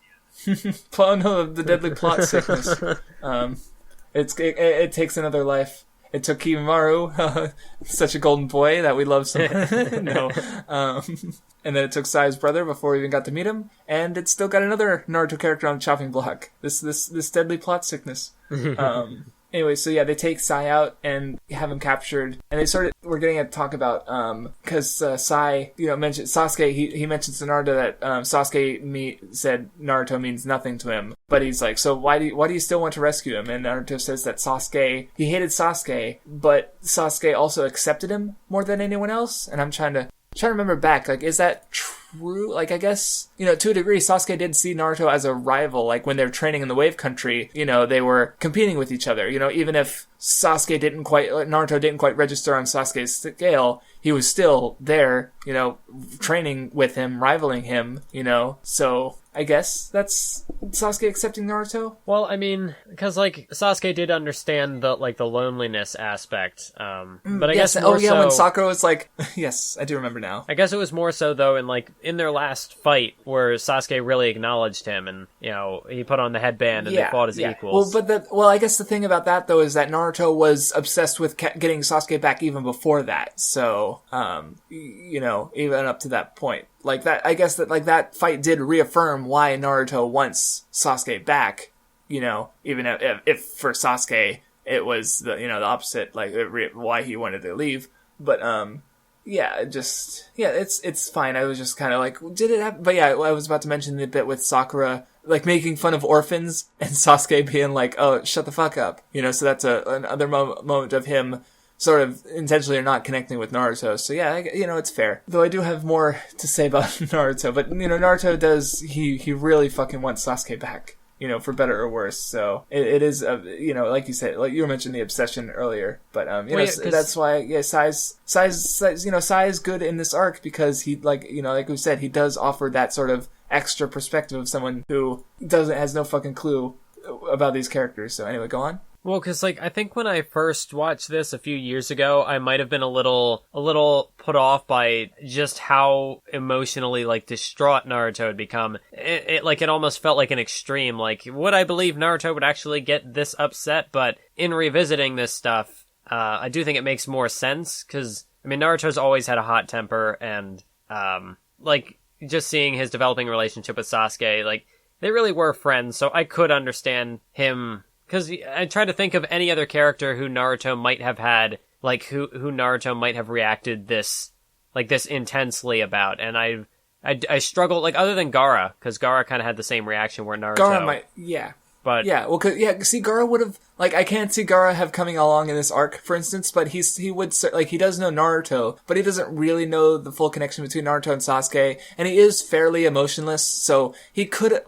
Speaker 1: Oh no, the deadly plot sickness. It takes another life. It took Kimaru, such a golden boy that we love so much. No. And then it took Sai's brother before we even got to meet him, and it's still got another Naruto character on the chopping block. This deadly plot sickness. Anyway, so yeah, they take Sai out and have him captured, and we're getting a talk about, cause, Sai, mentioned Sasuke, he mentions to Naruto that, Sasuke said Naruto means nothing to him, but he's like, so why do you still want to rescue him? And Naruto says that he hated Sasuke, but Sasuke also accepted him more than anyone else, and I'm trying to remember back, like, is that true? Like, I guess, to a degree, Sasuke did see Naruto as a rival. Like, when they're training in the Wave Country, they were competing with each other. Even if Naruto didn't quite register on Sasuke's scale, he was still there, training with him, rivaling him, so... I guess that's Sasuke accepting Naruto?
Speaker 2: Well, I mean, because, like, Sasuke did understand the loneliness aspect, but I guess more so...
Speaker 1: when Sakura was like... Yes, I do remember now.
Speaker 2: I guess it was more so, though, in their last fight, where Sasuke really acknowledged him, and, he put on the headband, and they fought as equals.
Speaker 1: Well, I guess the thing about that, though, is that Naruto was obsessed with getting Sasuke back even before that, so, even up to that point. Like that, I guess that fight did reaffirm why Naruto wants Sasuke back, even if for Sasuke it was the opposite, like why he wanted to leave. But it's fine. I was just kind of like, did it happen? But yeah, I was about to mention the bit with Sakura like making fun of orphans and Sasuke being like, "Oh, shut the fuck up," So that's another moment of him sort of intentionally or not connecting with Naruto. So yeah, it's fair. Though I do have more to say about Naruto, but Naruto does, he really fucking wants Sasuke back, for better or worse. So it is, like you said, like you mentioned the obsession earlier, but that's why, Sai is good in this arc because he, like we said, he does offer that sort of extra perspective of someone who has no fucking clue about these characters. So anyway, go on.
Speaker 2: Well, because, I think when I first watched this a few years ago, I might have been a little put off by just how emotionally, distraught Naruto had become. It almost felt like an extreme. Like, would I believe Naruto would actually get this upset? But in revisiting this stuff, I do think it makes more sense, because, Naruto's always had a hot temper, and, just seeing his developing relationship with Sasuke, they really were friends, so I could understand him... Because I try to think of any other character who Naruto might have had, who Naruto might have reacted this intensely about, and I struggle, other than Gaara, because Gaara kind of had the same reaction where Naruto...
Speaker 1: Gaara might, yeah. But... Yeah, well, see, Gaara would have... I can't see Gaara have coming along in this arc, for instance, but he does know Naruto, but he doesn't really know the full connection between Naruto and Sasuke, and he is fairly emotionless, so he could,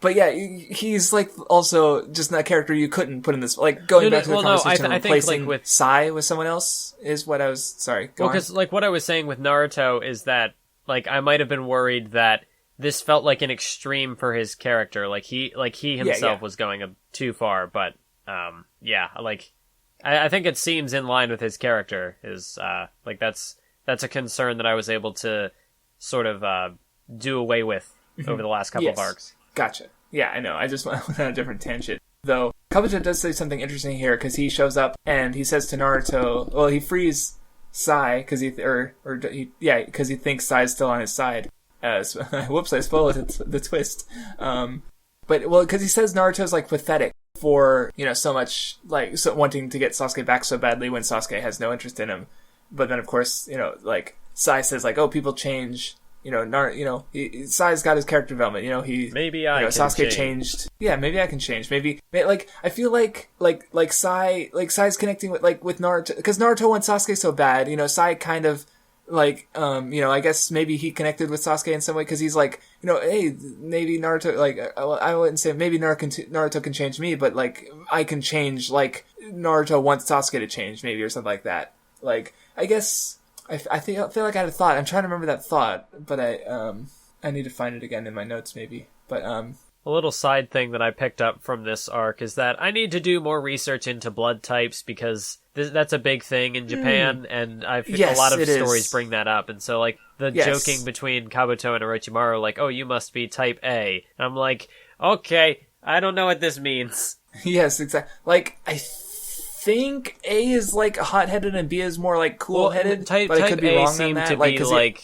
Speaker 1: but yeah, he's, also just not a character you couldn't put in this, going back to the conversation of replacing with Sai with someone else, is what I was, sorry, go on.
Speaker 2: Well, because, what I was saying with Naruto is that, I might have been worried that this felt like an extreme for his character, he himself was going too far, but... I think it seems in line with his character. That's a concern that I was able to sort of do away with over the last couple of arcs.
Speaker 1: Gotcha. Yeah, I know. I just went on a different tangent. Though, Kabuto does say something interesting here, because he shows up and he says to Naruto, well, he frees Sai, because he thinks Sai's still on his side. Whoops, I spoiled the twist. Because he says Naruto's, pathetic for, so much, wanting to get Sasuke back so badly when Sasuke has no interest in him. But then, of course, Sai says like, oh, people change. Sai's got his character development.
Speaker 2: Maybe I can
Speaker 1: Sasuke
Speaker 2: change.
Speaker 1: Changed. Yeah, maybe I can change. Maybe like I feel like Sai's connecting with Naruto because Naruto wants Sasuke so bad. Sai kind of I guess maybe he connected with Sasuke in some way because he's like, hey, maybe Naruto, like, I wouldn't say maybe Naruto can change me, but like I can change like Naruto wants Sasuke to change maybe or something like that. Like I guess. I feel like I had a thought. I'm trying to remember that thought, but I need to find it again in my notes maybe. But
Speaker 2: a little side thing that I picked up from this arc is that I need to do more research into blood types because that's a big thing in Japan, and a lot of stories bring that up. And so like the joking between Kabuto and Orochimaru, like, oh, you must be type A. And I'm like, okay, I don't know what this means.
Speaker 1: Yes, exactly. Like I think A is like hot-headed and B is more like cool-headed,
Speaker 2: but
Speaker 1: I could be wrong
Speaker 2: seemed
Speaker 1: on that.
Speaker 2: To be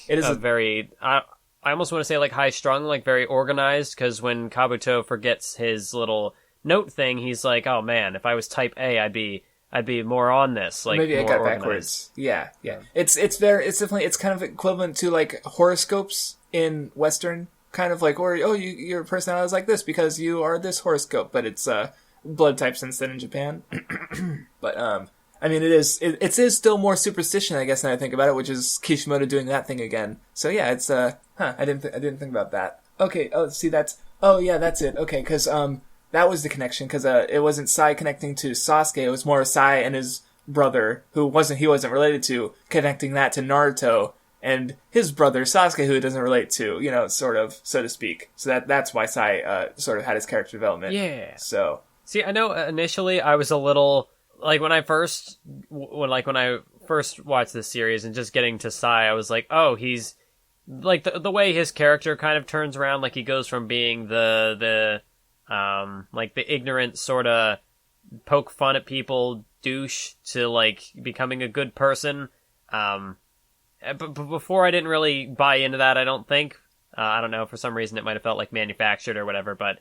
Speaker 1: it is
Speaker 2: a very... I almost want to say like high-strung, like very organized, because when Kabuto forgets his little note thing, he's like, oh man, if I was type A, I'd be more on this. Like,
Speaker 1: maybe I got
Speaker 2: organized.
Speaker 1: backwards. Yeah. It's definitely, it's kind of equivalent to like horoscopes in Western, kind of like, or, oh, your personality is like this because you are this horoscope, but it's blood types instead in Japan. But I mean, it is still more superstition, I guess, when I think about it, which is Kishimoto doing that thing again. So yeah, it's I didn't think about that. Okay, that's it. Okay, because that was the connection, because it wasn't Sai connecting to Sasuke, it was more Sai and his brother, who he wasn't related to, connecting that to Naruto and his brother Sasuke, who he doesn't relate to, sort of, so to speak. So that's why Sai sort of had his character development.
Speaker 2: Yeah.
Speaker 1: So
Speaker 2: see, I know initially I was a little like when I first watched this series and just getting to Sai, I was like, oh, he's like the way his character kind of turns around, like he goes from being the ignorant sort of poke fun at people douche to like becoming a good person. But before I didn't really buy into that. I don't think. I don't know. For some reason, it might have felt like manufactured or whatever. But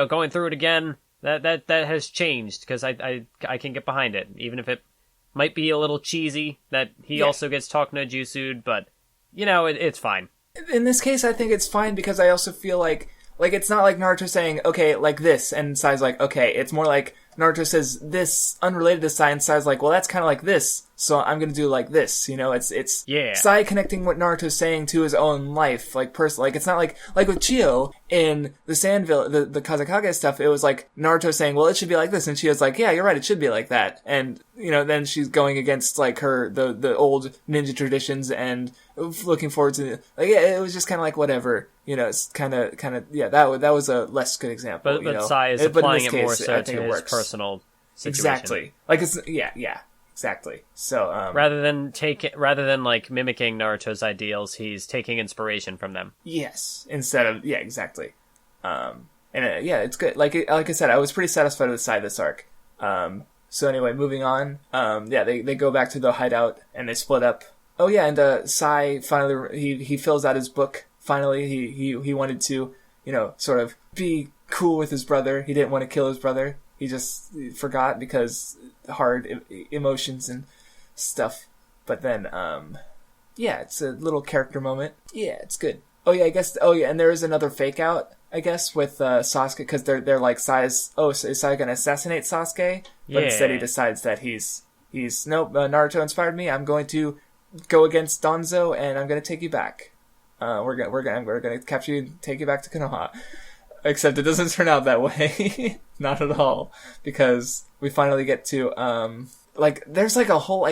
Speaker 2: going through it again, that has changed because I can get behind it, even if it might be a little cheesy. That he also gets talk no jutsu'd, but it's fine.
Speaker 1: In this case, I think it's fine because I also feel like it's not like Naruto saying, okay, like this, and Sai's like, okay. It's more like Naruto says this unrelated to Sai, and Sai's like, well, that's kind of like this, so I'm gonna do like this. It's Sai connecting what Naruto's saying to his own life, like personal. Like it's not like with Chiyo in the Sandville, the Kazekage stuff. It was like Naruto saying, well, it should be like this, and Chiyo's like, yeah, you're right, it should be like that. And then she's going against like the old ninja traditions and looking forward to it was just kind of like whatever. It's kind of that was a less good example.
Speaker 2: But Sai is applying it more so to his personal situation.
Speaker 1: Exactly. Like it's exactly. So
Speaker 2: rather than like mimicking Naruto's ideals, he's taking inspiration from them. Yes,
Speaker 1: instead of exactly. It's good. Like I said, I was pretty satisfied with the side of this arc. So anyway, moving on. They go back to the hideout and they split up. Oh yeah, and Sai finally he fills out his book. Finally, he wanted to, sort of be cool with his brother. He didn't want to kill his brother. He just forgot because hard emotions and stuff. But then, it's a little character moment. Yeah, it's good. Oh yeah, and there is another fake out, I guess, with Sasuke, because they're like, is Sai gonna assassinate Sasuke? But instead he decides that he's nope, Naruto inspired me. I'm going to go against Danzo, and I'm gonna take you back. We're gonna capture you and take you back to Konoha. Except it doesn't turn out that way. Not at all. Because we finally get to, there's like a whole,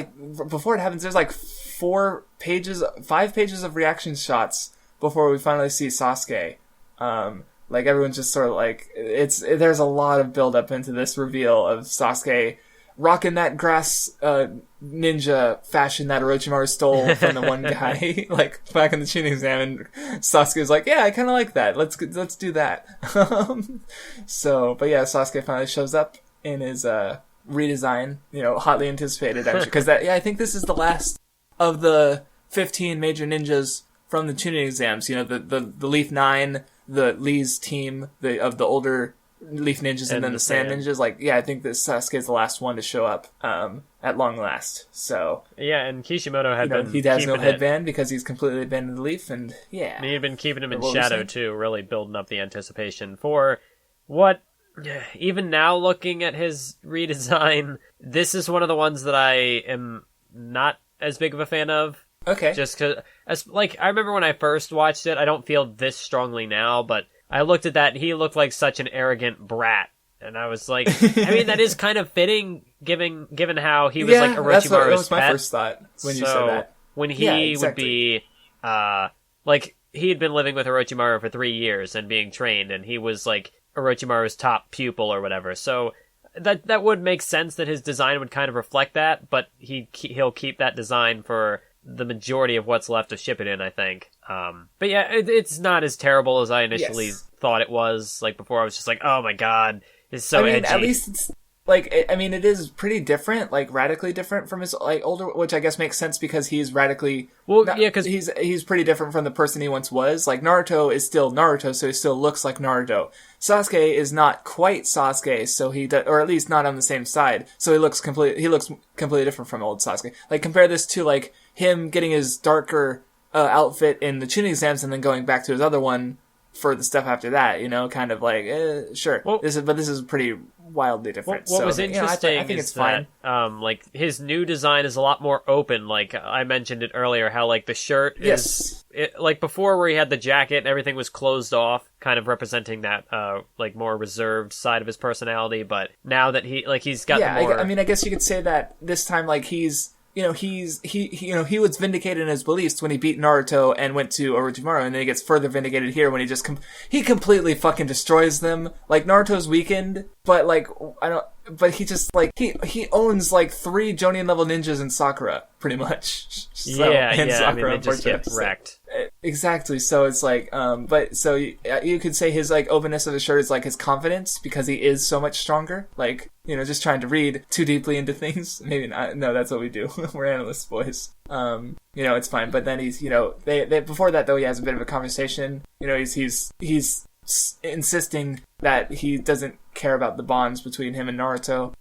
Speaker 1: before it happens, there's like 5 pages of reaction shots before we finally see Sasuke. Everyone's just sort of like, there's a lot of build up into this reveal of Sasuke rocking that grass ninja fashion that Orochimaru stole from the one guy, like back in the tuning exam, and Sasuke's like, yeah, I kind of like that. Let's do that. Sasuke finally shows up in his redesign, hotly anticipated, actually, because I think this is the last of the 15 major ninjas from the tuning exams. The Leaf 9, the Lee's team, of the older Leaf Ninjas and then the Sand Ninjas. Like, yeah, I think that Sasuke is the last one to show up at long last. So
Speaker 2: yeah, and Kishimoto had been
Speaker 1: he has no headband because he's completely abandoned the Leaf, and yeah,
Speaker 2: and he had been keeping him in shadow too, really building up the anticipation for what. Even now, looking at his redesign, this is one of the ones that I am not as big of a fan of.
Speaker 1: Okay,
Speaker 2: just because, like, I remember when I first watched it, I don't feel this strongly now, but I looked at that, and he looked like such an arrogant brat. And I was like, I mean, that is kind of fitting, given how he was like Orochimaru's
Speaker 1: that was my
Speaker 2: pet.
Speaker 1: first thought when you said that.
Speaker 2: When he would be, like, he had been living with Orochimaru for 3 years and being trained, and he was like Orochimaru's top pupil or whatever. So that would make sense that his design would kind of reflect that, but he'll keep that design for the majority of what's left of Shippuden, I think. But yeah, it's not as terrible as I initially thought it was. Like, before I was just like, oh my god, it's so edgy.
Speaker 1: At least it's like, I mean, it is pretty different, like radically different from his like older, which I guess makes sense because he's radically because he's pretty different from the person he once was. Like, Naruto is still Naruto, so he still looks like Naruto. Sasuke is not quite Sasuke, so or at least not on the same side. So he looks completely different from old Sasuke. Like, compare this to like him getting his darker outfit in the Chunin exams and then going back to his other one for the stuff after that, kind of like, sure. Well, this is pretty wildly different.
Speaker 2: What was interesting I think it's fine. Like, his new design is a lot more open. Like, I mentioned it earlier, how like the shirt is, like before where he had the jacket and everything was closed off, kind of representing that, like more reserved side of his personality. But now that he's got more...
Speaker 1: I mean, I guess you could say that this time, like, he was vindicated in his beliefs when he beat Naruto and went to Orochimaru, and then he gets further vindicated here when he just he completely fucking destroys them. Like, Naruto's weakened, but like, but he just like, he owns like 3 Jonin level ninjas in Sakura, pretty much.
Speaker 2: Sakura, I mean, they just get wrecked.
Speaker 1: Exactly. So it's like, but so you could say his like openness of his shirt is like his confidence because he is so much stronger. Like, just trying to read too deeply into things. Maybe not. No, that's what we do. We're analysts, boys. It's fine. But then he's, they before that though, he has a bit of a conversation. He's insisting that he doesn't care about the bonds between him and Naruto,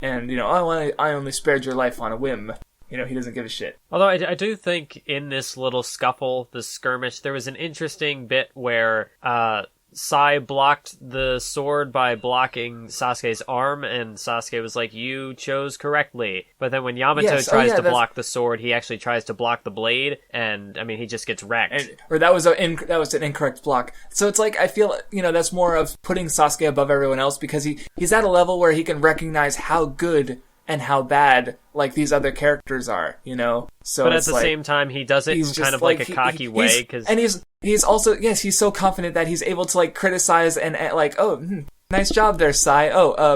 Speaker 1: and I only spared your life on a whim. He doesn't give a shit.
Speaker 2: Although I do think in this little scuffle, this skirmish, there was an interesting bit where Sai blocked the sword by blocking Sasuke's arm, and Sasuke was like, you chose correctly. But then when Yamato tries to block the sword, he actually tries to block the blade, and I mean, he just gets wrecked.
Speaker 1: Or that was an incorrect block. So it's like, I feel, that's more of putting Sasuke above everyone else because he's at a level where he can recognize how good and how bad, like, these other characters are, So,
Speaker 2: but at the same time, he does it in kind of like a cocky way,
Speaker 1: and he's also, he's so confident that he's able to like criticize and like, nice job there, Sai.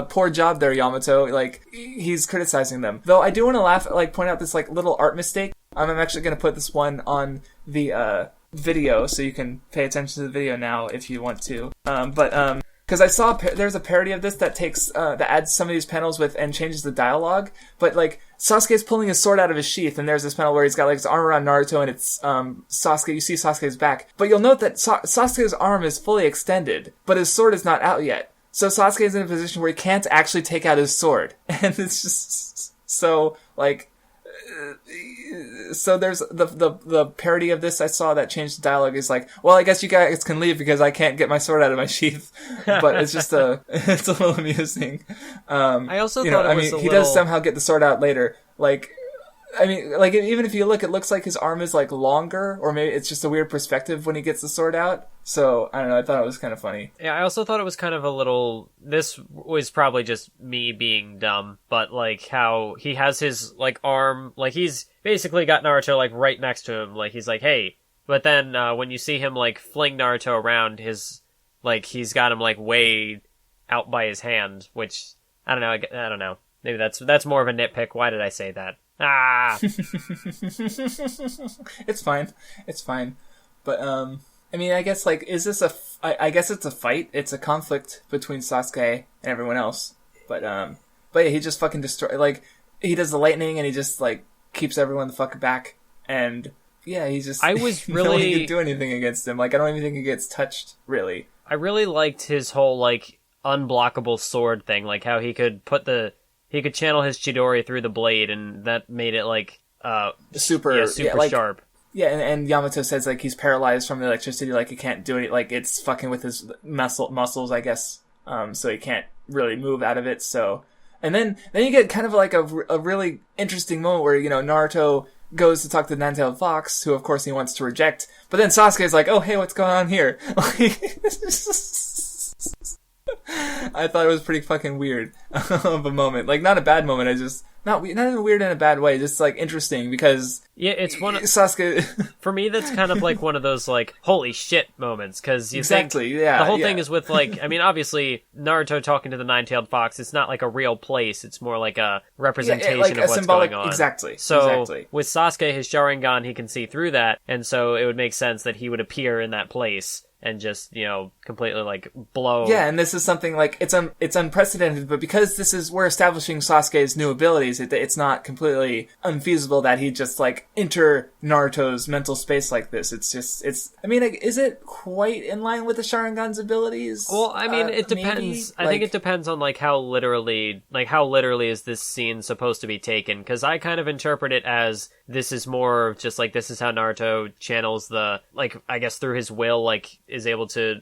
Speaker 1: Poor job there, Yamato. Like, he's criticizing them. Though I do want to point out this like little art mistake. I'm actually going to put this one on the video, so you can pay attention to the video now if you want to. Because I saw there's a parody of this that takes that adds some of these panels with and changes the dialogue, but like Sasuke's pulling his sword out of his sheath, and there's this panel where he's got like his arm around Naruto, and it's Sasuke. You see Sasuke's back, but you'll note that Sasuke's arm is fully extended, but his sword is not out yet. So Sasuke is in a position where he can't actually take out his sword, and it's just so like. So there's the parody of this I saw that changed the dialogue is like, well, I guess you guys can leave because I can't get my sword out of my sheath. But it's just it's a little amusing.
Speaker 2: I also thought
Speaker 1: he does somehow get the sword out later. Like, I mean, like, even if you look, it looks like his arm is like longer, or maybe it's just a weird perspective when he gets the sword out. So, I don't know, I thought it was kind of funny.
Speaker 2: Yeah, I also thought it was kind of a little... This was probably just me being dumb, but, like, how he has his, like, arm... Like, he's basically got Naruto, like, right next to him. Like, he's like, hey. But then, when you see him, like, fling Naruto around, like, he's got him, like, way out by his hand, which... I don't know. Maybe that's more of a nitpick. Why did I say that? Ah!
Speaker 1: It's fine. But, I mean, I guess, like, is this I guess it's a fight. It's a conflict between Sasuke and everyone else. But yeah, he just fucking like, he does the lightning and he just, like, keeps everyone the fuck back. And, yeah, he's just...
Speaker 2: I was really...
Speaker 1: No one can do anything against him. Like, I don't even think he gets touched, really.
Speaker 2: I really liked his whole, like, unblockable sword thing, like how he could channel his Chidori through the blade, and that made it like super sharp.
Speaker 1: Yeah, and Yamato says like he's paralyzed from the electricity, like he can't do it, like it's fucking with his muscles, I guess. So he can't really move out of it. So, and then you get kind of like a really interesting moment where, you know, Naruto goes to talk to the Nine-Tailed Fox, who of course he wants to reject, but then Sasuke's like, oh hey, what's going on here? I thought it was pretty fucking weird of a moment. Like, not a bad moment, I just... Not even weird in a bad way, just, like, interesting, because...
Speaker 2: Yeah, it's one of...
Speaker 1: Sasuke...
Speaker 2: For me, that's kind of like one of those, like, holy shit moments, because you
Speaker 1: exactly,
Speaker 2: think...
Speaker 1: Yeah,
Speaker 2: the whole thing is with, like... I mean, obviously, Naruto talking to the Nine-Tailed Fox, it's not like a real place, it's more like a representation
Speaker 1: like
Speaker 2: of
Speaker 1: a
Speaker 2: what's
Speaker 1: symbolic,
Speaker 2: going on.
Speaker 1: Exactly,
Speaker 2: So,
Speaker 1: exactly.
Speaker 2: with Sasuke, his Sharingan, he can see through that, and so it would make sense that he would appear in that place and just, you know, completely, like, blow...
Speaker 1: Yeah, and this is something, like, it's unprecedented, but because we're establishing Sasuke's new abilities, it's not completely unfeasible that he just, like, enter Naruto's mental space like this. I mean, like, is it quite in line with the Sharingan's abilities?
Speaker 2: Well, I mean, it depends. I think it depends on, like, how literally is this scene supposed to be taken, because I kind of interpret it as this is more just, like, this is how Naruto channels the, like, I guess through his will, like, is able to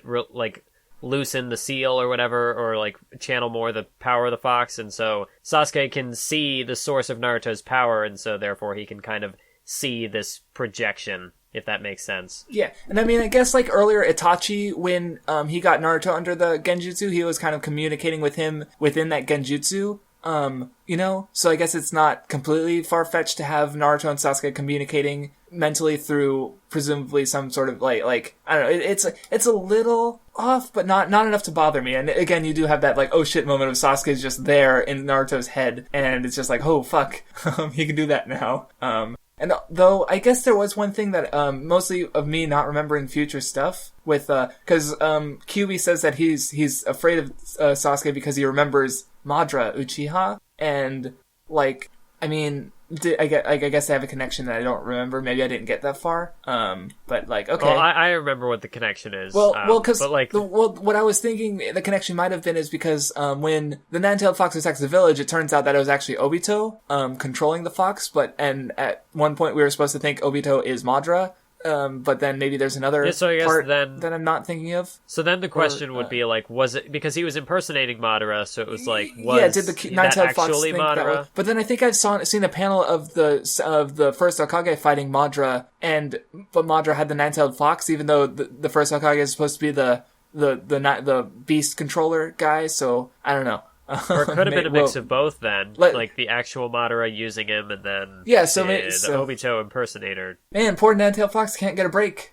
Speaker 2: loosen the seal or whatever, or like channel more the power of the fox, and so Sasuke can see the source of Naruto's power, and so therefore he can kind of see this projection, if that makes sense.
Speaker 1: Yeah, and I mean, I guess like earlier Itachi, when he got Naruto under the Genjutsu, he was kind of communicating with him within that Genjutsu. You know, so I guess it's not completely far-fetched to have Naruto and Sasuke communicating mentally through presumably some sort of like I don't know, it's a little off, but not enough to bother me. And again, you do have that like oh shit moment of Sasuke's just there in Naruto's head, and it's just like oh fuck, he can do that now. And though I guess there was one thing that mostly of me not remembering future stuff with because Kyuubi says that he's afraid of Sasuke because he remembers Madara Uchiha, and like I mean I guess they have a connection that I don't remember. Maybe I didn't get that far. But like okay.
Speaker 2: Well, I remember what the connection is.
Speaker 1: Well, because like what I was thinking the connection might have been is because when the Nine-Tailed Fox attacks the village, it turns out that it was actually Obito controlling the fox. And at one point we were supposed to think Obito is Madara. But then maybe there's another part that I'm not thinking of.
Speaker 2: So then the question would be like, was it because he was impersonating Madara? So it was like,
Speaker 1: did the Nine-Tailed Fox think Madara? That way? But then I think I've seen a panel of the first Hokage fighting Madara, but Madara had the Nine-Tailed Fox, even though the first Hokage is supposed to be the beast controller guy. So I don't know.
Speaker 2: Or it could have been a mix of both then. Like the actual Madara using him and then the Obito impersonator.
Speaker 1: Man, poor Nine-Tailed Fox can't get a break.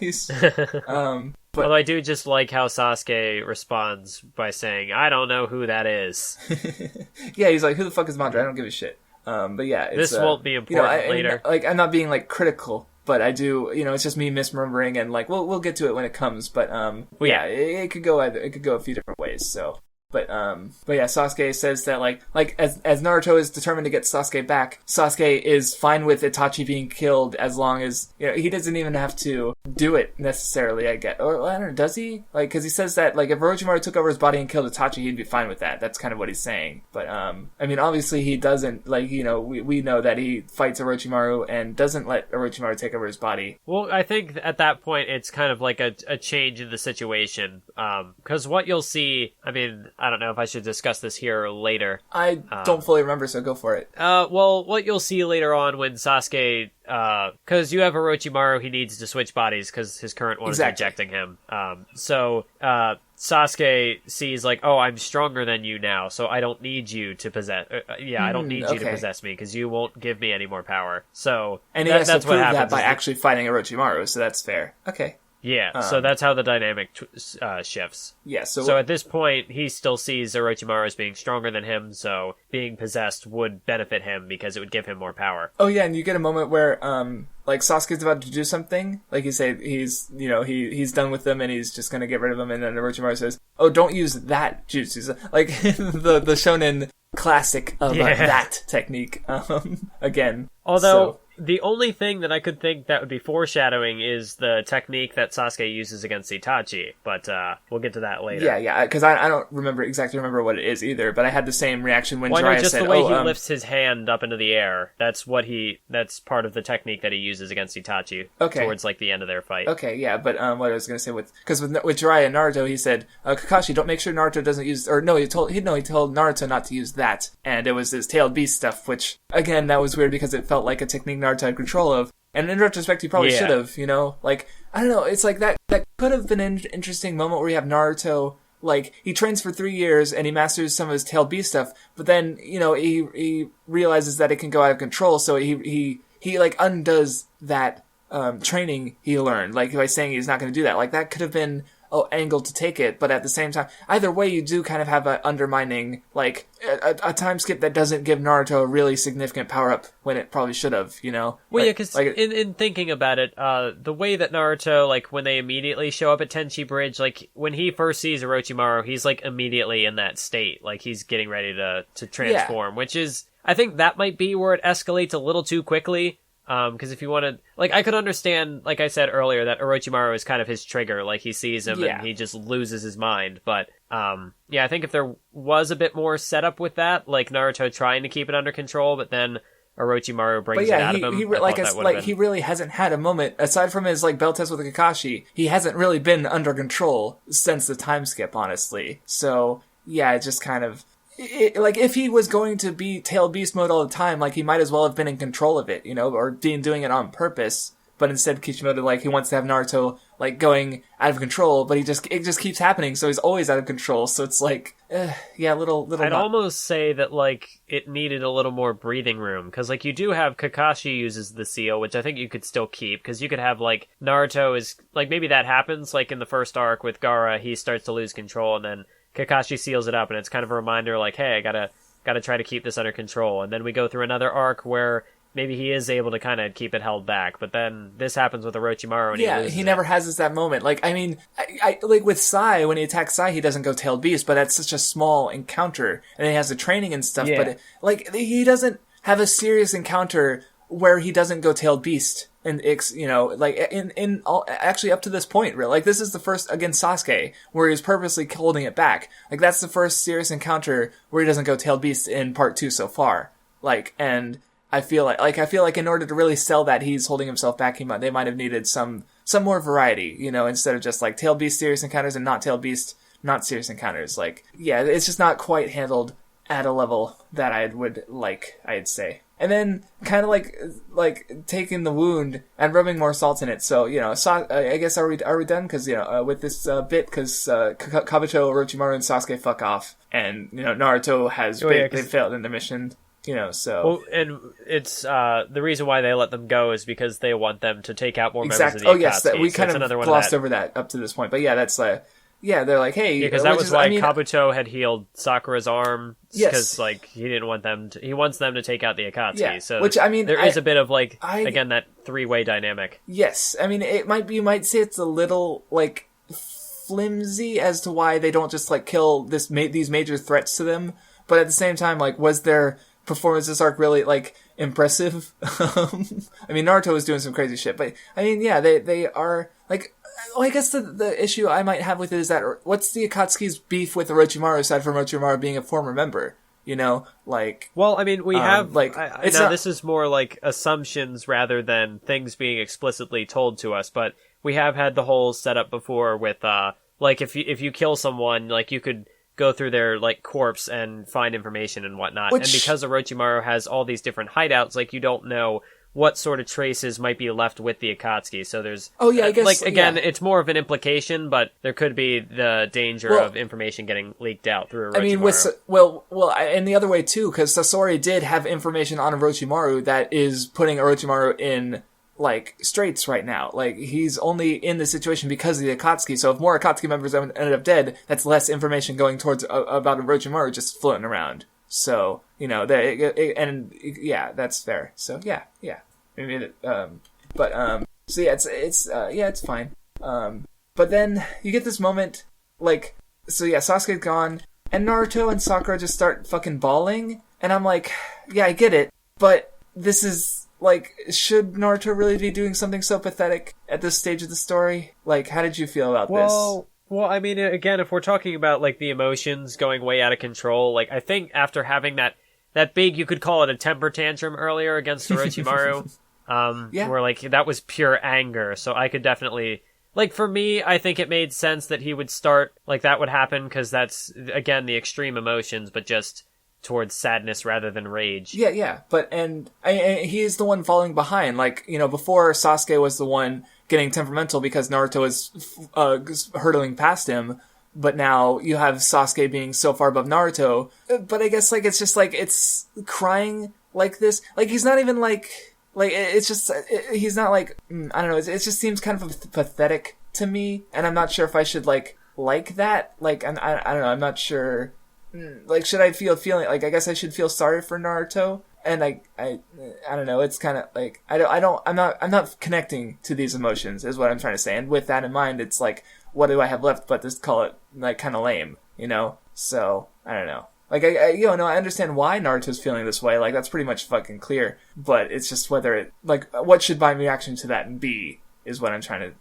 Speaker 1: He's,
Speaker 2: although I do just like how Sasuke responds by saying, I don't know who that is.
Speaker 1: Yeah, he's like, who the fuck is Madara? I don't give a shit. But yeah, it's,
Speaker 2: this won't be important later.
Speaker 1: I'm not being like critical, but I do, it's just me misremembering, and like we'll get to it when it comes. But yeah, it could go either. It could go a few different ways. So. But yeah, Sasuke says that like as Naruto is determined to get Sasuke back, Sasuke is fine with Itachi being killed as long as he doesn't even have to do it necessarily. I get, or I don't know, does he? Like, because he says that like if Orochimaru took over his body and killed Itachi, he'd be fine with that. That's kind of what he's saying. But I mean, obviously he doesn't. Like we know that he fights Orochimaru and doesn't let Orochimaru take over his body.
Speaker 2: Well, I think at that point it's kind of like a change in the situation. Because what you'll see, I mean, I don't know if I should discuss this here or later.
Speaker 1: I don't fully remember, so go for it.
Speaker 2: Well, what you'll see later on when Sasuke, because you have Orochimaru, he needs to switch bodies because his current one is rejecting him. So Sasuke sees like, oh, I'm stronger than you now, so I don't need you to possess. I don't need you to possess me because you won't give me any more power. So
Speaker 1: and he has to prove that by actually fighting Orochimaru, so that's fair. Okay.
Speaker 2: Yeah, so that's how the dynamic shifts.
Speaker 1: Yeah,
Speaker 2: so at this point, he still sees Orochimaru as being stronger than him, so being possessed would benefit him because it would give him more power.
Speaker 1: Oh yeah, and you get a moment where, like, Sasuke's about to do something, like you say, he's done with them and he's just gonna get rid of them, and then Orochimaru says, oh, don't use that jutsu. Like, the shonen classic of that technique, again.
Speaker 2: Although... The only thing that I could think that would be foreshadowing is the technique that Sasuke uses against Itachi, but we'll get to that later.
Speaker 1: Yeah, because I don't exactly remember what it is either, but I had the same reaction when Jiraiya said,
Speaker 2: I know just the way he lifts his hand up into the air. That's part of the technique that he uses against Itachi towards like the end of their fight.
Speaker 1: Okay, yeah, but what I was going to say with Jiraiya and Naruto, he said, Kakashi, don't make sure Naruto doesn't use, or no, he told Naruto not to use that, and it was his tailed beast stuff, which, again, that was weird because it felt like a technique Naruto had control of, and in retrospect, he probably should have, like, I don't know, it's like that could have been an interesting moment where you have Naruto, like, he trains for 3 years and he masters some of his tailed beast stuff, but then, he realizes that it can go out of control, so he like undoes that training he learned, like by saying he's not going to do that. Like that could have been angle to take it, but at the same time, either way, you do kind of have a undermining, like a time skip that doesn't give Naruto a really significant power up when it probably should have. Well,
Speaker 2: yeah, because in thinking about it, the way that Naruto, like when they immediately show up at Tenchi Bridge, like when he first sees Orochimaru, he's like immediately in that state, like he's getting ready to transform, which is, I think that might be where it escalates a little too quickly. Because if you want to, like, I could understand, like I said earlier, that Orochimaru is kind of his trigger, like he sees him and he just loses his mind, but, I think if there was a bit more setup with that, like Naruto trying to keep it under control, but then Orochimaru brings it out of him.
Speaker 1: He really hasn't had a moment, aside from his, like, belt test with Kakashi, he hasn't really been under control since the time skip, honestly. So, yeah, it just kind of, like, if he was going to be tail beast mode all the time, like, he might as well have been in control of it, or doing it on purpose. But instead, Kishimoto, like, he wants to have Naruto, like, going out of control, but it just keeps happening, so he's always out of control. So it's like, little.
Speaker 2: I'd almost say that, like, it needed a little more breathing room, because, like, you do have Kakashi uses the seal, which I think you could still keep, because you could have, like, Naruto is, like, maybe that happens, like, in the first arc with Gaara, he starts to lose control, and then Kakashi seals it up, and it's kind of a reminder, like, hey, I gotta try to keep this under control. And then we go through another arc where maybe he is able to kind of keep it held back, but then this happens with Orochimaru, and
Speaker 1: he never has that moment. Like, I mean, I like with Sai, when he attacks Sai, he doesn't go tailed beast, but that's such a small encounter, and he has the training and stuff. Yeah. But he doesn't have a serious encounter where he doesn't go tailed beast. And actually up to this point, really, like this is the first against Sasuke where he's purposely holding it back. Like that's the first serious encounter where he doesn't go tailed beast in part 2 so far. Like, and I feel like in order to really sell that he's holding himself back, they might have needed some more variety, instead of just like tailed beast serious encounters and not tailed beast not serious encounters. Like, yeah, it's just not quite handled at a level that I'd say. And then kind of like taking the wound and rubbing more salt in it. So, I guess are we done? Because, with this bit, because Kabuto, Orochimaru, and Sasuke fuck off. And, Naruto has they failed in their mission, so. Well,
Speaker 2: and it's the reason why they let them go is because they want them to take out more members of the Akatsuki.
Speaker 1: Oh, yes, we kind of glossed over that up to this point. But yeah, that's yeah, they're like, hey...
Speaker 2: because that was why Kabuto had healed Sakura's arm, because, like, he didn't want them to... He wants them to take out the Akatsuki,
Speaker 1: yeah,
Speaker 2: so
Speaker 1: which, I mean,
Speaker 2: there is a bit of, like, again, that three-way dynamic.
Speaker 1: Yes, I mean, you might say it's a little, like, flimsy as to why they don't just, like, kill these major threats to them, but at the same time, like, was their performance this arc really, like, impressive? I mean, Naruto was doing some crazy shit, but, I mean, yeah, they are, like... Well, I guess the issue I might have with it is that what's the Akatsuki's beef with Orochimaru aside from Orochimaru being a former member? Like...
Speaker 2: Well, I mean, we have... like, this is more like assumptions rather than things being explicitly told to us, but we have had the whole setup before with, like, if you kill someone, like, you could go through their, like, corpse and find information and whatnot. And because Orochimaru has all these different hideouts, like, you don't know what sort of traces might be left with the Akatsuki. So there's... Oh, yeah, I guess... Like, again, it's more of an implication, but there could be the danger of information getting leaked out through Orochimaru. I mean,
Speaker 1: and the other way, too, because Sasori did have information on Orochimaru that is putting Orochimaru in, like, straits right now. Like, he's only in this situation because of the Akatsuki, so if more Akatsuki members ended up dead, that's less information going towards about Orochimaru just floating around. So, that's fair. So, yeah. Maybe, so yeah, it's fine. But then you get this moment, like, so yeah, Sasuke's gone, and Naruto and Sakura just start fucking bawling, and I'm like, yeah, I get it, but this is like, should Naruto really be doing something so pathetic at this stage of the story? Like, how did you feel about this?
Speaker 2: Well, I mean, again, if we're talking about, like, the emotions going way out of control, like, I think after having that big, you could call it a temper tantrum earlier against Orochimaru, where, like, that was pure anger, so I could definitely... Like, for me, I think it made sense that he would start, like, that would happen, because that's, again, the extreme emotions, but just towards sadness rather than rage.
Speaker 1: Yeah, but, and he is the one falling behind, like, you know, before Sasuke was the one getting temperamental because Naruto is hurtling past him, but now you have Sasuke being so far above Naruto, but I guess, like, it's just, like, it's crying like this, like, he's not even, like, it's just, he's not, like, I don't know, it just seems kind of pathetic to me, and I'm not sure if I should, like that, like, I don't know, I'm not sure, like, should I feeling, like, I guess I should feel sorry for Naruto, and I don't know, it's kind of, like, I'm not connecting to these emotions, is what I'm trying to say, and with that in mind, it's like, what do I have left but just call it, like, kind of lame, you know, so, I don't know. Like, I understand why Naruto's feeling this way, like, that's pretty much fucking clear, but it's just whether it, like, what should my reaction to that be, is what I'm trying to,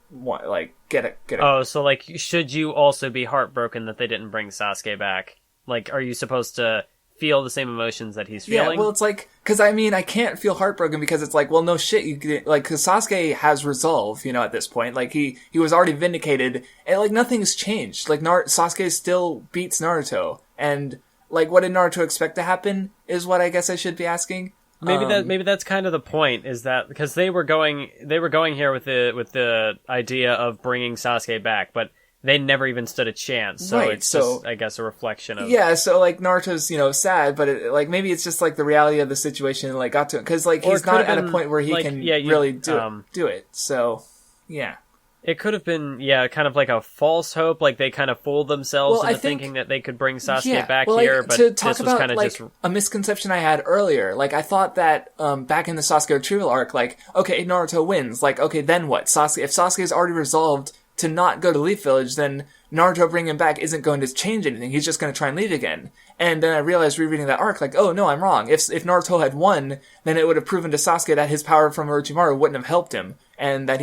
Speaker 1: like, get it.
Speaker 2: Oh, so, like, should you also be heartbroken that they didn't bring Sasuke back? Like, are you supposed to feel the same emotions that he's feeling?
Speaker 1: Yeah, well, it's like, because, I mean, I can't feel heartbroken because it's like, well, no shit, like, because Sasuke has resolve, you know, at this point, like, he was already vindicated, and, like, nothing's changed, like, Sasuke still beats Naruto, and... Like, what did Naruto expect to happen, is what I guess I should be asking.
Speaker 2: Maybe that's kind of the point, is that, because they were going here with the idea of bringing Sasuke back, but they never even stood a chance, so right, it's just, I guess, a reflection of...
Speaker 1: Yeah, so, like, Naruto's, you know, sad, but, like, maybe it's just, like, the reality of the situation, like, got to him, because, like, he's not at a point where he can really do it, so, yeah.
Speaker 2: It could have been, kind of like a false hope, like they kind of fooled themselves into thinking that they could bring Sasuke back here, but
Speaker 1: to talk
Speaker 2: this was
Speaker 1: about,
Speaker 2: kind of
Speaker 1: like,
Speaker 2: just...
Speaker 1: a misconception I had earlier. Like, I thought that, back in the Sasuke retrieval arc, like, okay, Naruto wins, like, okay, then what? If Sasuke's already resolved to not go to Leaf Village, then Naruto bringing him back isn't going to change anything, he's just going to try and leave again. And then I realized rereading that arc, like, oh no, I'm wrong. If Naruto had won, then it would have proven to Sasuke that his power from Orochimaru wouldn't have helped him, and that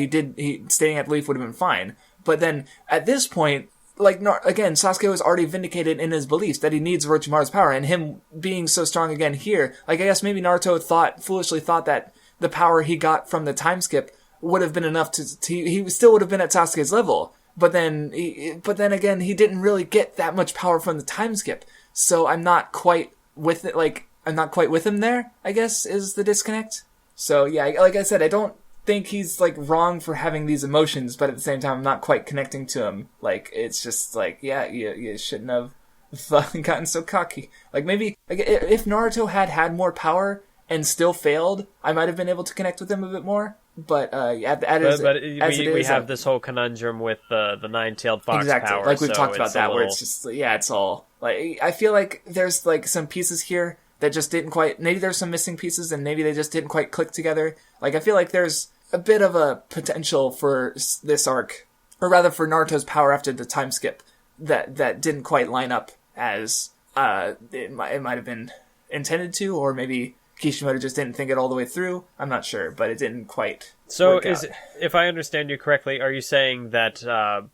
Speaker 1: staying at Leaf would have been fine. But then, at this point, like, again, Sasuke was already vindicated in his beliefs that he needs Orochimaru's power, and him being so strong again here, like, I guess maybe Naruto foolishly thought that the power he got from the time skip would have been enough he still would have been at Sasuke's level. But then again, he didn't really get that much power from the time skip. So I'm not quite with it, like, I'm not quite with him there, I guess, is the disconnect. So yeah, like I said, I don't think he's, like, wrong for having these emotions, but at the same time, I'm not quite connecting to him. Like, it's just, like, yeah, you shouldn't have fucking gotten so cocky. Like, maybe, like, if Naruto had more power and still failed, I might have been able to connect with him a bit more. But we
Speaker 2: have this whole conundrum with the nine-tailed fox power.
Speaker 1: Like, we've talked about that, where it's just, it's all, like, I feel like there's, like, some pieces here that just didn't quite, maybe there's some missing pieces, and maybe they just didn't quite click together. Like, I feel like there's a bit of a potential for this arc, or rather for Naruto's power after the time skip, that didn't quite line up as it might have been intended to, or maybe Kishimoto just didn't think it all the way through. I'm not sure, but it didn't quite work out.
Speaker 2: If I understand you correctly, are you saying that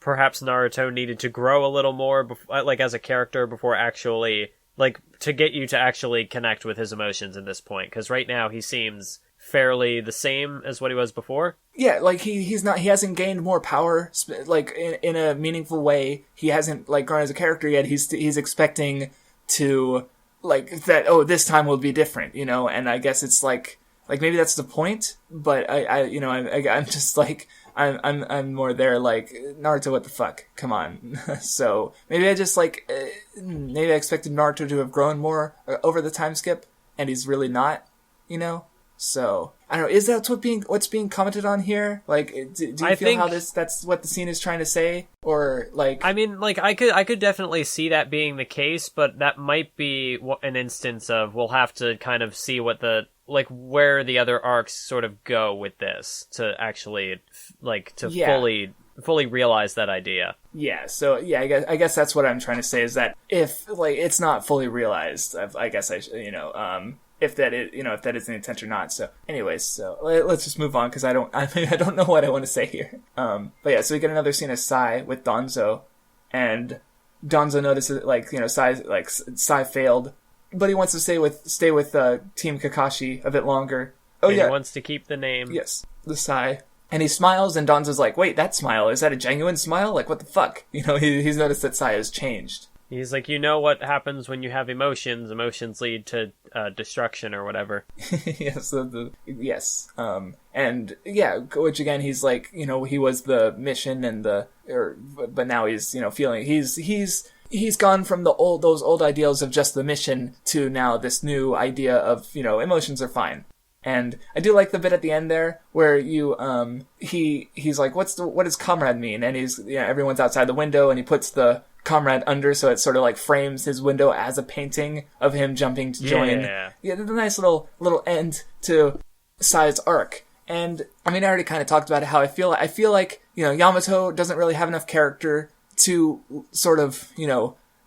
Speaker 2: perhaps Naruto needed to grow a little more, like, as a character, before actually, like, to get you to actually connect with his emotions at this point? Because right now he seems fairly the same as what he was before.
Speaker 1: Yeah, like, he hasn't gained more power, like, in a meaningful way. He hasn't, like, grown as a character yet. He's expecting to, like, that, oh, this time will be different, you know, and I guess it's like maybe that's the point, but I'm just like, I'm more there, like, Naruto, what the fuck, come on. So maybe I just, like, maybe I expected Naruto to have grown more over the time skip, and he's really not, you know. So I don't know, is that what's being commented on here? Like, do you feel how that's what the scene is trying to say? Or, like,
Speaker 2: I mean, like, I could definitely see that being the case, but that might be an instance of, we'll have to kind of see what where the other arcs sort of go with this to actually, like, to fully realize that idea.
Speaker 1: Yeah, so, yeah, I guess that's what I'm trying to say, is that if, like, it's not fully realized, I guess if that is, if that is the intent or not. So anyways, so let's just move on, because I don't know what I want to say here. But yeah, so we get another scene of Sai with Danzo, and Danzo notices, Sai failed, but he wants to stay with Team Kakashi a bit longer.
Speaker 2: Oh, yeah. He wants to keep the name.
Speaker 1: Yes, the Sai. And he smiles, and Danzo's like, wait, that smile, is that a genuine smile? Like, what the fuck? He's noticed that Sai has changed.
Speaker 2: He's like, what happens when you have emotions? Emotions lead to destruction or whatever.
Speaker 1: Yes, and yeah, which again, he's like, he was the mission but now he's, feeling, he's gone from those old ideals of just the mission to now this new idea of, emotions are fine. And I do like the bit at the end there where he's like, what does comrade mean? And he's, everyone's outside the window, and he puts the comrade under, so it sort of like frames his window as a painting of him jumping to join. Yeah, the nice little end to Sai's arc. And I mean, I already kind of talked about it, how I feel like, Yamato doesn't really have enough character to sort of,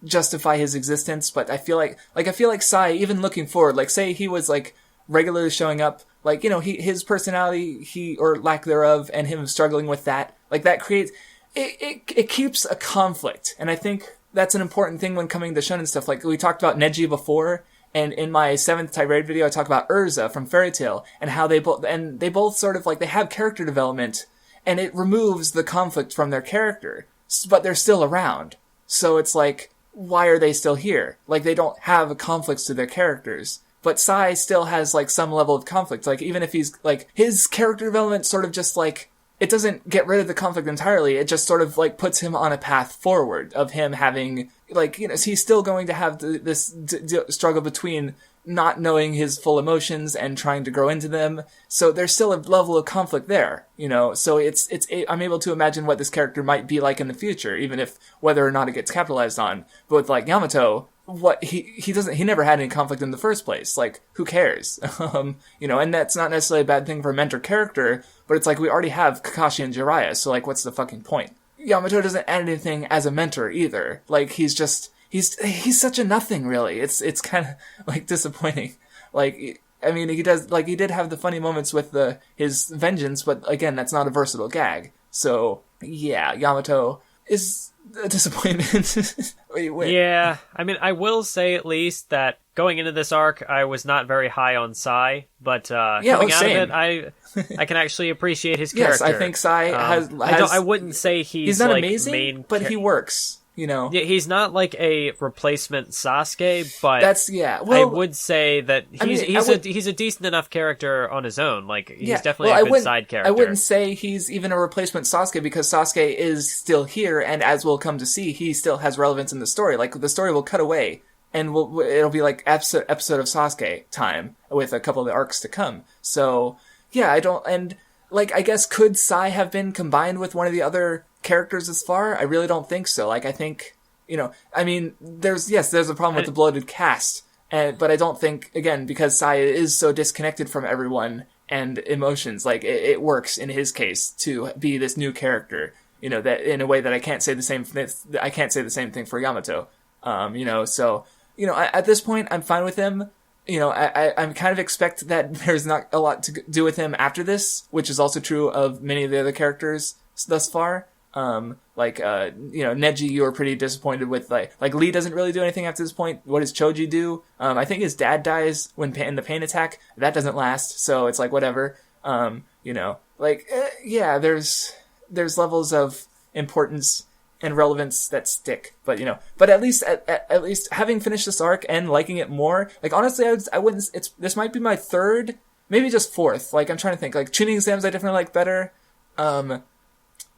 Speaker 1: justify his existence, but I feel like Sai, even looking forward, like say he was like regularly showing up, like, his personality, or lack thereof, and him struggling with that, like that creates, it keeps a conflict. And I think that's an important thing when coming to shonen stuff. Like we talked about Neji before, and in my 7th tirade video, I talked about Urza from Fairy Tail, and how they both sort of like, they have character development, and it removes the conflict from their character, but they're still around. So it's like, why are they still here? Like, they don't have conflicts to their characters. But Sai still has, like, some level of conflict. Like, even if he's, like, his character development sort of just, like, it doesn't get rid of the conflict entirely. It just sort of, like, puts him on a path forward of him having, like, he's still going to have this struggle between not knowing his full emotions and trying to grow into them. So there's still a level of conflict there, So I'm able to imagine what this character might be like in the future, even if whether or not it gets capitalized on. But with, like, Yamato, he never had any conflict in the first place. Like, who cares? And that's not necessarily a bad thing for a mentor character, but it's like, we already have Kakashi and Jiraiya, so like, what's the fucking point? Yamato doesn't add anything as a mentor either. Like, he's he's such a nothing, really. It's kind of like disappointing. Like, I mean, he did have the funny moments with his vengeance, but again, that's not a versatile gag. So yeah, Yamato is a disappointment. Wait.
Speaker 2: Yeah, I mean, I will say at least that going into this arc, I was not very high on Sai, but coming out of it, I can actually appreciate his character.
Speaker 1: Yes, I think Sai has
Speaker 2: I wouldn't say he's not like
Speaker 1: amazing, but he works.
Speaker 2: Yeah, he's not like a replacement Sasuke, but
Speaker 1: that's I
Speaker 2: would say that he's a decent enough character on his own. Like, he's definitely a good side character.
Speaker 1: I wouldn't say he's even a replacement Sasuke, because Sasuke is still here, and as we'll come to see, he still has relevance in the story. Like, the story will cut away, and it'll be like episode of Sasuke time with a couple of the arcs to come. So yeah, I guess, could Sai have been combined with one of the other characters as far? I really don't think so. Like, I think, I mean, there's a problem with the bloated cast, but I don't think, again, because Sai is so disconnected from everyone and emotions, like, it works in his case to be this new character, that in a way that I can't say the same thing for Yamato. So, at this point, I'm fine with him. I'm kind of expect that there's not a lot to do with him after this, which is also true of many of the other characters thus far. Neji, you were pretty disappointed with, like Lee doesn't really do anything after this point. What does Choji do? I think his dad dies in the pain attack. That doesn't last, so it's like, whatever. There's levels of importance and relevance that stick, but at least having finished this arc and liking it more, like, honestly, I wouldn't, this might be my 3rd, maybe just 4th, like, I'm trying to think, like, tuning exams I definitely like better.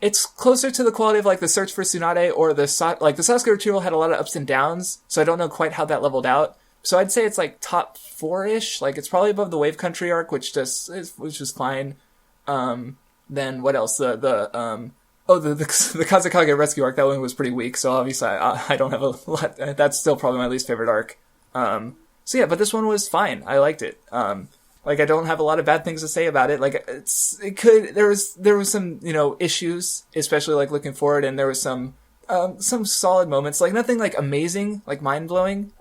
Speaker 1: It's closer to the quality of, like, the Search for Tsunade, or the Sasuke retrieval had a lot of ups and downs, so I don't know quite how that leveled out. So I'd say it's like top 4-ish, like, it's probably above the Wave Country arc, which is fine. Then what else? The Kazekage rescue arc, that one was pretty weak, so obviously I don't have a lot. That's still probably my least favorite arc. So yeah, but this one was fine. I liked it. Like, I don't have a lot of bad things to say about it. Like, there was some, issues, especially, like, looking forward, and there was some some solid moments, like nothing like amazing, like mind blowing,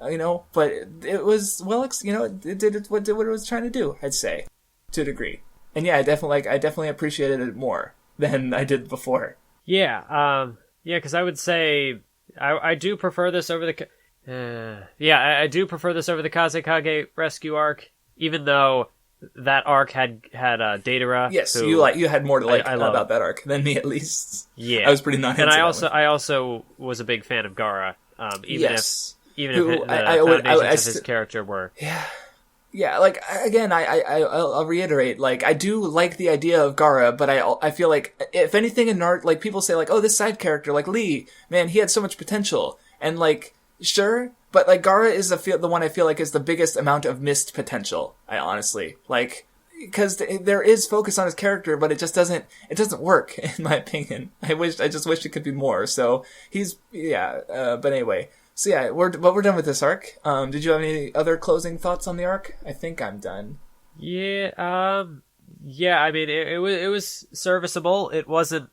Speaker 1: but it was it did what it was trying to do. I'd say, to a degree, and yeah, I definitely appreciated it more than I did before.
Speaker 2: Yeah, because I would say I do prefer this over the. I do prefer this over the Kazekage rescue arc, even though that arc had Datara.
Speaker 1: Yes, you had more to like about that arc than me, at least.
Speaker 2: Yeah,
Speaker 1: I was pretty not.
Speaker 2: And I also was a big fan of Gaara. Even if the foundations of his character were.
Speaker 1: Yeah. Like again, I'll reiterate. Like I do like the idea of Gaara, but I feel like if anything in art, like people say like, oh, this side character, like Lee, man, he had so much potential, and like sure. But, like, Gaara is the one I feel like is the biggest amount of missed potential, I honestly. Like, because there is focus on his character, but it doesn't work, in my opinion. I just wish it could be more. So, but anyway. So, yeah, we're done with this arc. Did you have any other closing thoughts on the arc? I think I'm done.
Speaker 2: Yeah, I mean, it was serviceable. It wasn't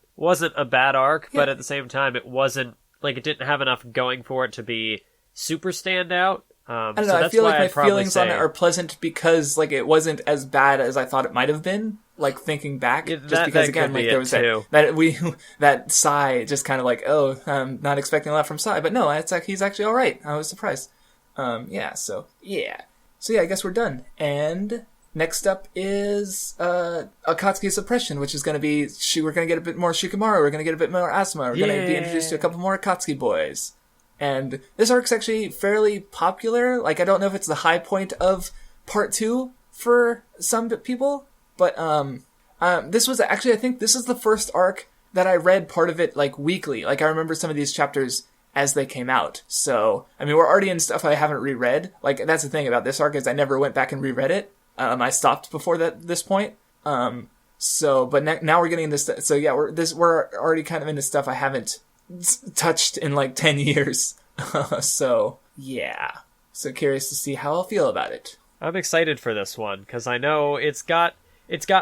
Speaker 2: a bad arc, but at the same time, it wasn't, like, it didn't have enough going for it to be super standout.
Speaker 1: I don't know. I feel like my feelings on it are pleasant because like it wasn't as bad as I thought it might have been. Like thinking back, just because again, like there was that Sai just kind of like, oh, I'm not expecting a lot from Sai, but no, it's like he's actually all right. I was surprised. So I guess we're done. And next up is Akatsuki Suppression, which is going to be we're going to get a bit more Shikamaru, we're going to get a bit more Asuma, we're going to be introduced to a couple more Akatsuki boys. And this arc's actually fairly popular. Like, I don't know if it's the high point of part 2 for some people, but this was actually, I think this is the first arc that I read part of it, like, weekly. Like, I remember some of these chapters as they came out. So, I mean, we're already in stuff I haven't reread. Like, that's the thing about this arc is I never went back and reread it. I stopped before this point. But now we're getting this. So yeah, we're already kind of into stuff I haven't touched in like 10 years. So yeah. So curious to see how I'll feel about it.
Speaker 2: I'm excited for this one because I know it's got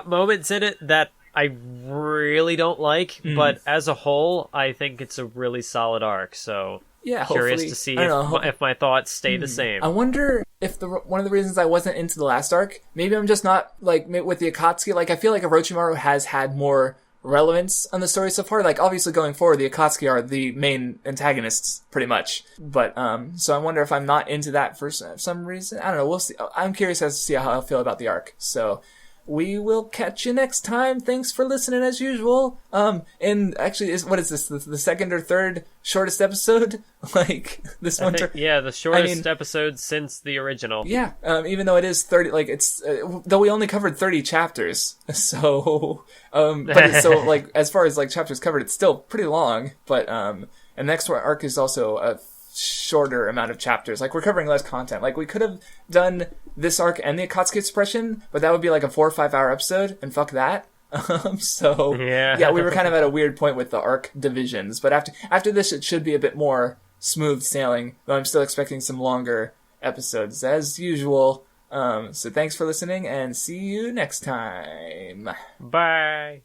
Speaker 2: moments in it that I really don't like, but as a whole, I think it's a really solid arc. So
Speaker 1: yeah,
Speaker 2: curious to see if my thoughts stay the same.
Speaker 1: I wonder if one of the reasons I wasn't into the last arc, maybe I'm just not like with the Akatsuki. Like I feel like Orochimaru has had more relevance on the story so far. Like obviously going forward, the Akatsuki are the main antagonists pretty much. But so I wonder if I'm not into that for some reason. I don't know. We'll see. I'm curious as to see how I feel about the arc. So we will catch you next time. Thanks for listening as usual. And actually, what is this? The second or third shortest episode? Like this one?
Speaker 2: The shortest episode since the original.
Speaker 1: Yeah. Even though it is 30, like it's though we only covered 30 chapters. So, like as far as like chapters covered, it's still pretty long. But and the next arc is also a shorter amount of chapters. Like we're covering less content. Like we could have done this arc and the Akatsuki Suppression, but that would be like a 4 or 5 hour episode, and fuck that. Yeah, we were kind of at a weird point with the arc divisions. But after this, it should be a bit more smooth sailing. Though I'm still expecting some longer episodes as usual. So thanks for listening, and see you next time.
Speaker 2: Bye.